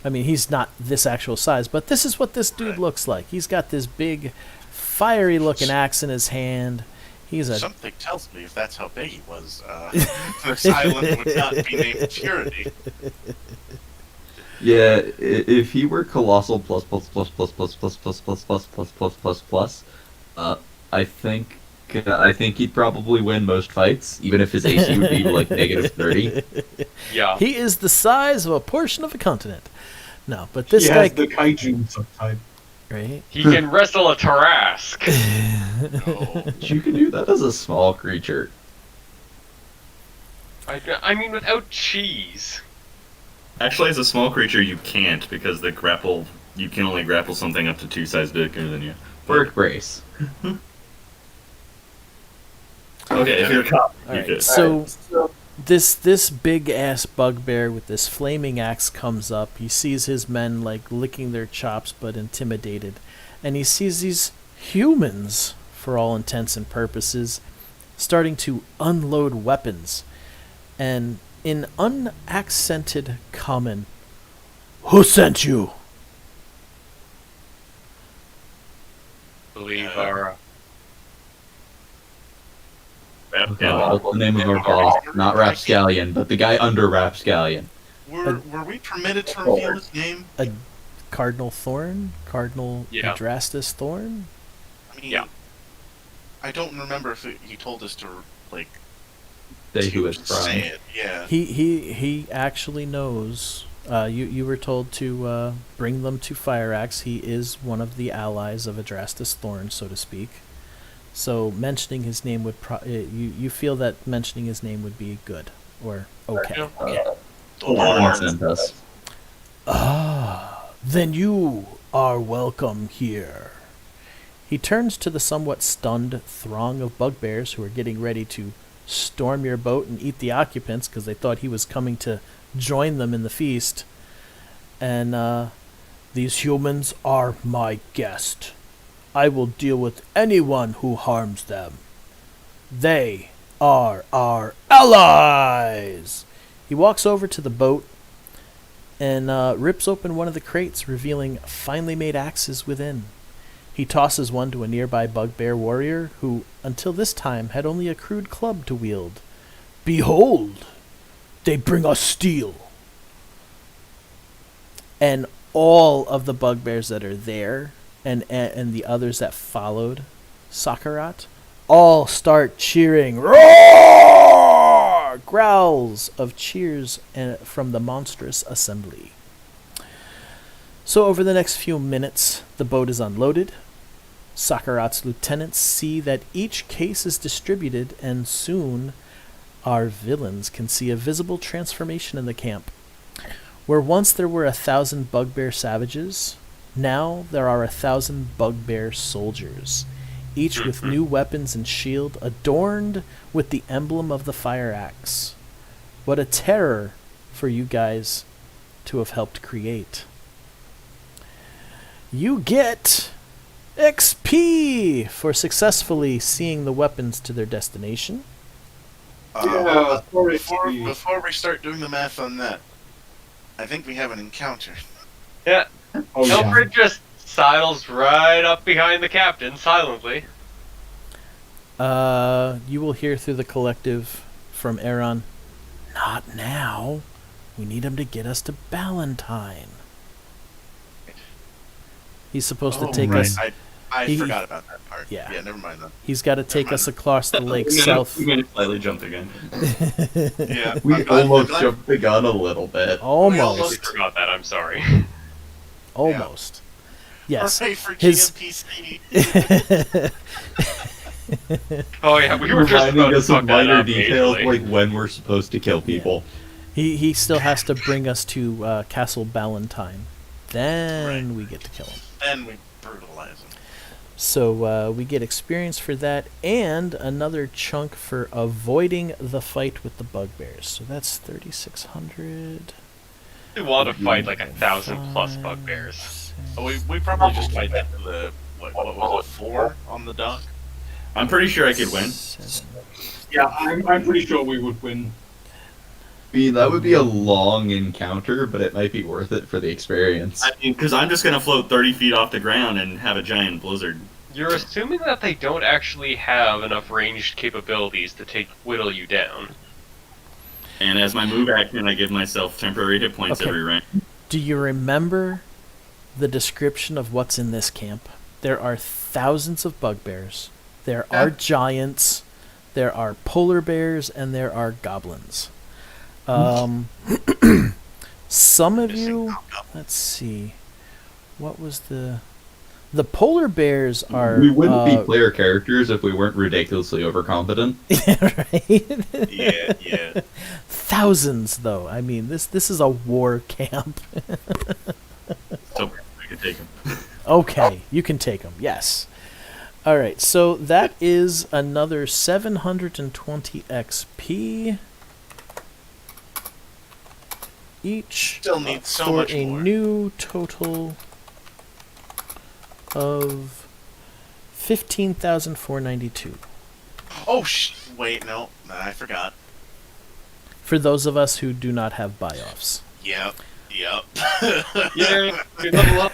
A: I mean, he's not this actual size, but this is what this dude looks like. He's got this big, fiery-looking axe in his hand. He's a...
B: Something tells me if that's how big he was, this island would not be named Purity.
H: Yeah, if he were colossal plus plus plus plus plus plus plus plus plus plus plus plus plus, I think he'd probably win most fights, even if his AC would be like negative 30.
I: Yeah.
A: He is the size of a portion of a continent. No, but this
C: He
A: guy...
C: has the kaiju subtype.
A: Right?
I: He can wrestle a Tarask.
B: Oh,
H: You can do that as a small creature.
I: I mean, without cheese.
G: Actually, as a small creature, you can't because the grapple. You can only grapple something up to 2 sizes bigger than you.
H: Work brace.
G: Okay, if you're a cop, you
A: Alright,
G: could.
A: so this big ass bugbear with this flaming axe comes up. He sees his men like licking their chops but intimidated, and he sees these humans, for all intents and purposes, starting to unload weapons. And in unaccented common, "Who sent you?"
I: Believe our.
H: That's the name of our boss. Not Rapscallion, but the guy under Rapscallion.
B: were we permitted to reveal his name?
A: Cardinal Thorn? Cardinal
I: Yeah.
A: Adrastus Thorn?
B: I mean,
I: Yeah.
B: I don't remember if he told us to, like,
H: Say who is
B: to
H: from.
B: say it. Yeah.
A: He actually knows. You were told to bring them to Fire Axe. He is one of the allies of Adrastus Thorn, so to speak. So mentioning his name would you feel that mentioning his name would be good or okay.
I: Yeah.
B: Thorn.
H: Thorn sent us.
A: Ah, then you are welcome here. He turns to the somewhat stunned throng of bugbears who are getting ready to storm your boat and eat the occupants because they thought he was coming to join them in the feast. And these humans are my guest. I will deal with anyone who harms them. They are our allies. He walks over to the boat and rips open one of the crates, revealing finely made axes within. He tosses one to a nearby bugbear warrior who, until this time, had only a crude club to wield. Behold, they bring us steel. And all of the bugbears that are there, and the others that followed Sor-reath, all start cheering. Roar! Growls of cheers from the monstrous assembly. So over the next few minutes, the boat is unloaded. Sor-reath's lieutenants see that each case is distributed, and soon our villains can see a visible transformation in the camp. Where once there were 1,000 bugbear savages, now there are 1,000 bugbear soldiers, each with new weapons and shield adorned with the emblem of the fire axe. What a terror for you guys to have helped create. You get XP for successfully seeing the weapons to their destination.
B: Before we start doing the math on that, I think we have an encounter.
F: Yeah.
C: Oh, yeah.
F: Alfred just sidles right up behind the captain silently.
A: You will hear through the collective from Aaron, not now. We need him to get us to Ballantine. He's supposed to take us.
B: I
A: He-
B: forgot about that part.
A: yeah.
B: Yeah, never mind then.
A: He's got to take us across the lake south.
E: We're gonna slightly jump again.
B: Yeah,
H: We almost jumped the gun a little bit.
F: I
A: Almost.
F: forgot that, I'm sorry.
A: Almost. Yes.
B: Hooray for
A: His-
B: GMPC.
F: Oh yeah, we were just
H: Reminding
F: about to
H: us of
F: fuck that
H: minor
F: up
H: details,
F: majorly.
H: like when we're supposed to kill people.
A: He still has to bring us to Castle Ballantine. Then we get to kill him.
B: Then we brutalize him.
A: So we get experience for that and another chunk for avoiding the fight with the bugbears. So that's 3,600.
F: We want to fight like 1,000 plus bugbears.
B: We probably just fight that to the what was it, 4 on the dock?
E: I'm pretty sure I could win.
A: 7.
C: Yeah, I'm pretty sure we would win.
H: I mean, that would be a long encounter, but it might be worth it for the experience.
E: I mean, because I'm just gonna float 30 feet off the ground and have a giant blizzard.
F: You're assuming that they don't actually have enough ranged capabilities to whittle you down.
E: And as my move action, I give myself temporary hit points
A: Okay.
E: every round.
A: Do you remember the description of what's in this camp? There are thousands of bugbears. There are giants. There are polar bears, and there are goblins. Some of you, let's see, what was the polar bears are.
H: We wouldn't be player characters if we weren't ridiculously overcompetent.
A: right?
B: Yeah.
A: Thousands, though. I mean, this is a war camp.
E: So I can take him.
A: Okay, you can take them. Yes. All right, so that is another 720 XP each.
B: Still need so
A: for
B: much
A: a
B: more.
A: new total of 15,492.
B: Oh wait, no, I forgot.
A: For those of us who do not have buy-offs.
B: Yep.
F: Yeah, we level up.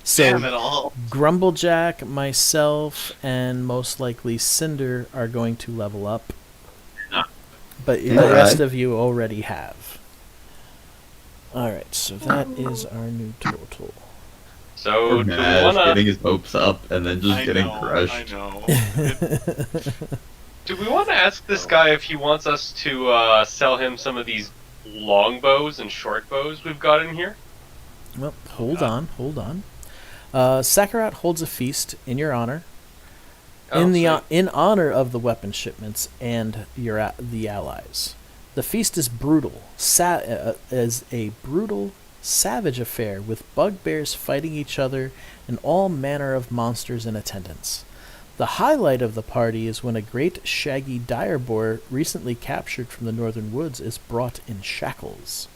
A: So
B: Damn it all.
A: Grumblejack, myself, and most likely Cinder are going to level up. But the
H: Alright.
A: rest of you already have. Alright, so that is our new total.
F: So,
H: Poor
F: do we
H: Mash
F: want to
H: getting his hopes up and then just
B: I
H: getting
B: know,
H: crushed.
B: I know.
F: ask this guy if he wants us to sell him some of these long bows and short bows we've got in here?
A: Well, hold on. Sor-reath holds a feast in your honor.
F: Oh, sweet.
A: In honor of the weapon shipments and the allies. The feast is is a brutal, savage affair with bugbears fighting each other and all manner of monsters in attendance. The highlight of the party is when a great shaggy dire boar recently captured from the northern woods is brought in shackles.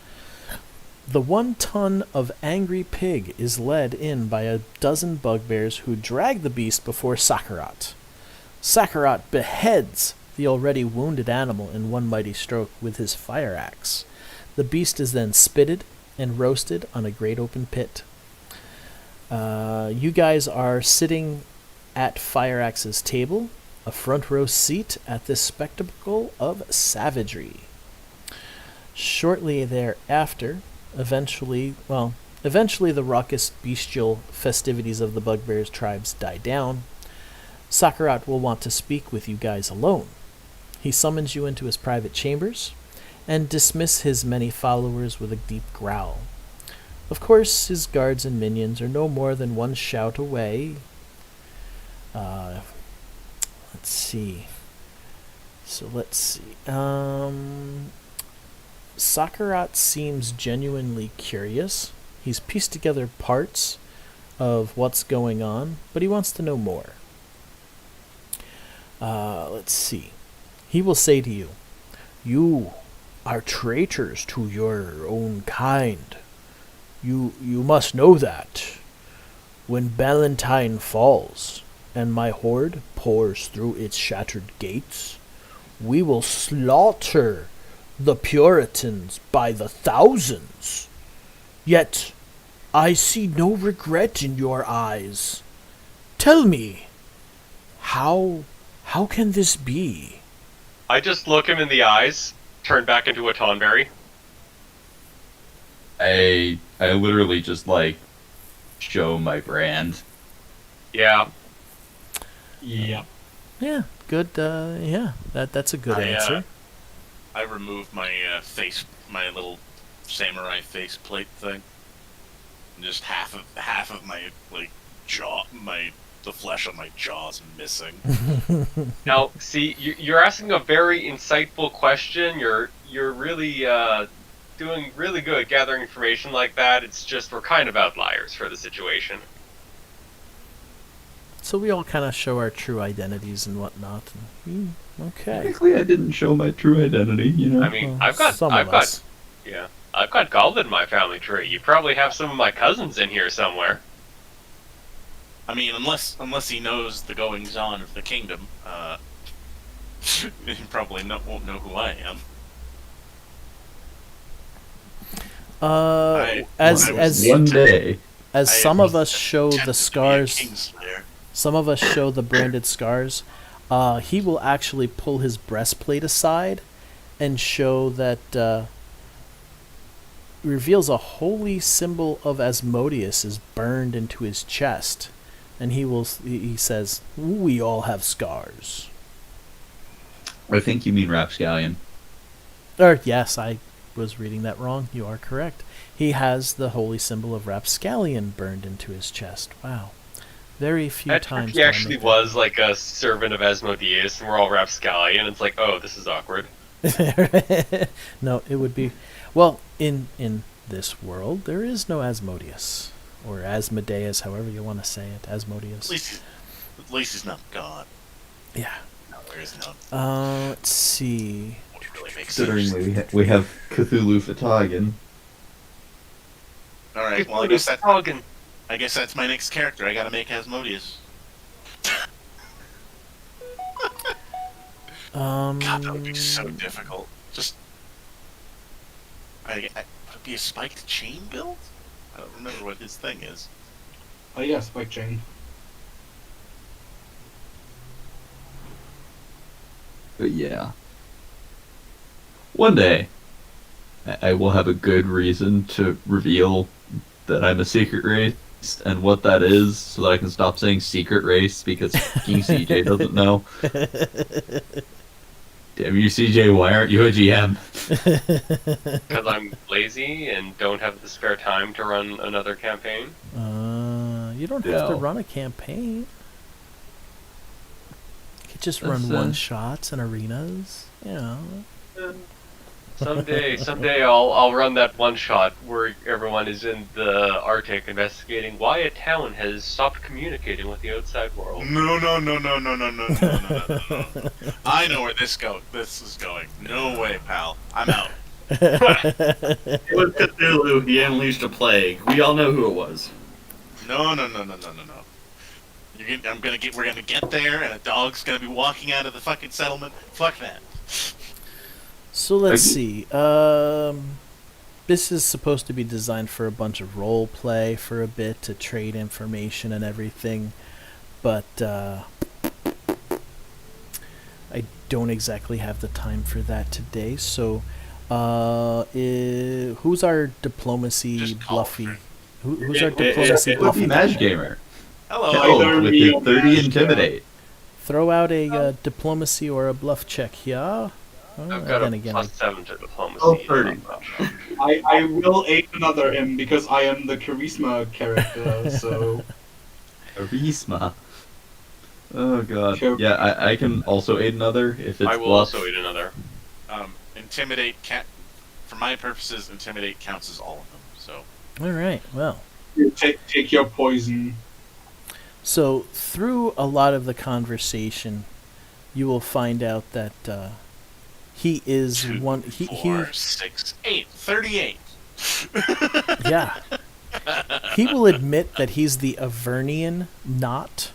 A: The 1 ton of angry pig is led in by a dozen bugbears who drag the beast before Sor-reath. Sor-reath beheads the already wounded animal in one mighty stroke with his fire axe. The beast is then spitted and roasted on a great open pit. You guys are sitting at Fire Axe's table, a front row seat at this spectacle of savagery. Shortly thereafter, eventually the raucous bestial festivities of the Bugbears tribes die down. Sor-reath will want to speak with you guys alone. He summons you into his private chambers and dismiss his many followers with a deep growl. Of course, his guards and minions are no more than one shout away. Let's see. Sor-reath seems genuinely curious. He's pieced together parts of what's going on, but he wants to know more. Let's see. He will say to you, "You are traitors to your own kind. You must know that. When Ballantyne falls, and my horde pours through its shattered gates, we will slaughter the Puritans by the thousands. Yet I see no regret in your eyes. Tell me, how can this be?"
F: I just look him in the eyes, turn back into a Tonberry.
H: I literally just show my brand.
F: Yeah.
C: Yeah.
A: Yeah, good. That's a good answer.
B: I removed my my little samurai faceplate thing. And just half of my jaw, the flesh on my jaw's missing.
F: Now, see, you're asking a very insightful question. You're really doing really good gathering information like that. It's just we're kind of outliers for the situation.
A: So we all kind of show our true identities and whatnot. Okay.
H: Technically, I didn't show my true identity, you know.
F: I mean,
A: Well,
F: I've got gold in my family tree. You probably have some of my cousins in here somewhere.
B: I mean, unless he knows the goings on of the kingdom, he probably won't know who I am.
A: As
H: One day.
A: some of us show the
B: Attempted to be a
A: scars,
B: Kingslayer.
A: some of us show the branded scars, he will actually pull his breastplate aside and show that reveals a holy symbol of Asmodeus is burned into his chest, and he says, "We all have scars."
H: I think you mean Rapscallion.
A: Or yes, I was reading that wrong. You are correct. He has the holy symbol of Rapscallion burned into his chest. Wow. Very few times.
F: He actually was like a servant of Asmodeus, and we're all Rapscallion, and it's like, oh, this is awkward.
A: No, it would be... Well, in this world, there is no Asmodeus. Or Asmodeus, however you want to say it. Asmodeus.
B: At least he's not God.
A: Yeah.
B: No, there is none.
A: Let's see.
B: Wouldn't really make
H: Considering
B: sense.
H: we have Cthulhu Fatagan.
B: All right. Well, I guess that's my next character. I gotta make Asmodeus. God, that would be so difficult. Just, would it be a spiked chain build? I don't remember what his thing is.
C: Oh yeah, spike chain.
H: But yeah. One day, I will have a good reason to reveal that I'm a secret race and what that is, so that I can stop saying secret race because King CJ doesn't know. Damn you, CJ, why aren't you a GM?
F: Because I'm lazy and don't have the spare time to run another campaign.
A: You don't have to
H: No.
A: run a campaign. You could just
H: That's,
A: run one-shots and arenas. You know.
F: Someday I'll run that one shot where everyone is in the Arctic investigating why a town has stopped communicating with the outside world.
B: No, no, no, no, no, no, no, no, no, no, no, no. I know where this is going. No way, pal. I'm out.
E: It was Cthulhu. He unleashed a plague. We all know who it was.
B: No, no, no, no, no, no, no. We're gonna get there, and a dog's gonna be walking out of the fucking settlement. Fuck that.
A: So let's see. This is supposed to be designed for a bunch of role play for a bit to trade information and everything, but I don't exactly have the time for that today. So, who's our diplomacy
B: Just call
A: bluffy?
B: for it.
A: Who's our diplomacy
H: Fluffy
A: bluffy?
H: Magic Gamer.
B: Hello.
C: Either
H: With
C: me
H: your
C: or
H: 30
C: Mash,
H: Intimidate.
A: Throw out a diplomacy or a bluff check here. Oh,
F: I've got
A: then
F: a
A: again,
F: +7 to diplomacy.
H: Oh, 30.
C: I will aid another him because I am the charisma character, so...
H: Charisma. Oh god.
C: Sure.
H: Yeah, I can also aid another if it's
F: I will
H: bluff.
F: also eat another.
B: Intimidate for my purposes, intimidate counts as all of them. So
A: all right. Well.
C: Take your poison.
A: So through a lot of the conversation, you will find out that he is
B: 2,
A: one.
B: 4, 6, 8, 38.
A: Yeah. He will admit that he's the Avernian Knot,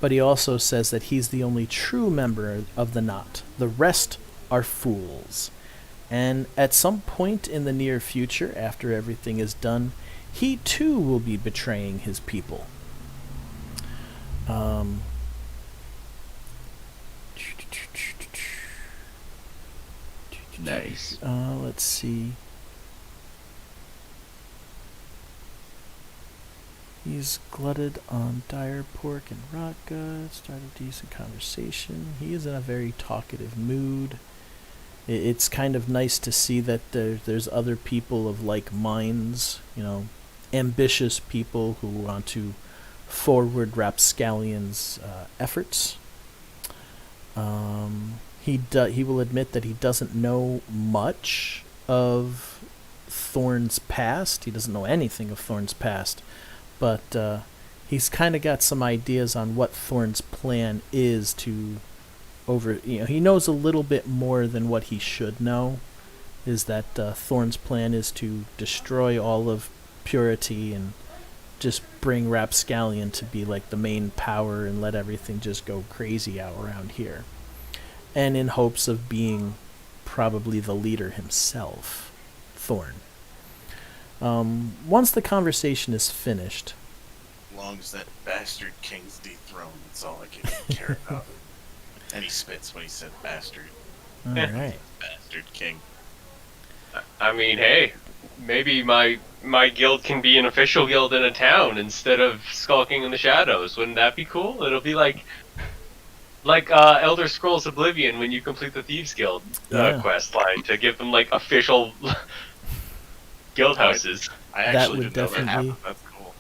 A: but he also says that he's the only true member of the Knot. The rest are fools. And at some point in the near future, after everything is done, he too will be betraying his people.
H: Nice.
A: Let's see. He's glutted on dire pork and rot gut. Started a decent conversation. He is in a very talkative mood. It's kind of nice to see that there's other people of like minds, ambitious people who want to forward Rapscallion's efforts. He will admit that he doesn't know much of Thorn's past. He doesn't know anything of Thorn's past, but he's kind of got some ideas on what Thorn's plan is to he knows a little bit more than what he should know. Is that Thorn's plan is to destroy all of Purity and just bring Rapscallion to be like the main power and let everything just go crazy out around here. And in hopes of being probably the leader himself, Thorn. Once the conversation is finished...
B: As long as that bastard king's dethroned, that's all I can care about. And he spits when he said bastard.
A: Alright.
B: Bastard king.
F: I mean, hey, maybe my guild can be an official guild in a town instead of skulking in the shadows. Wouldn't that be cool? It'll be like Elder Scrolls Oblivion when you complete the Thieves Guild quest line to give them like official guild houses.
B: I
A: That
B: actually
A: would
B: didn't know that
A: definitely-
B: happened. That's cool.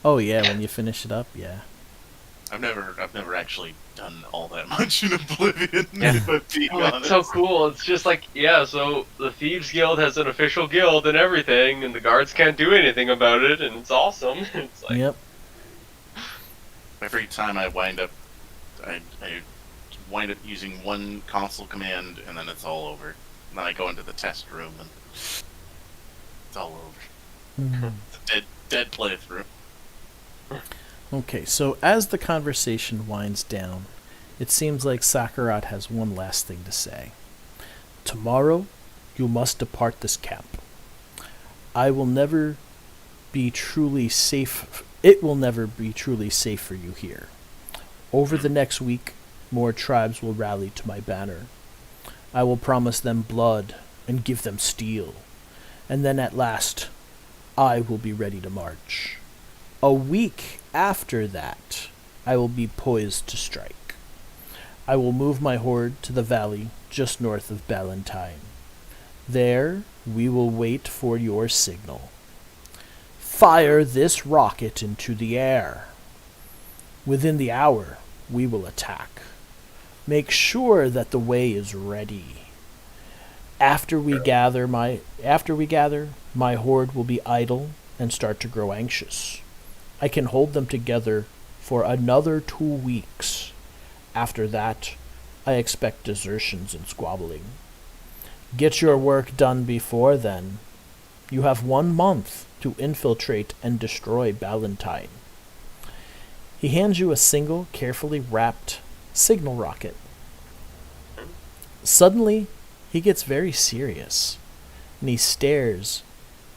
A: Oh yeah, when you finish it up, yeah.
B: I've never actually done all that much in Oblivion,
F: Yeah.
B: but being
F: Oh, it's
B: honest.
F: so cool. It's just like, so the Thieves Guild has an official guild and everything, and the guards can't do anything about it, and it's awesome. It's like,
A: Yep.
B: Every time I wind up using one console command, and then it's all over. And then I go into the test room, and it's all over.
A: Mhm.
B: It's a dead playthrough.
A: Okay, so as the conversation winds down, it seems like Sakarat has one last thing to say. Tomorrow, you must depart this camp. I will never be truly safe. It will never be truly safe for you here. Over the next week, more tribes will rally to my banner. I will promise them blood and give them steel. And then at last, I will be ready to march. A week after that, I will be poised to strike. I will move my horde to the valley just north of Ballantine. There, we will wait for your signal. Fire this rocket into the air. Within the hour, we will attack. Make sure that the way is ready. After we gather, my horde will be idle and start to grow anxious. I can hold them together for another 2 weeks. After that, I expect desertions and squabbling. Get your work done before then. You have 1 month to infiltrate and destroy Ballantine. He hands you a single, carefully wrapped signal rocket. Suddenly, he gets very serious, and he stares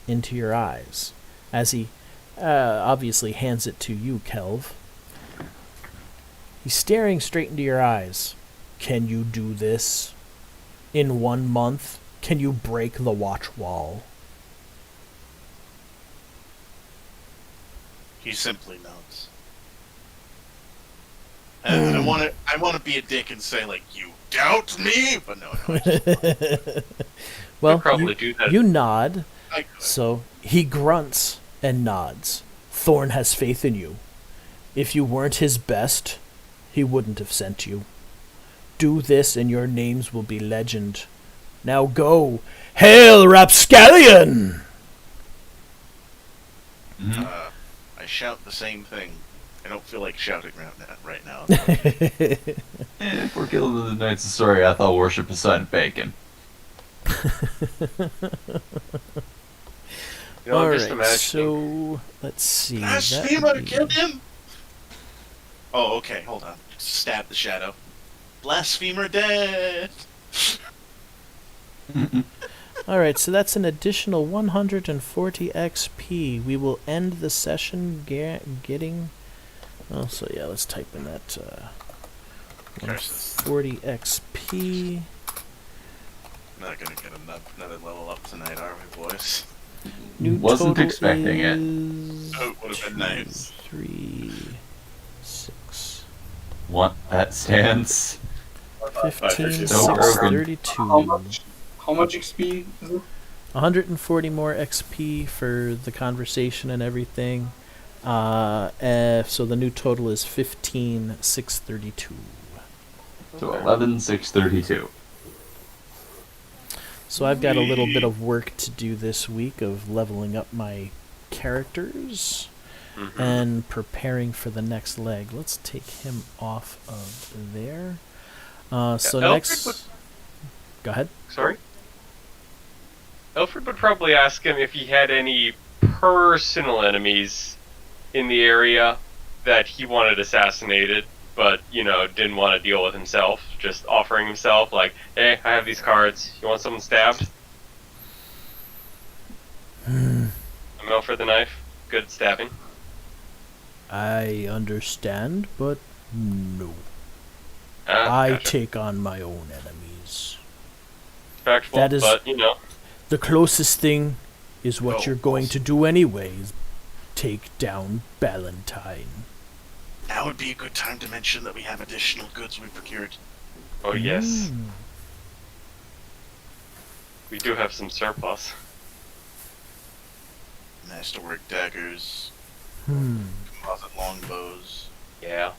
A: into your eyes as he obviously hands it to you, Kelv. He's staring straight into your eyes. Can you do this? In 1 month, can you break the watch wall?
B: He simply nods. And I want to be a dick and say, like, you doubt me? But no.
A: Well,
F: probably do that.
A: you nod,
B: I could.
A: so he grunts and nods. Thorn has faith in you. If you weren't his best, he wouldn't have sent you. Do this and your names will be legend. Now go. Hail, Rapscallion!
B: I shout the same thing. I don't feel like shouting right now.
H: If we're killing the Knights of Sor-reath, I'll worship a son of bacon.
F: You know, I'm just
A: Alright,
F: imagining.
A: so let's see. that
B: Blasphemer,
A: would be-
B: kill him! Oh, okay, hold on. Stab the shadow. Blasphemer dead!
A: Alright, so that's an additional 140 XP. We will end the session getting... Oh, so yeah, let's type in that 140 XP.
B: Not gonna get another level up tonight, are we, boys?
A: New
H: Wasn't
A: total
H: expecting it.
A: is
B: Oh, it would've been nice.
A: 3, 6,
H: Want that stance?
A: 15,
H: So
A: 6,
H: broken.
A: 32.
C: How much XP is it?
A: 140 more XP for the conversation and everything. So the new total is 15,632.
H: So 11,632.
A: So I've got a little bit of work to do this week of leveling up my characters and preparing for the next leg. Let's take him off of there. So
F: Alfred
A: next...
F: would-
A: Go ahead.
F: Sorry? Alfred would probably ask him if he had any personal enemies in the area that he wanted assassinated, but, you know, didn't want to deal with himself. Just offering himself, like, hey, I have these cards. You want someone stabbed? I'm Alfred the Knife. Good at stabbing.
A: I understand, but no.
F: Ah,
A: I
F: gotcha.
A: take on my own enemies.
F: Factual,
A: that is-
F: but, you know.
A: The closest thing is what
B: Oh,
A: you're going
B: awesome.
A: to do anyways. Take down Ballantine.
B: Now would be a good time to mention that we have additional goods we procured.
F: Oh, yes.
A: Mm.
F: We do have some surplus.
B: Masterwork daggers,
A: Hmm.
B: composite longbows.
F: Yeah.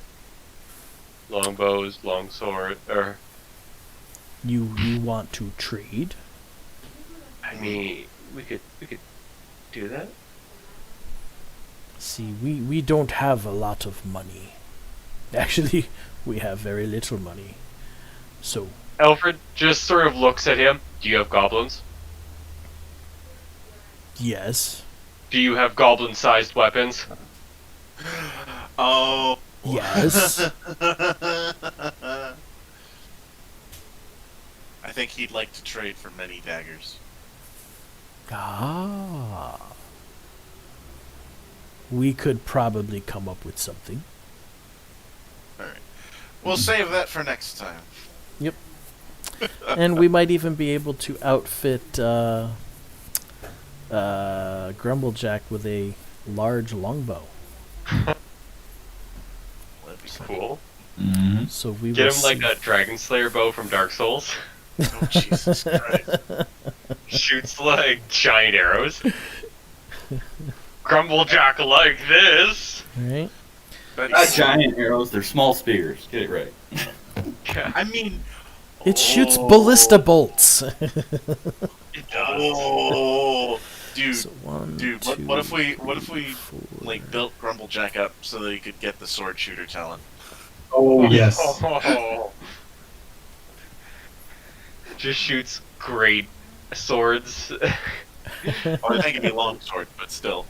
F: Longbows, longsword,
A: You want to trade?
F: I mean, we could do that.
A: See, we don't have a lot of money. Actually, we have very little money. So,
F: Alfred just sort of looks at him. Do you have goblins?
A: yes.
F: Do you have goblin-sized weapons?
B: Oh.
A: Yes.
B: I think he'd like to trade for many daggers.
A: Ah. We could probably come up with something.
B: Alright. We'll save that for next time.
A: And we might even be able to outfit Grumblejack with a large longbow.
B: That'd be
F: Cool.
H: Mm-hmm.
A: So we
F: Get
A: will
F: him like
A: see.
F: a Dragon Slayer bow from Dark Souls.
B: Oh, Jesus Christ.
F: Shoots like giant arrows. Grumblejack like this.
A: Right?
B: But
G: Not giant arrows, they're small spears. Get it right.
F: Yeah.
B: I mean,
A: It shoots ballista bolts.
I: It does.
B: Oh, dude,
A: So one,
B: dude,
A: two,
B: what if we
A: four.
B: like built Grumblejack up so that he could get the sword shooter talent?
C: Oh yes.
I: Oh. Just shoots great swords.
B: Oh, I think it'd be long sword, but still.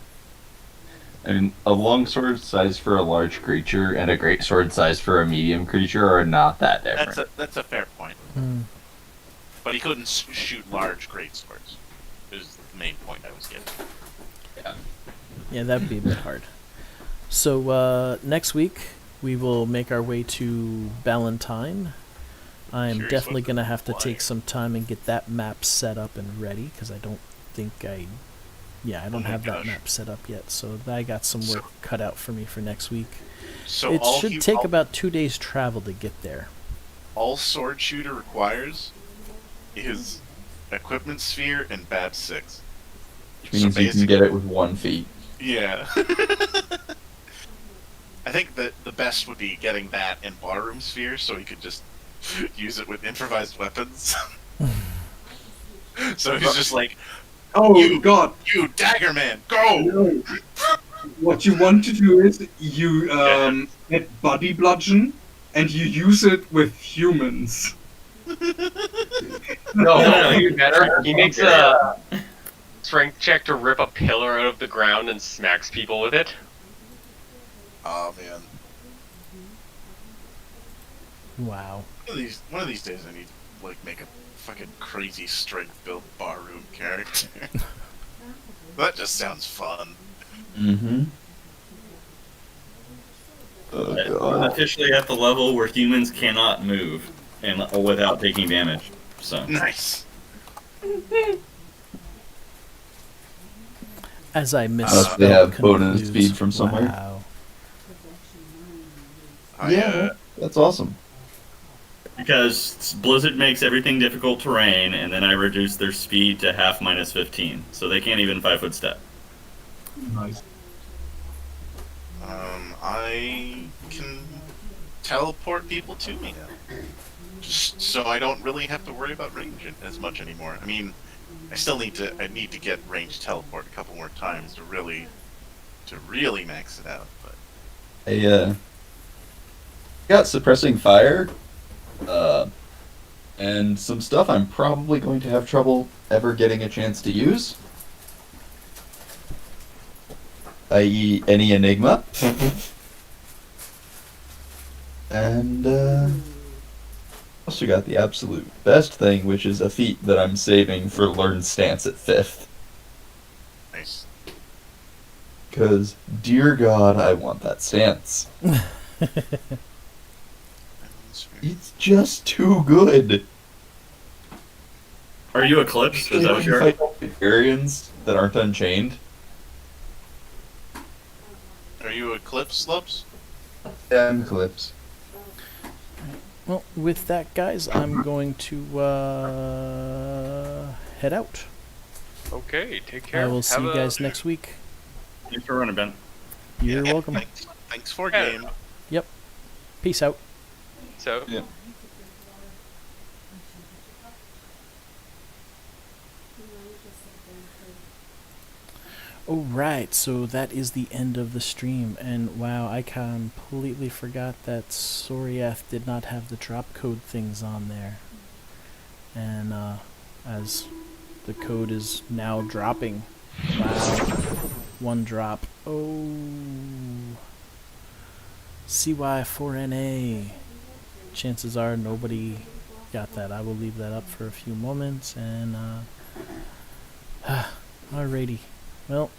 H: I mean, a long sword size for a large creature and a great sword size for a medium creature are not that different.
B: That's a fair point.
A: Hmm.
B: But he couldn't shoot large great swords. Is the main point I was getting.
A: Yeah, that'd be a bit hard. So next week we will make our way to Ballantine. I'm
B: Curious
A: definitely
B: what
A: gonna have to
B: why.
A: take some time and get that map set up and ready because I don't think I don't
B: my
A: have that
B: gosh.
A: map set up yet. So I got some work cut out for me for next week.
B: So
A: It
B: all
A: should take about 2 days travel to get there.
B: all sword shooter requires is equipment sphere and BAB 6.
H: Which means you can get it with 1 feet.
B: Yeah. I think that the best would be getting that in barroom sphere so he could just use it with improvised weapons. So he's just like,
C: Oh god.
B: you dagger man, go!
C: No. What you want to do is you get body bludgeon and you use it with humans.
F: No, even better. He makes a strength check to rip a pillar out of the ground and smacks people with it.
B: Oh man.
A: Wow.
B: One of these days I need to like make a fucking crazy strength built barroom character. That just sounds fun.
H: Mm-hmm. Oh,
J: I'm
H: God.
J: officially at the level where humans cannot move and without taking damage. So
B: Nice.
A: As I
H: Unless they have bonus
A: concludes.
H: speed from somewhere.
A: Wow.
H: Yeah, that's awesome.
J: because Blizzard makes everything difficult terrain, and then I reduce their speed to half minus 15, so they can't even 5-foot step.
C: Nice.
B: I can teleport people to me now. Just so I don't really have to worry about range as much anymore. I mean, I need to get range teleport a couple more times to really max it out, but
H: I got suppressing fire, and some stuff I'm probably going to have trouble ever getting a chance to use. I.e. any enigma. And also got the absolute best thing, which is a feat that I'm saving for learn stance at 5th.
B: nice.
H: Because, dear God, I want that stance. It's just too good.
J: Are you Eclipse? Is that what you're?
H: Fight Barbarians that aren't unchained.
B: Are you Eclipse Slubs?
H: Yeah, I'm Eclipse.
A: Well, with that, guys, I'm going to head out.
F: Okay, take care.
A: I will see
F: Have
A: you
F: a-
A: guys next week.
J: Thanks for running, Ben.
A: You're welcome.
B: Thanks for
F: Yeah.
B: game.
A: Peace out.
F: So,
H: Yeah.
A: Alright, so that is the end of the stream, and wow, I completely forgot that Sor-reath did not have the drop code things on there. And as the code is now dropping. Wow. 1 drop. Oh. CY4NA. Chances are nobody got that. I will leave that up for a few moments, and alrighty. Well,